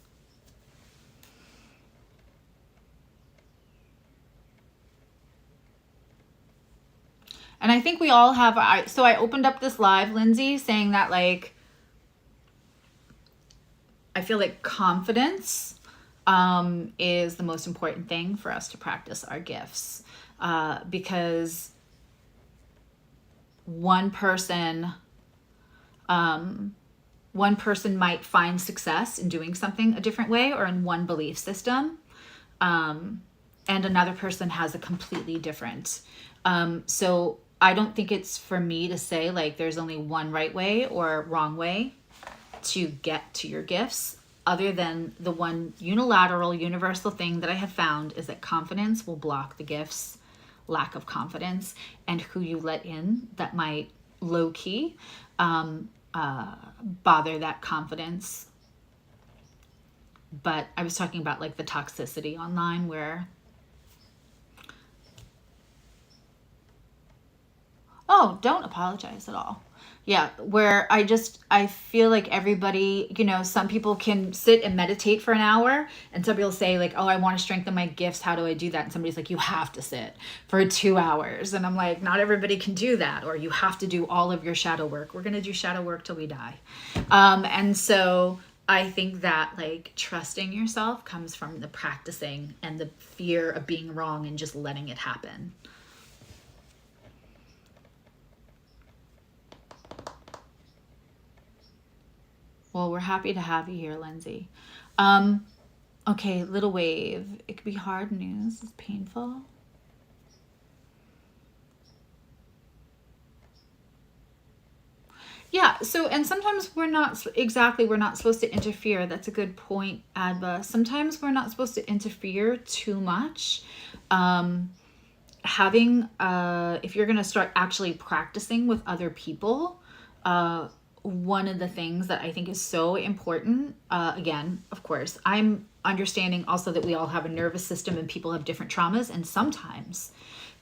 And I think we all have, so I opened up this live, Lindsay, saying that, like, I feel like confidence is the most important thing for us to practice our gifts. Because one person might find success in doing something a different way, or in one belief system, and another person has a completely different. So I don't think it's for me to say, like, there's only one right way or wrong way to get to your gifts, other than the one unilateral universal thing that I have found is that confidence will block the gifts. Lack of confidence and who you let in that might low-key bother that confidence. But I was talking about, like, the toxicity online, where don't apologize at all. Yeah, where I feel like everybody, you know, some people can sit and meditate for an hour, and some people say, like, oh, I want to strengthen my gifts. How do I do that? And somebody's like, you have to sit for 2 hours. And I'm like, not everybody can do that. Or you have to do all of your shadow work. We're going to do shadow work till we die. And so I think that, like, trusting yourself comes from the practicing and the fear of being wrong and just letting it happen. Well, we're happy to have you here, Lindsay. Okay, little wave. It could be hard news. It's painful. Yeah, so, and sometimes we're not supposed to interfere. That's a good point, Adva. Sometimes we're not supposed to interfere too much. If you're going to start actually practicing with other people, one of the things that I think is so important, again, of course, I'm understanding also that we all have a nervous system and people have different traumas, and sometimes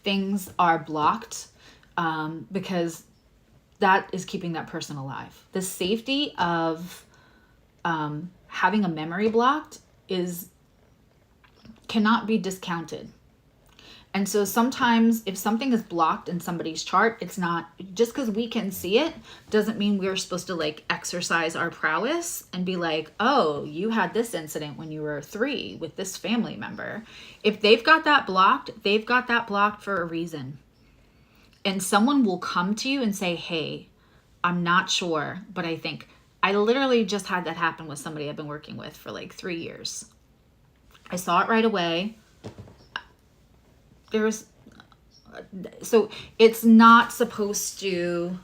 things are blocked because that is keeping that person alive. The safety of having a memory blocked cannot be discounted. And so sometimes if something is blocked in somebody's chart, it's not, just because we can see it doesn't mean we're supposed to like exercise our prowess and be like, oh, you had this incident when you were 3 with this family member. If they've got that blocked, they've got that blocked for a reason. And someone will come to you and say, hey, I'm not sure, but I think. I literally just had that happen with somebody I've been working with for like 3 years. I saw it right away. So it's not supposed to,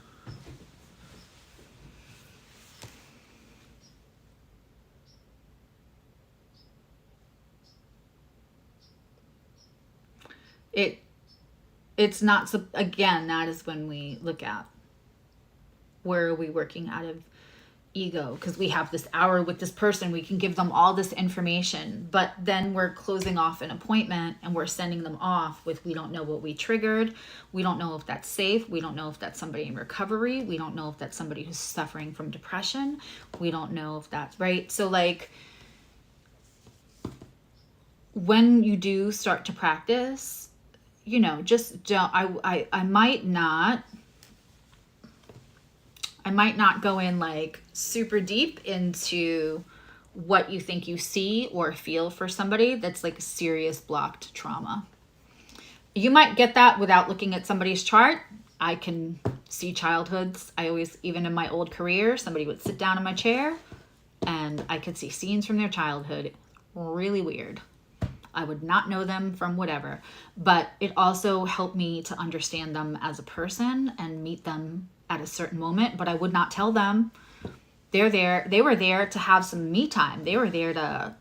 it's not, again, that is when we look at where are we working out of ego, because we have this hour with this person, we can give them all this information, but then we're closing off an appointment and we're sending them off with, we don't know what we triggered, we don't know if that's safe, we don't know if that's somebody in recovery, we don't know if that's somebody who's suffering from depression, we don't know if that's right. So like when you do start to practice, you know, just don't, I might not go in like super deep into what you think you see or feel for somebody that's like serious blocked trauma. You might get that without looking at somebody's chart. I can see childhoods. I always, even in my old career, somebody would sit down in my chair and I could see scenes from their childhood. Really weird. I would not know them from whatever, but it also helped me to understand them as a person and meet them at a certain moment, but I would not tell them. They were there to have some me time. They were there to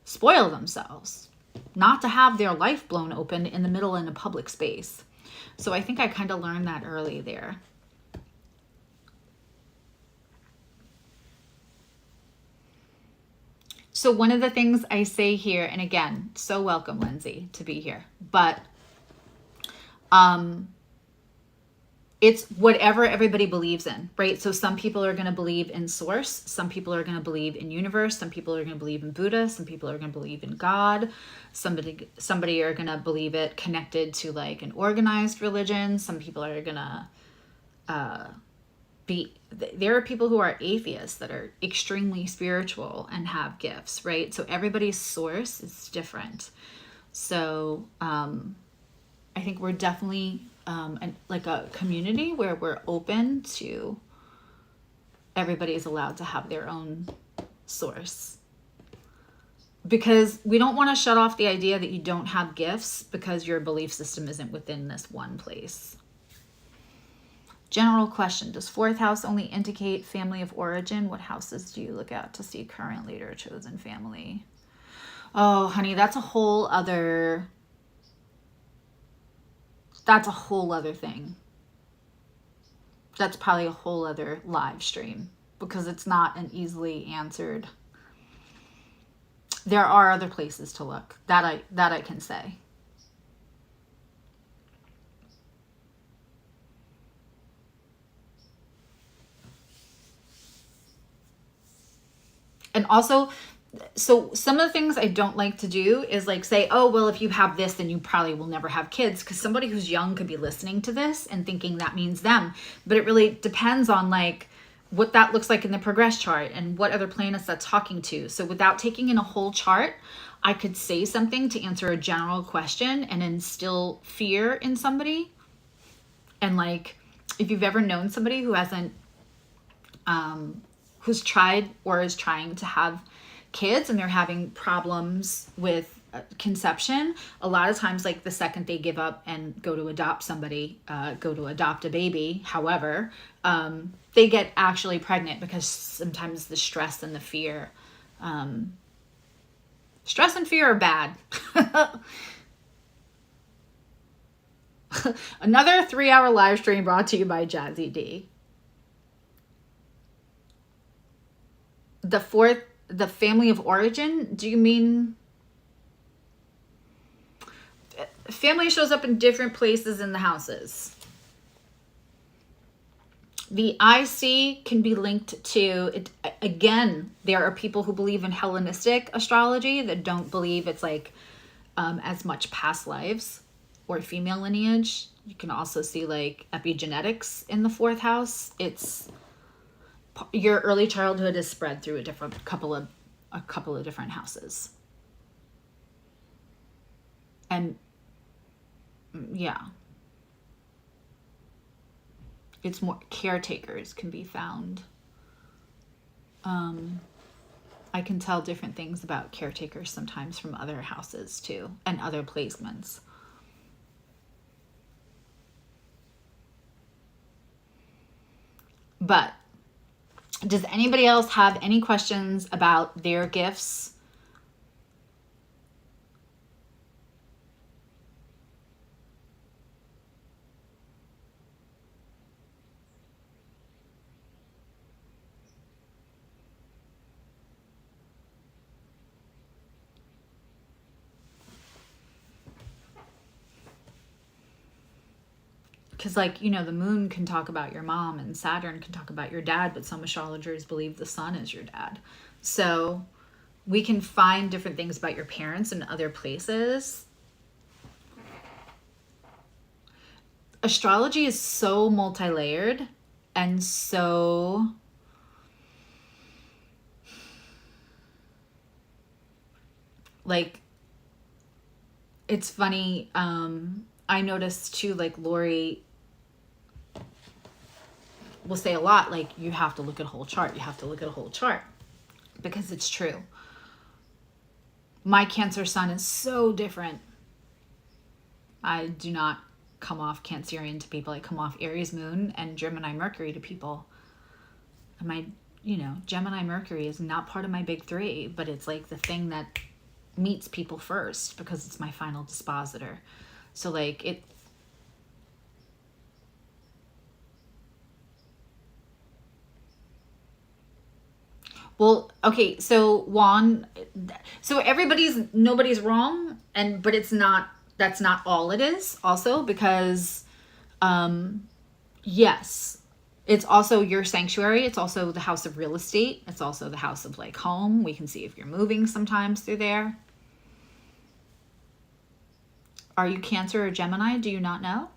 spoil themselves, not to have their life blown open in the middle in a public space. So I think I kind of learned that early there. So one of the things I say here, and again, so welcome, Lindsay, to be here, but it's whatever everybody believes in, right? So some people are going to believe in source. Some people are going to believe in universe. Some people are going to believe in Buddha. Some people are going to believe in God. Somebody are going to believe it connected to like an organized religion. Some people are going to there are people who are atheists that are extremely spiritual and have gifts, right? So everybody's source is different. So I think we're definitely like a community where we're open to everybody is allowed to have their own source, because we don't want to shut off the idea that you don't have gifts because your belief system isn't within this one place. General question: does 4th house only indicate family of origin? What houses do you look at to see current leader, chosen family? Oh, honey, that's a whole other thing. That's probably a whole other live stream, because it's not an easily answered. There are other places to look, that I can say. And also, so some of the things I don't like to do is like say, oh, well, if you have this, then you probably will never have kids, because somebody who's young could be listening to this and thinking that means them. But it really depends on like what that looks like in the progress chart and what other planets that's talking to. So without taking in a whole chart, I could say something to answer a general question and instill fear in somebody. And like, if you've ever known somebody who hasn't, who's tried or is trying to have kids and they're having problems with conception, a lot of times, like the second they give up and go to adopt somebody, go to adopt a baby, however, they get actually pregnant, because sometimes the stress and the fear, stress and fear are bad. Another 3-hour live stream brought to you by Jazzy D. The family of origin, do you mean family shows up in different places in the houses? The IC can be linked to it. Again, there are people who believe in Hellenistic astrology that don't believe it's like as much past lives. or female lineage. You can also see like epigenetics in the 4th house. It's your early childhood is spread through a couple of different houses. And yeah, it's more caretakers can be found. I can tell different things about caretakers sometimes from other houses too, and other placements. But does anybody else have any questions about their gifts? Because, like, you know, the moon can talk about your mom and Saturn can talk about your dad, but some astrologers believe the sun is your dad. So we can find different things about your parents in other places. Astrology is so multi-layered and so like, it's funny. I noticed too, like Lori will say a lot, like, you have to look at a whole chart. You have to look at a whole chart, because it's true. My Cancer sun is so different. I do not come off Cancerian to people. I come off Aries moon and Gemini Mercury to people. And my, you know, Gemini Mercury is not part of my big 3, but it's like the thing that meets people first because it's my final dispositor. So like it, well, okay, so Juan, so nobody's wrong, but it's not, that's not all it is also, because yes, it's also your sanctuary. It's also the house of real estate. It's also the house of like home. We can see if you're moving sometimes through there. Are you Cancer or Gemini? Do you not know?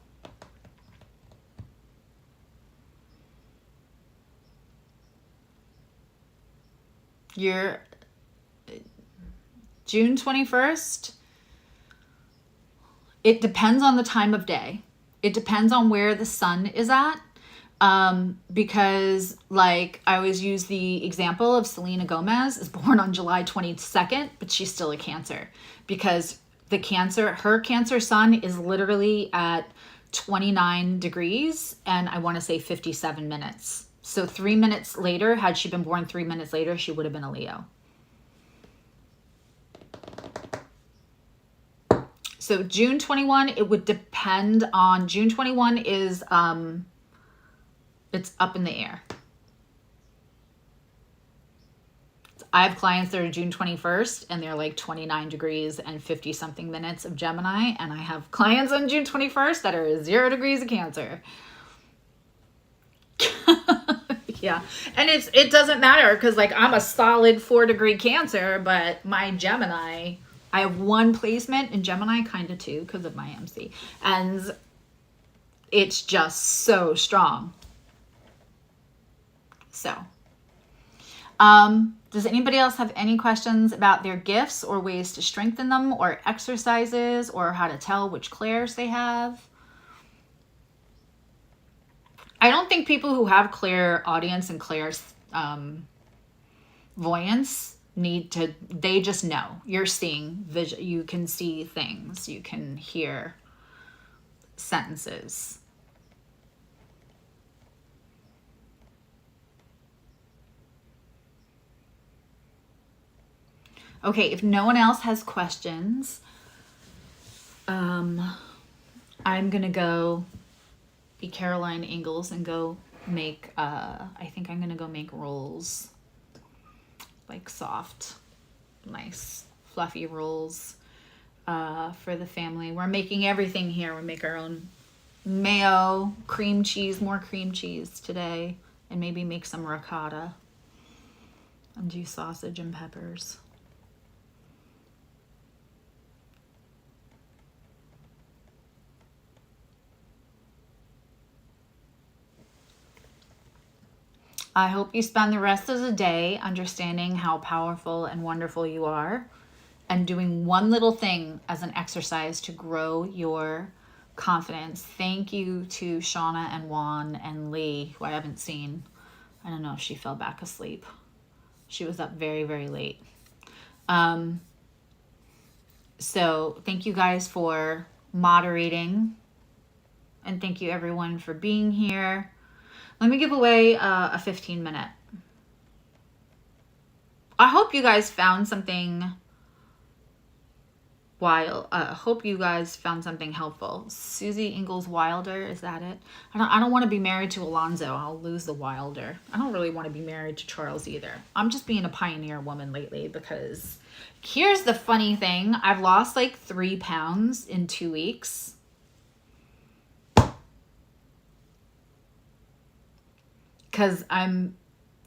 You're June 21st. It depends on the time of day. It depends on where the sun is at. Because like I always use the example of Selena Gomez is born on July 22nd, but she's still a Cancer, because her Cancer sun is literally at 29 degrees and I want to say 57 minutes. So 3 minutes later, had she been born 3 minutes later, she would have been a Leo. So June 21, it would depend on, June 21 is, it's up in the air. I have clients that are June 21st and they're like 29 degrees and 50 something minutes of Gemini. And I have clients on June 21st that are 0 degrees of Cancer. Yeah. And it doesn't matter, because like I'm a solid 4-degree Cancer, but my Gemini, I have one placement in Gemini, kind of two, because of my MC. And it's just so strong. So, does anybody else have any questions about their gifts or ways to strengthen them, or exercises, or how to tell which clairs they have? I don't think people who have clear audience and clear voyance need to, they just know. You're seeing vision, you can see things, you can hear sentences. Okay, if no one else has questions, I'm gonna go be Caroline Ingalls and go make, I think I'm gonna go make rolls, like soft, nice, fluffy rolls for the family. We're making everything here. We make our own mayo, cream cheese, more cream cheese today, and maybe make some ricotta and do sausage and peppers. I hope you spend the rest of the day understanding how powerful and wonderful you are and doing one little thing as an exercise to grow your confidence. Thank you to Shauna and Juan and Lee, who I haven't seen. I don't know if she fell back asleep. She was up very, very late. So thank you guys for moderating. And thank you everyone for being here. Let me give away a 15-minute. I hope you guys found something hope you guys found something helpful. Susie Ingalls Wilder, is that it? I don't want to be married to Alonzo. I'll lose the Wilder. I don't really want to be married to Charles either. I'm just being a pioneer woman lately because here's the funny thing. I've lost like 3 pounds in 2 weeks. Because I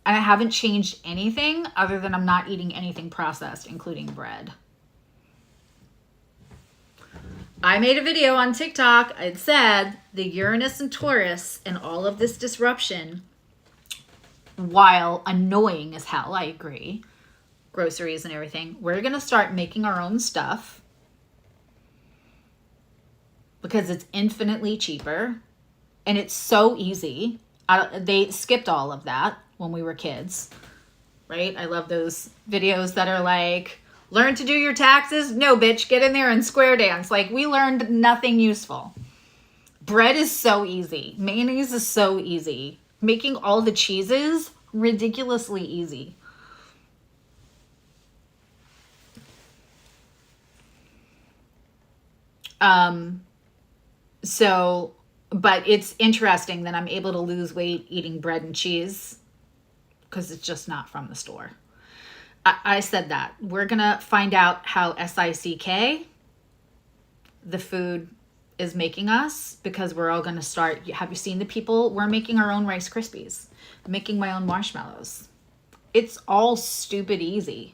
haven't changed anything other than I'm not eating anything processed, including bread. I made a video on TikTok. It said the Uranus and Taurus and all of this disruption, while annoying as hell, I agree, groceries and everything, we're going to start making our own stuff because it's infinitely cheaper and it's so easy. They skipped all of that when we were kids, right? I love those videos that are like, learn to do your taxes? No, bitch, get in there and square dance. Like, we learned nothing useful. Bread is so easy. Mayonnaise is so easy. Making all the cheeses, ridiculously easy. But it's interesting that I'm able to lose weight eating bread and cheese because it's just not from the store. I said that. We're going to find out how SICK, the food, is making us, because we're all going to start. Have you seen the people? We're making our own Rice Krispies. I'm making my own marshmallows. It's all stupid easy.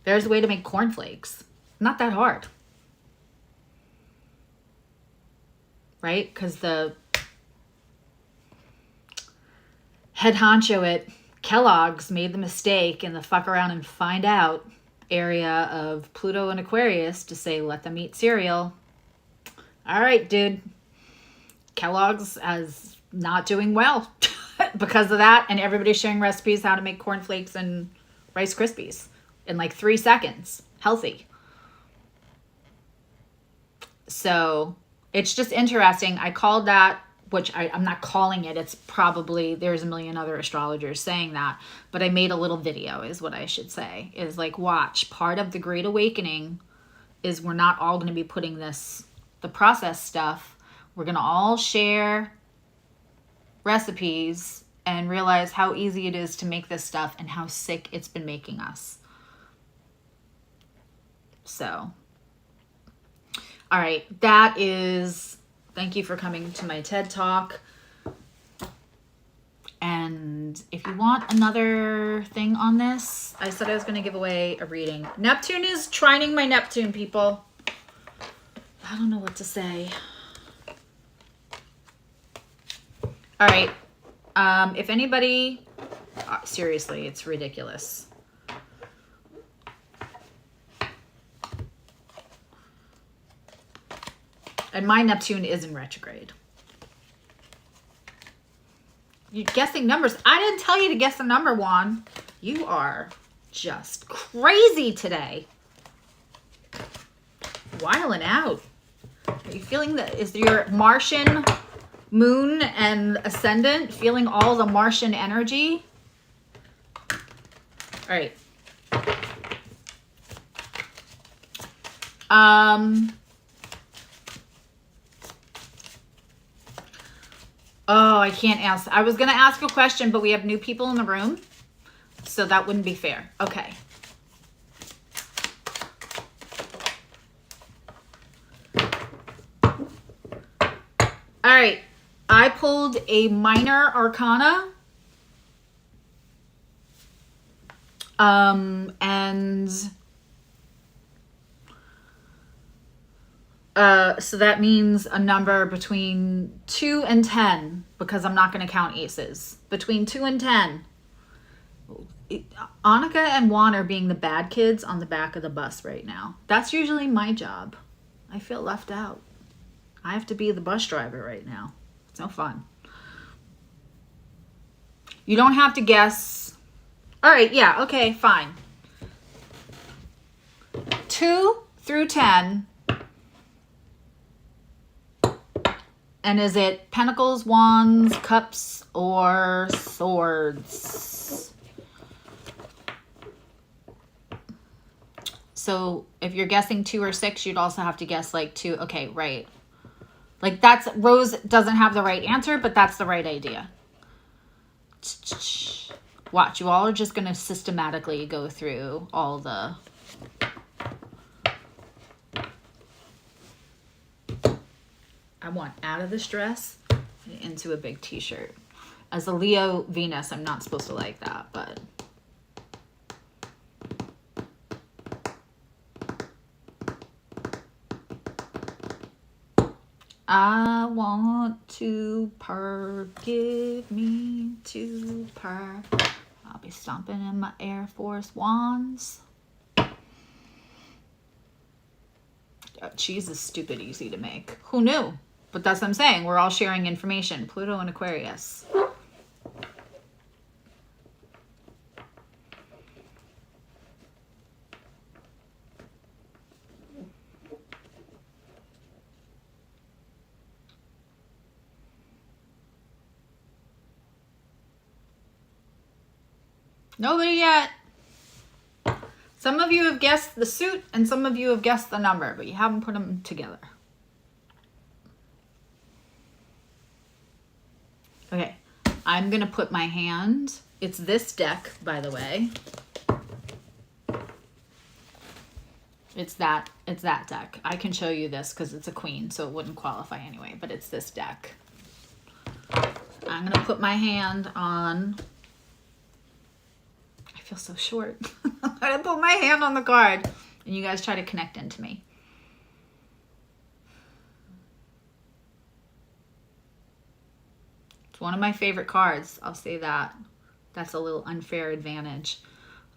There's a way to make cornflakes. Not that hard. Right? Because the head honcho at Kellogg's made the mistake in the fuck around and find out area of Pluto and Aquarius to say, let them eat cereal. All right, dude. Kellogg's is not doing well because of that. And everybody's sharing recipes how to make cornflakes and Rice Krispies in like 3 seconds. Healthy. So it's just interesting. I called that, which I'm not calling it. It's probably, there's a million other astrologers saying that, but I made a little video is what I should say, is like, watch, part of the Great Awakening is we're not all going to be putting the processed stuff. We're going to all share recipes and realize how easy it is to make this stuff and how sick it's been making us. So, all right, that is, thank you for coming to my TED Talk. And if you want another thing on this, I said I was going to give away a reading. Neptune is trining my Neptune, people. I don't know what to say. All right. If anybody, seriously, it's ridiculous. And my Neptune is in retrograde. You're guessing numbers. I didn't tell you to guess the number, Juan. You are just crazy today. Wilding out. Are you feeling that? Is your Martian moon and ascendant feeling all the Martian energy? All right. Oh, I can't ask. I was going to ask a question, but we have new people in the room, so that wouldn't be fair. Okay. All right. I pulled a minor arcana. And So that means a number between 2 and 10, because I'm not going to count aces. Between 2 and 10. Annika and Juan are being the bad kids on the back of the bus right now. That's usually my job. I feel left out. I have to be the bus driver right now. It's no fun. You don't have to guess. All right, yeah, okay, fine. 2 through 10. And is it pentacles, wands, cups, or swords? So if you're guessing 2 or 6, you'd also have to guess like 2. Okay, right. Like that's, Rose doesn't have the right answer, but that's the right idea. Watch, you all are just going to systematically go through all the... I want out of this dress and into a big t-shirt. As a Leo Venus, I'm not supposed to like that, but... I want to purr, give me to purr. I'll be stomping in my Air Force Wands. Cheese is stupid easy to make. Who knew? But that's what I'm saying. We're all sharing information. Pluto and Aquarius. Nobody yet. Some of you have guessed the suit and some of you have guessed the number, but you haven't put them together. Okay, I'm going to put my hand. It's this deck, by the way. It's that deck. I can show you this because it's a queen, so it wouldn't qualify anyway, but it's this deck. I'm going to put my hand on... I feel so short. I'm going to put my hand on the card, and you guys try to connect into me. It's one of my favorite cards. I'll say that. That's a little unfair advantage.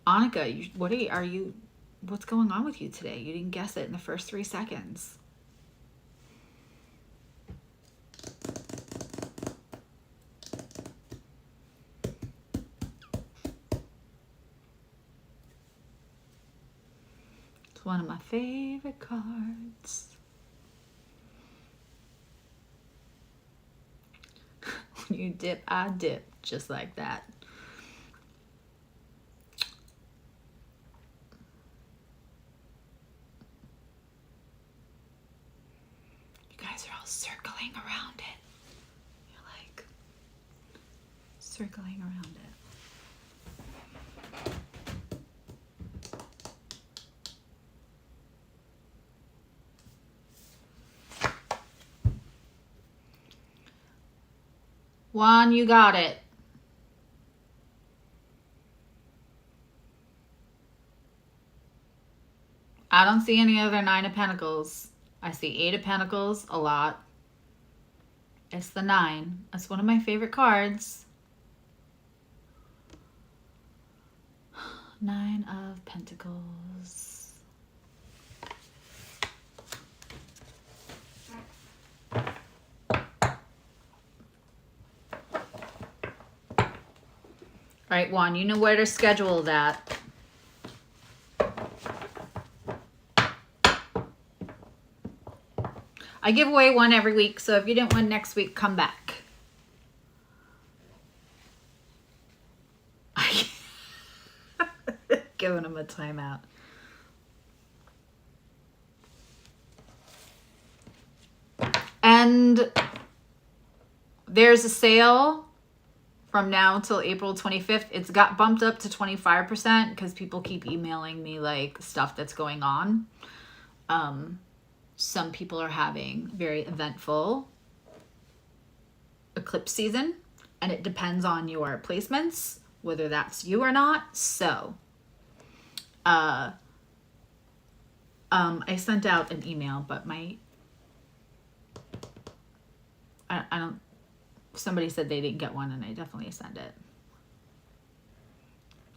Annika, what's going on with you today? You didn't guess it in the first 3 seconds. It's one of my favorite cards. When you dip, I dip, just like that. You guys are all circling around it. You're like circling around it. Juan, you got it. I don't see any other 9 of Pentacles. I see 8 of Pentacles a lot. It's the 9. That's one of my favorite cards. 9 of Pentacles. All right, Juan, you know where to schedule that. I give away one every week, so if you didn't win next week, come back. Giving him a timeout. And there's a sale from now until April 25th. It's got bumped up to 25% because people keep emailing me like stuff that's going on. Some people are having very eventful eclipse season, and it depends on your placements, whether that's you or not. So, I sent out an email, but my I don't, somebody said they didn't get one, and I definitely sent it.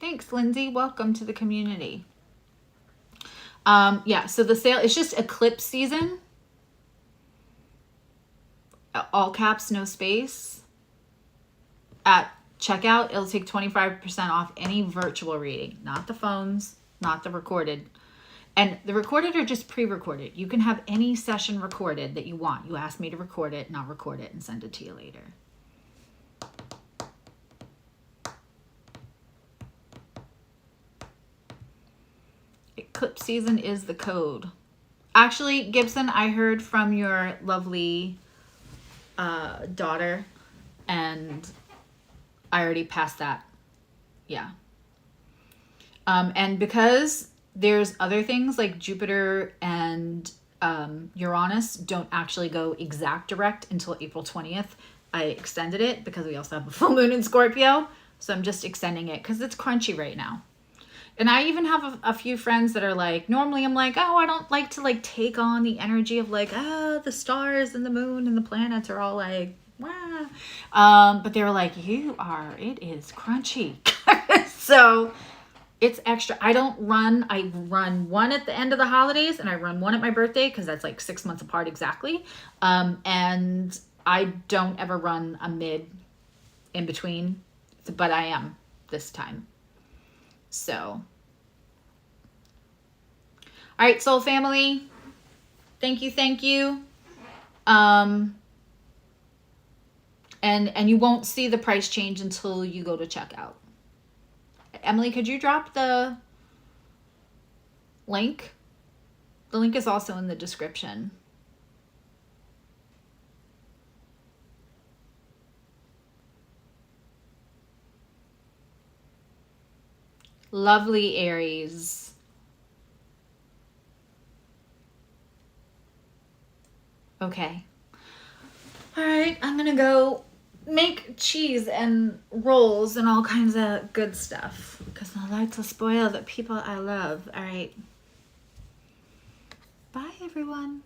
Thanks, Lindsay. Welcome to the community. Yeah, so the sale, it's just eclipse season. All caps, no space. At checkout, it'll take 25% off any virtual reading, not the phones, not the recorded. And the recorded are just pre-recorded. You can have any session recorded that you want. You ask me to record it, and I'll record it and send it to you later. Eclipse season is the code. Actually, Gibson, I heard from your lovely daughter, and I already passed that. Yeah. And because there's other things like Jupiter and Uranus don't actually go exact direct until April 20th, I extended it because we also have a full moon in Scorpio. So I'm just extending it because it's crunchy right now. And I even have a few friends that are like, normally I'm like, oh, I don't like to like take on the energy of like, the stars and the moon and the planets are all like, wow. But they were like, it is crunchy. So it's extra. I run one at the end of the holidays, and I run one at my birthday because that's like 6 months apart exactly. And I don't ever run a mid in between, but I am this time. So, all right, soul family, thank you. And you won't see the price change until you go to checkout. Emily, could you drop the link? The link is also in the description. Lovely Aries. Okay. All right, I'm gonna go make cheese and rolls and all kinds of good stuff because I like to spoil the people I love. All right. Bye, everyone.